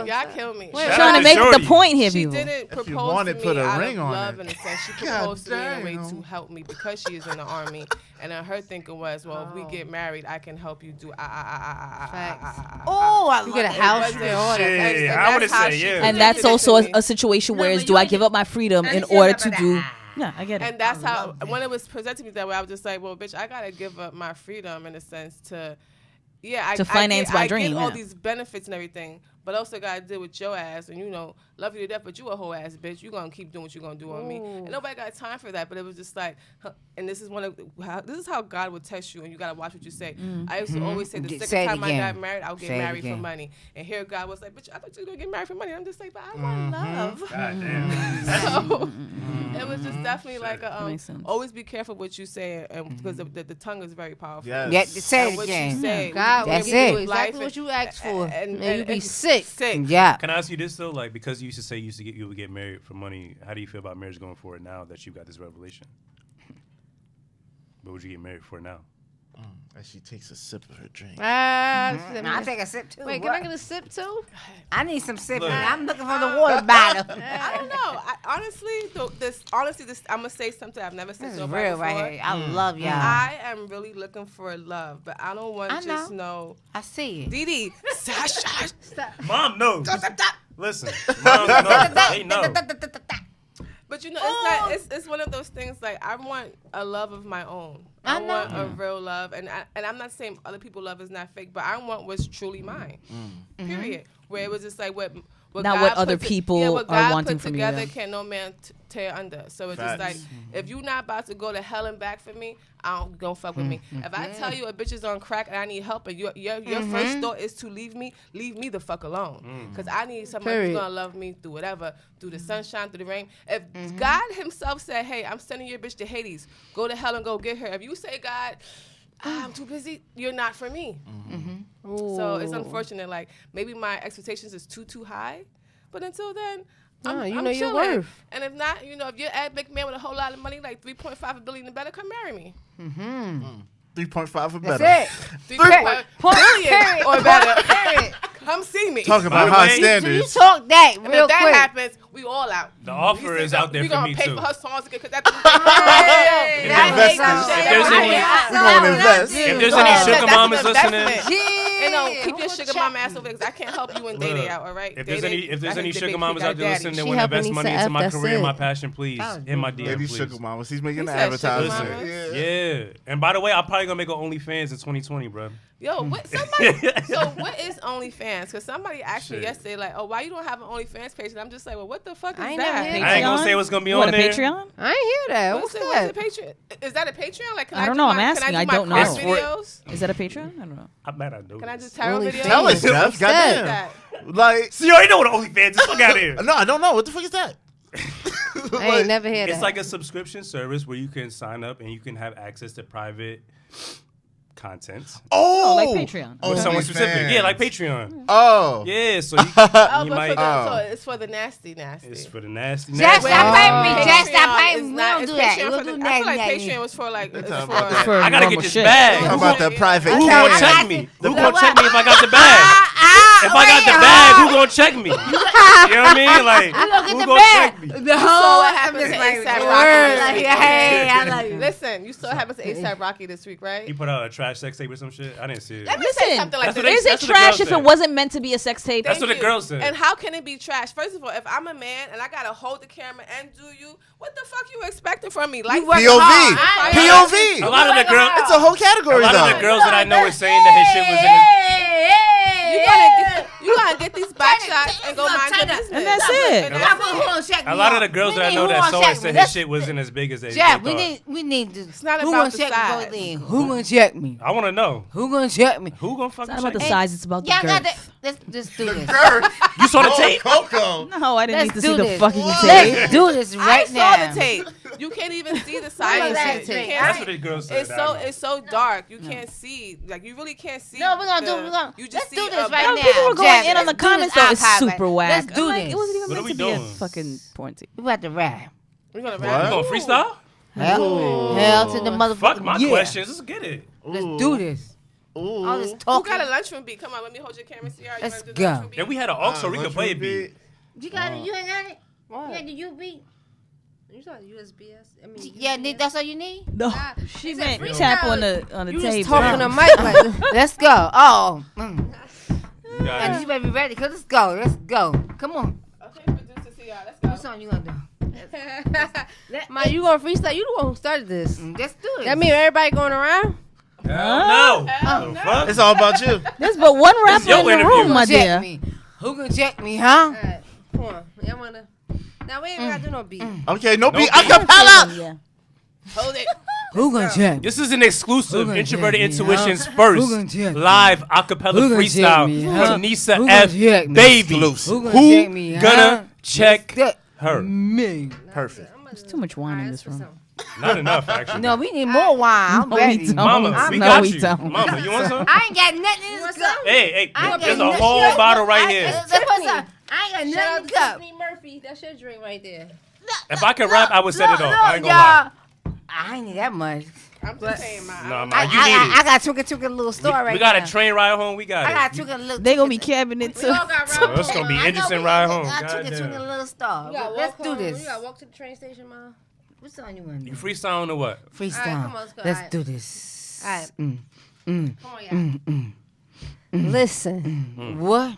Y'all kill me. Shout Trying out to make Shorty. the point here, She people. didn't propose you wanted, to put me a out ring of on love it. in a sense. She God proposed to me in a way damn. to help me because she is in the army. And then her thinking was, well, if we get married, I can help you do Oh, I You love get a that. house It with wasn't- all that. Shit, and I would that's how say she yeah. And that's presented it also to me. a situation where but do you I get- give up my freedom in Understand order about to that. do? Yeah, I get it. And that's how, love that. when it was presented to me that way, I was just like, well, bitch, I got to give up my freedom in a sense to, yeah, To finance my dream, I get all yeah. these benefits and everything, but also got to deal with your ass and, you know, love you to death, but you a whole ass bitch. You going to keep doing what you going to do on me. And nobody got time for that, but it was just like, and this is this is how God would test you, and you got to watch what you say. I used to always say the Say second it time I again. got married, I'll get Say it married for again. money. And here God was like, bitch, I thought you were going to get married for money. I'm just like, but I want love. God damn. So it was just definitely like makes sense. always be careful what you say, and because the tongue is very powerful. yes. Yeah, say And it what you again. say, God will That's give you it. exactly what you asked for. and you be and sick. Yeah. Can I ask you this though? Like, because you used to say you would get married for money. How do you feel about marriage going forward now that you got this revelation? What would you get married for now? As she takes a sip of her drink. I'll take a sip too. Wait, can I get a sip too? I need some sipping. Look. I'm looking for the water bottle. I don't know. This I'm gonna say something I've never said This to is nobody real before. right here. I love y'all. I am really looking for love, but I don't want I to just know. know. I see it. Didi, Sasha. Mom knows. Listen, Mom knows. They know. But you know, it's not. It's one of those things. Like I want a love of my own. I want a real love, and I'm not saying other people's love is not fake, but I want what's truly mine. Period. Where it was just like what Not God what other put people what are God wanting put from you, together yeah. can no man tear under. So it's Facts. just like if you're not about to go to hell and back for me, I don't go fuck with me. If I tell you a bitch is on crack and I need help, and your first thought is to leave me the fuck alone, because I need somebody who's Period. gonna love me through whatever, through the sunshine, through the rain. If God Himself said, "Hey, I'm sending your bitch to Hades, go to hell and go get her," if you say, "God, I'm too busy," you're not for me. So it's unfortunate. Like maybe my expectations is too high, but until then, I'm you know your chilling. worth. And if not, you know, if you're a big man with a whole lot of money, like 3.5 billion and better, come marry me. 3.5 or That's better. it. 3.5 billion or better. Period. Come see me. Talk about the high way, You standards. talk that And real if that quick. happens, we all out. The offer is out there we for gonna me pay too. for her songs because If We're gonna invest. If there's any sugar mamas listening, You know, keep your sugar mama ass over because I can't help you in day Look, out, all right? if there's any Day-Day, sugar baby, mamas got out there daddy. listening that She want to helping invest me money to into F, my that's career and my it. passion, please, in my DM, Baby please. sugar mama. He's making the said sugar advertisement. mama. Yeah. Yeah, and by the way, I'm probably gonna make an OnlyFans in 2020, bro. Yo, what is OnlyFans? Because somebody asked me Shit. yesterday, like, oh, why you don't have an OnlyFans page? And I'm just like, well, what the fuck is I ain't that? never heard I ain't gonna Patreon? say what's gonna be What, on a there. Patreon? I ain't hear that. What's What's that? a Patreon? Is that a Patreon? Like, can I I don't do know. my, I'm asking. Can I I do don't my know. craft videos? Is that a Patreon? I don't know. I'm mad I know. Can I do this. tarot OnlyFans. videos? Tell us, Jeff. What's Goddamn. that? Like, So you already know what an OnlyFans is. Fuck out of here. no, I don't know. What the fuck is that? I ain't never heard that. It's like a subscription service where you can sign up and you can have access to private content Oh, like Patreon. with someone specific. OnlyFans. Yeah, like Patreon. Oh. Yeah, so you, Oh, you but might. so it's for the nasty. It's for the nasty. Jack, nasty. stop paying me. Patreon Jack, stop paying is me. We not- don't it's do that. Patreon We'll for do the- I feel like that. Patreon was for like. They it's talking for- about that. For I gotta normal get this shit. bag. How about that private Who account? gonna check me? Who The gonna what? check me if I got the bag? If I got the bag, who gonna check me? You know what I mean? Like, Look at who the gonna bag. check me? The saw whole what happened to like, A$AP word. Rocky. Like, hey, I Listen, you saw what happened to ASAP Rocky this week, right? He put out a trash sex tape or some shit. I didn't see it. Let me say something like is it trash if it wasn't meant to be a sex tape? That's what the girl said. And how can it be trash? First of all, if I'm a man and I gotta hold the camera and do you, what the fuck you expecting from me? Like POV. POV. A lot of the girls. It's a whole category. A lot of the girls that I know are saying that his shit was in his. You gotta get these back shots and go mind your business. And that's it. A lot of the girls that I know that saw it said his shit wasn't as big as they Jack, thought. we need to. It's not who about gonna the check size. me? Who gonna check me? I want to know. Who gonna check me? Who gonna fucking It's not about the check? size, it's about the Y'all got girth. that? Let's just do this. You saw the tape? Coco. No, I didn't Let's need to do see the this. fucking tape. Let's do this I right saw now. the tape. You can't even see the What size was of that it. You tape? can't That's see. what the girl said. It's so dark. You can't see. Like you really can't see. No, we're gonna You just let's see do this a right No, now. people were going Jack, in on the let's do comments this though. It's archive. super whack. Let's do I'm like, this. It wasn't even What meant are we to be a doing? fucking porn tape. We about to rap. We're gonna You rap. gonna freestyle? Hell to the motherfucker. Fuck my yeah. questions. Let's get it. Let's do this. All this Who talking. got a lunchroom beat? Come on, let me hold your camera. See how you Let's wanna do the go. lunchroom beat? Yeah, we had an aux, so we could play a beat. You got it? You ain't got it? What? You got the U beat? You talking USBS? I mean, Yeah, that's all you need? No, Nah, she it's a meant freestyle. tap on the You tape. just talking bro. to Mike like. Let's go. Oh. And Got you better be ready, because let's go. Let's go. Come on. Okay, producer, see y'all. Let's go. What song you gonna do? Mike, you gonna freestyle? You the one who started this. Let's do it. That mean everybody going around? No. Hell no. Fuck. It's all about you. There's but one rapper your in the interview. room, my check dear. me? Who gonna check me, huh? Alright, come on. Y'all wanna? Now we ain't gotta do no beat. Okay, no beat. beat. Acapella. Yeah. Hold it. Who gonna check me? This is an exclusive Who gonna Introverted check me, Intuition's huh? first Who gonna check me? live acapella Who gonna freestyle check me, huh? from Nisa Who gonna F. check me? Baby. Exclusive. Who gonna check me, huh? Gonna check her. Me. Perfect. There's too much wine in this room. Not enough, actually. No, we need more wine. I'm No, we ready. don't. Mama, we No, got we you. don't. Mama, you want some? I ain't got nothing in this cup. Hey, I ain't there's got a nothing- whole bottle right I here. ain't got Shout nothing in out the to cup. Tiffany Murphy. That's your drink right there. If I could rap, I would set it off. I ain't gonna lie. I ain't need that much. I'm just saying, my. No, I, man, you need I it. got Twinkle little store right We got now. a train ride home. We got I got it. Twinkle little. They gonna be cabinet We too. all got So round. it's gonna be I know interesting we ride got home. Twinkle Goddamn. little store. You gotta Let's walk do home. this. You gotta walk to the train station, Ma. What song you want to You do? freestyling or what? Freestyle. All right, come on, let's go. Let's All right. do this. All right. Mm. Come on, y'all. Listen, What?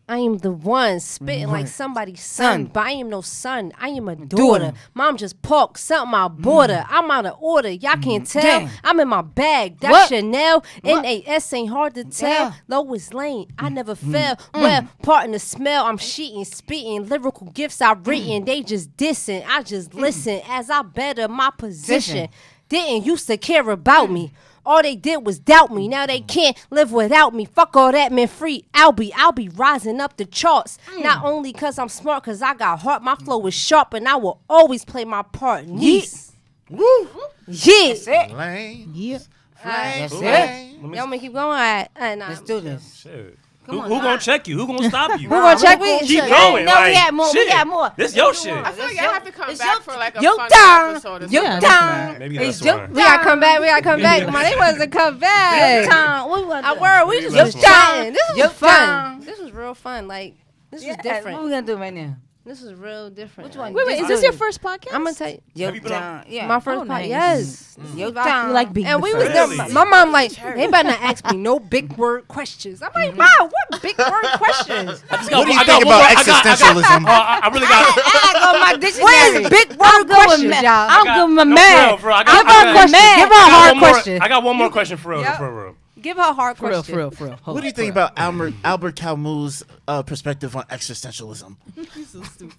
I am the one spitting like What? somebody's son, Son. but I am no son. I am a daughter. Daughter. Mom just parked something out border. I'm out of order. Y'all can't tell. Damn. I'm in my bag. That's What? Chanel. What? NAS ain't hard to tell. Yeah. Lois Lane. I never fell. Well, pardon the smell. I'm sheeting, spitting. Lyrical gifts I written. They just dissing. I just listen as I better my position. Didn't used to care about me. All they did was doubt me. Now they can't live without me. Fuck all that, man. Free I'll be rising up the charts. Not only cause I'm smart, cause I got heart. My flow is sharp, and I will always play my part. Yeet. Woo. Yeah. That's it. Lane. Yeah. That's it. Lane. Let me Y'all want me to keep going? All right. Let's do this. Shit. Come Who on, who Ron. gonna check you? Who gonna stop you? Who gonna check me? Keep Shit. going. No, like, we got more. We shit. got more. This your shit. I feel like y'all have to come It's back your- for like a your fun turn. episode or Your something. turn. Maybe It's that's your why. We gotta come back. We gotta come back. Come on, they wasn't come Your back. turn. What you want I to do? word. We just Your was turn. chatting. This Your was fun. turn. This was real fun. Like this was Yeah, What different. we gonna do right now? This was real different. Which one? Wait, is this your first podcast? I'm gonna tell you. Your Have you been on- turn. Yeah. My first Oh, part. nice. Yes. Your You turn. like being And the we was first. there. Really? My mom like, they better not ask me no big word questions. I'm like, Mom, what big word questions? What What do you think about existentialism? I really got. I go my dictionary. What is big word questions, y'all? I'm good with my No, man. for real, I Give got- her a question. Give her a hard one more- question. I got one more question for real. Yep. For real. Give her a hard For real, question. for real, for real. Hold What do you on, think for real. about Albert Camus' perspective on existentialism? Mississippi.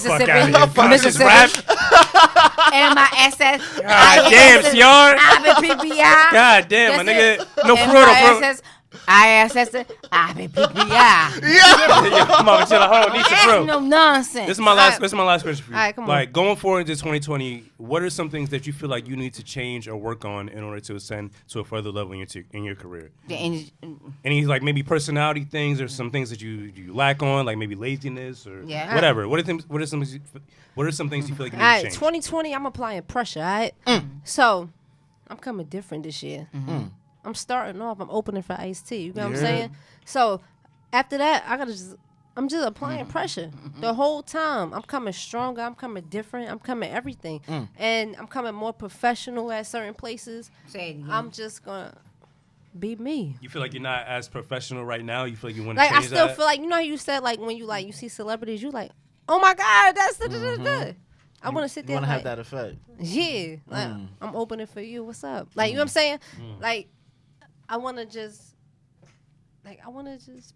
Fuck outta here. This is Mississippi. rap. MISS. God damn, Ciar. IBPPI. God damn, my That's nigga. No, for real, bro. MISS. ISS. IBPPI. Yeah. Come on, chill out. Hold on, Nisha, That's bro. no nonsense. This is my last. This is my last question for you. All right, come on. Like going forward into 2020, what are some things that you feel like you need to change or work on in order to ascend to a further level in your career? Any like maybe personality things or some things that you lack on, like maybe laziness or Yeah. whatever. What are some things you feel like you All need right, to change? 2020, I'm applying pressure, all right? So, I'm coming different this year. I'm starting off, I'm opening for Ice-T, you know what I'm saying? So, after that, I gotta just I'm just applying pressure the whole time. I'm coming stronger. I'm coming different. I'm coming everything. And I'm coming more professional at certain places. I'm just going to be me. You feel like you're not as professional right now? You feel like you want to like, change I still that? feel like, you know how you said, like, when you see celebrities, you like, oh, my God, that's the I want to sit there. You want to like, have that effect. Yeah. Like, I'm opening for you. What's up? Like, you know what I'm saying? Like, I want to just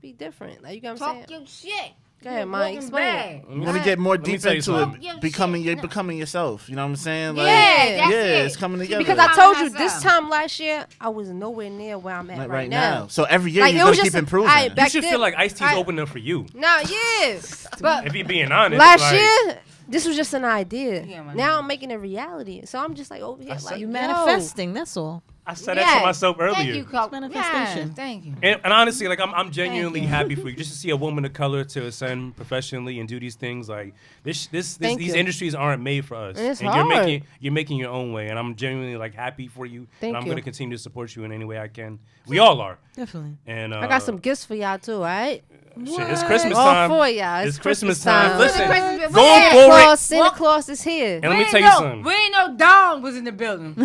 be different. Like, you know what I'm saying? Talk your shit. Go ahead, Mike. Explain. You want to get more deep tell you into something. it, becoming yourself. You know what I'm saying? Like, That's it. it's coming together. Because I told you this time last year, I was nowhere near where I'm at like right now. So every year Like, you it got was to just keep improving. You should feel like Ice-T's opening up for you. Nah, yeah. But If you're being honest. last like, year, this was just an idea. Yeah, man. Now I'm making it reality. So I'm just like over here, like, You yo. manifesting. That's all. I said that to myself earlier. Thank you, Coach. Manifestation. Yes, thank you. And honestly, like I'm genuinely happy for you. Just to see a woman of color to ascend professionally and do these things, like these Thank you. industries aren't made for us. And it's you're making your own way, and I'm genuinely like happy for you. Thank and I'm you. going to continue to support you in any way I can. We all are. Definitely. And I got some gifts for y'all too, all right? shit, it's Christmas All time. for y'all. It's Christmas time. Listen, Christmas- going forward, Santa Claus is here. and let me tell you something. We ain't know Dawn was in the building.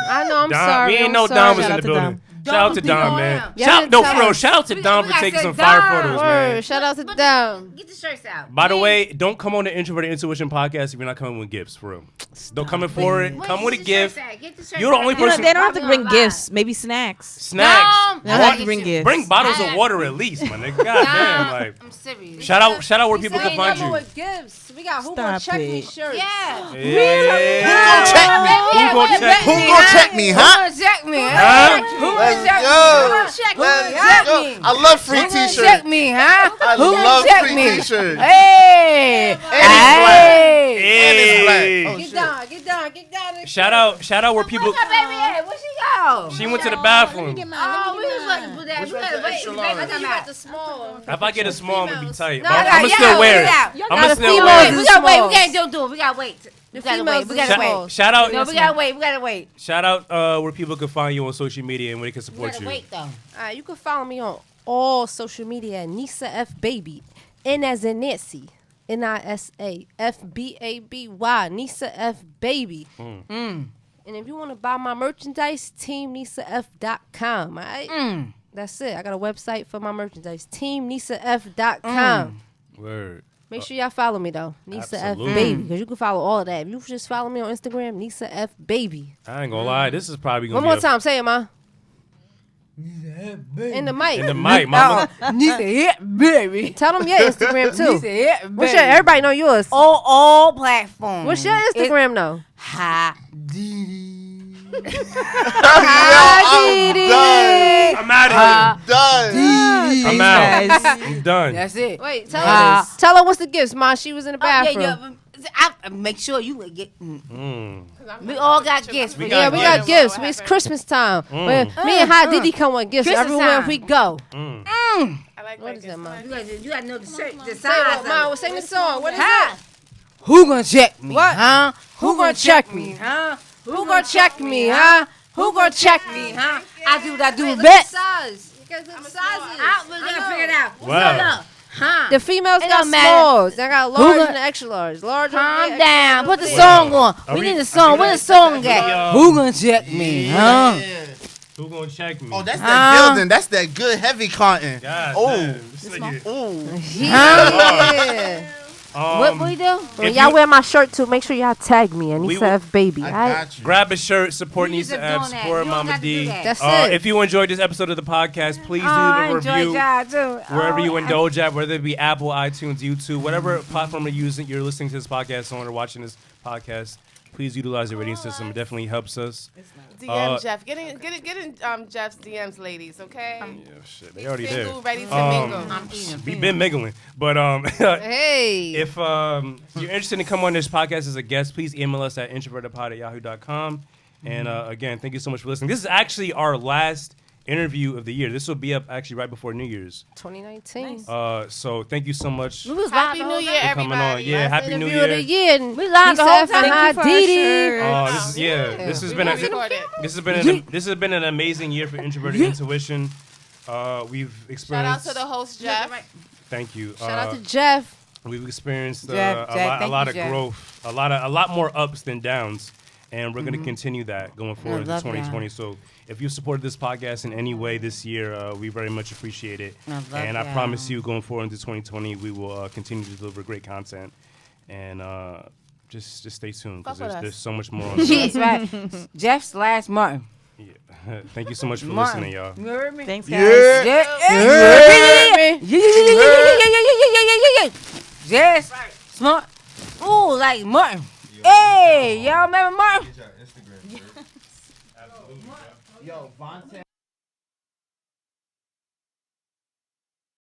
I know. I'm Don, sorry. we ain't I'm know sorry. Don was Shout in out the to building. Don. Shout out to Don Don, be man. on. Y'all Shout, didn't no, tell for real. us. Shout out to Don for gotta taking say some fire Don. photos, Word. man. Shout out to Don. Get the shirts out. By the way, don't come on the Introverted Intuition podcast if you're not coming with gifts, for real. Don't come in for it. Come with a gift. You're the only person- They don't have to bring gifts. Maybe snacks. Snacks. They don't have to bring gifts. Bring bottles of water at least, my nigga. God damn, like. I'm serious. Shout out where people We can ain't find number you. with gifts. We got who gonna Stop check me it. shirts. Yeah. Yeah. check me? Who gonna check Who me? gonna check me, huh? Who gonna check me? Huh? Who gonna Let's check me? go. Who gonna check me? Let's go. I love free Who gonna t-shirts. check me, huh? I Who gonna love check free me? t-shirts. Hey. And it's black. And it's Hey. black. Oh, Get shit. down, get down, get down. Shout out where people. Where's my baby at? Where she go? She went to the bathroom. Oh, we was looking for that. Which We one's gotta the wait. extra We large? gotta I come got out. the small. If I get a small, I'm gonna be tight. No, But no, I'm gonna still wear it. out. I'm gonna the still females wear Wait, it. we gotta wait. We Smalls. can't do it. We gotta wait. We gotta wait. We gotta wait. Shout out. No, we gotta wait. We gotta wait. Shout out where people can find you on social media and where they can We support gotta you. wait though. All right, you can follow me on all social media at Nisa F Baby. N as in Nancy. NISA FBABY. Nisa F Baby. And if you want to buy my merchandise, teamnisaf.com. All right? That's it. I got a website for my merchandise. Teamnisaf.com. Word. Make sure y'all follow me though, Nisa Absolutely. F Baby, because you can follow all of that. If you just follow me on Instagram, Nisa F Baby. I ain't gonna lie. This is probably gonna One be more a- time, say it, ma. In the mic. in the mic, mama. Nisa hit baby. Tell them your Instagram too. Nisa hit baby. What's your? Everybody know yours. On all platforms. What's your Instagram though? Hi. I'm done. I'm out of here. Done. I'm Guys. out. I'm done. That's it. Wait, tell her what's the gifts, ma. She was in the bathroom. I make sure you would get. Mm. We all got gifts. We for got Yeah, you. we gifts. got gifts. It's Christmas time. Me and Hot Diddy come with gifts Christmas everywhere time. we go. I like What is that, ma? You gotta know the shirt, the Say what, size. ma? Sing the song. What is Huh? it? Who gonna check me? What? Huh? Who gonna check me? Huh? Who gonna check me, huh? Who gonna check me, Huh? I do what I do Wait, look at best. the size. You got the sizes. We're gonna figure it out. Wow. Look, huh? The females It got don't matter. smalls. They got large gonna- and extra large. Large. Calm and down. Put the extra song on. Are We we- need a I song. think Where the that- song that- at? Who gonna check me? Huh? Yeah. Who gonna check me? Oh, that's Huh? that building. That's that good heavy cotton. God Oh. damn. This nigga- Ooh. Yeah. What we do? When If y'all you- wear my shirt too, make sure y'all tag me and We Nisa will- F Baby. I Alright? got you. Grab a shirt, support You just Nisa doing F, that. support You don't Mama have to do D. that. That's it. If you enjoyed this episode of the podcast, please I do leave a enjoy review y'all too. wherever you indulge at, whether it be Apple, iTunes, YouTube, whatever platform you're listening to this podcast on or watching this podcast. Please utilize the rating system. It definitely helps us. DM Jeff. Get in Jeff's DMs, ladies, okay? Yeah, shit, they already did. Single, ready to Um, mingle. I'm eating. We've been mingling, but Hey. if you're interested in coming on this podcast as a guest, please email us at introvertedpod@yahoo.com. And again, thank you so much for listening. This is actually our last interview of the year. This will be up actually right before New Year's. 2019. So thank you so much We was Happy live New the Year, whole time. for coming on. everybody. Yeah, Last Happy New interview of the Year. year. And We live the Nisa whole F time. and Thank you for Hot our Diddy. shirt. Oh, this has been an amazing year for Introverted Intuition. We've Shout out experienced. to the host, Jeff. Thank you. Shout out to Jeff. We've experienced Jeff, a lot of Jeff. growth, a lot more ups than downs, and we're going to continue that going forward into 2020. So if you supported this podcast in any way this year, we very much appreciate it. I promise you, going forward into 2020, we will continue to deliver great content, and just stay tuned because there's so much more on the Yes, right. Jeff/Martin. Yeah. Thank you so much for listening, y'all. You heard me? Thanks, guys. Yes, smart. Ooh, like Martin. Hey, y'all remember Martin? Yo, Vontae.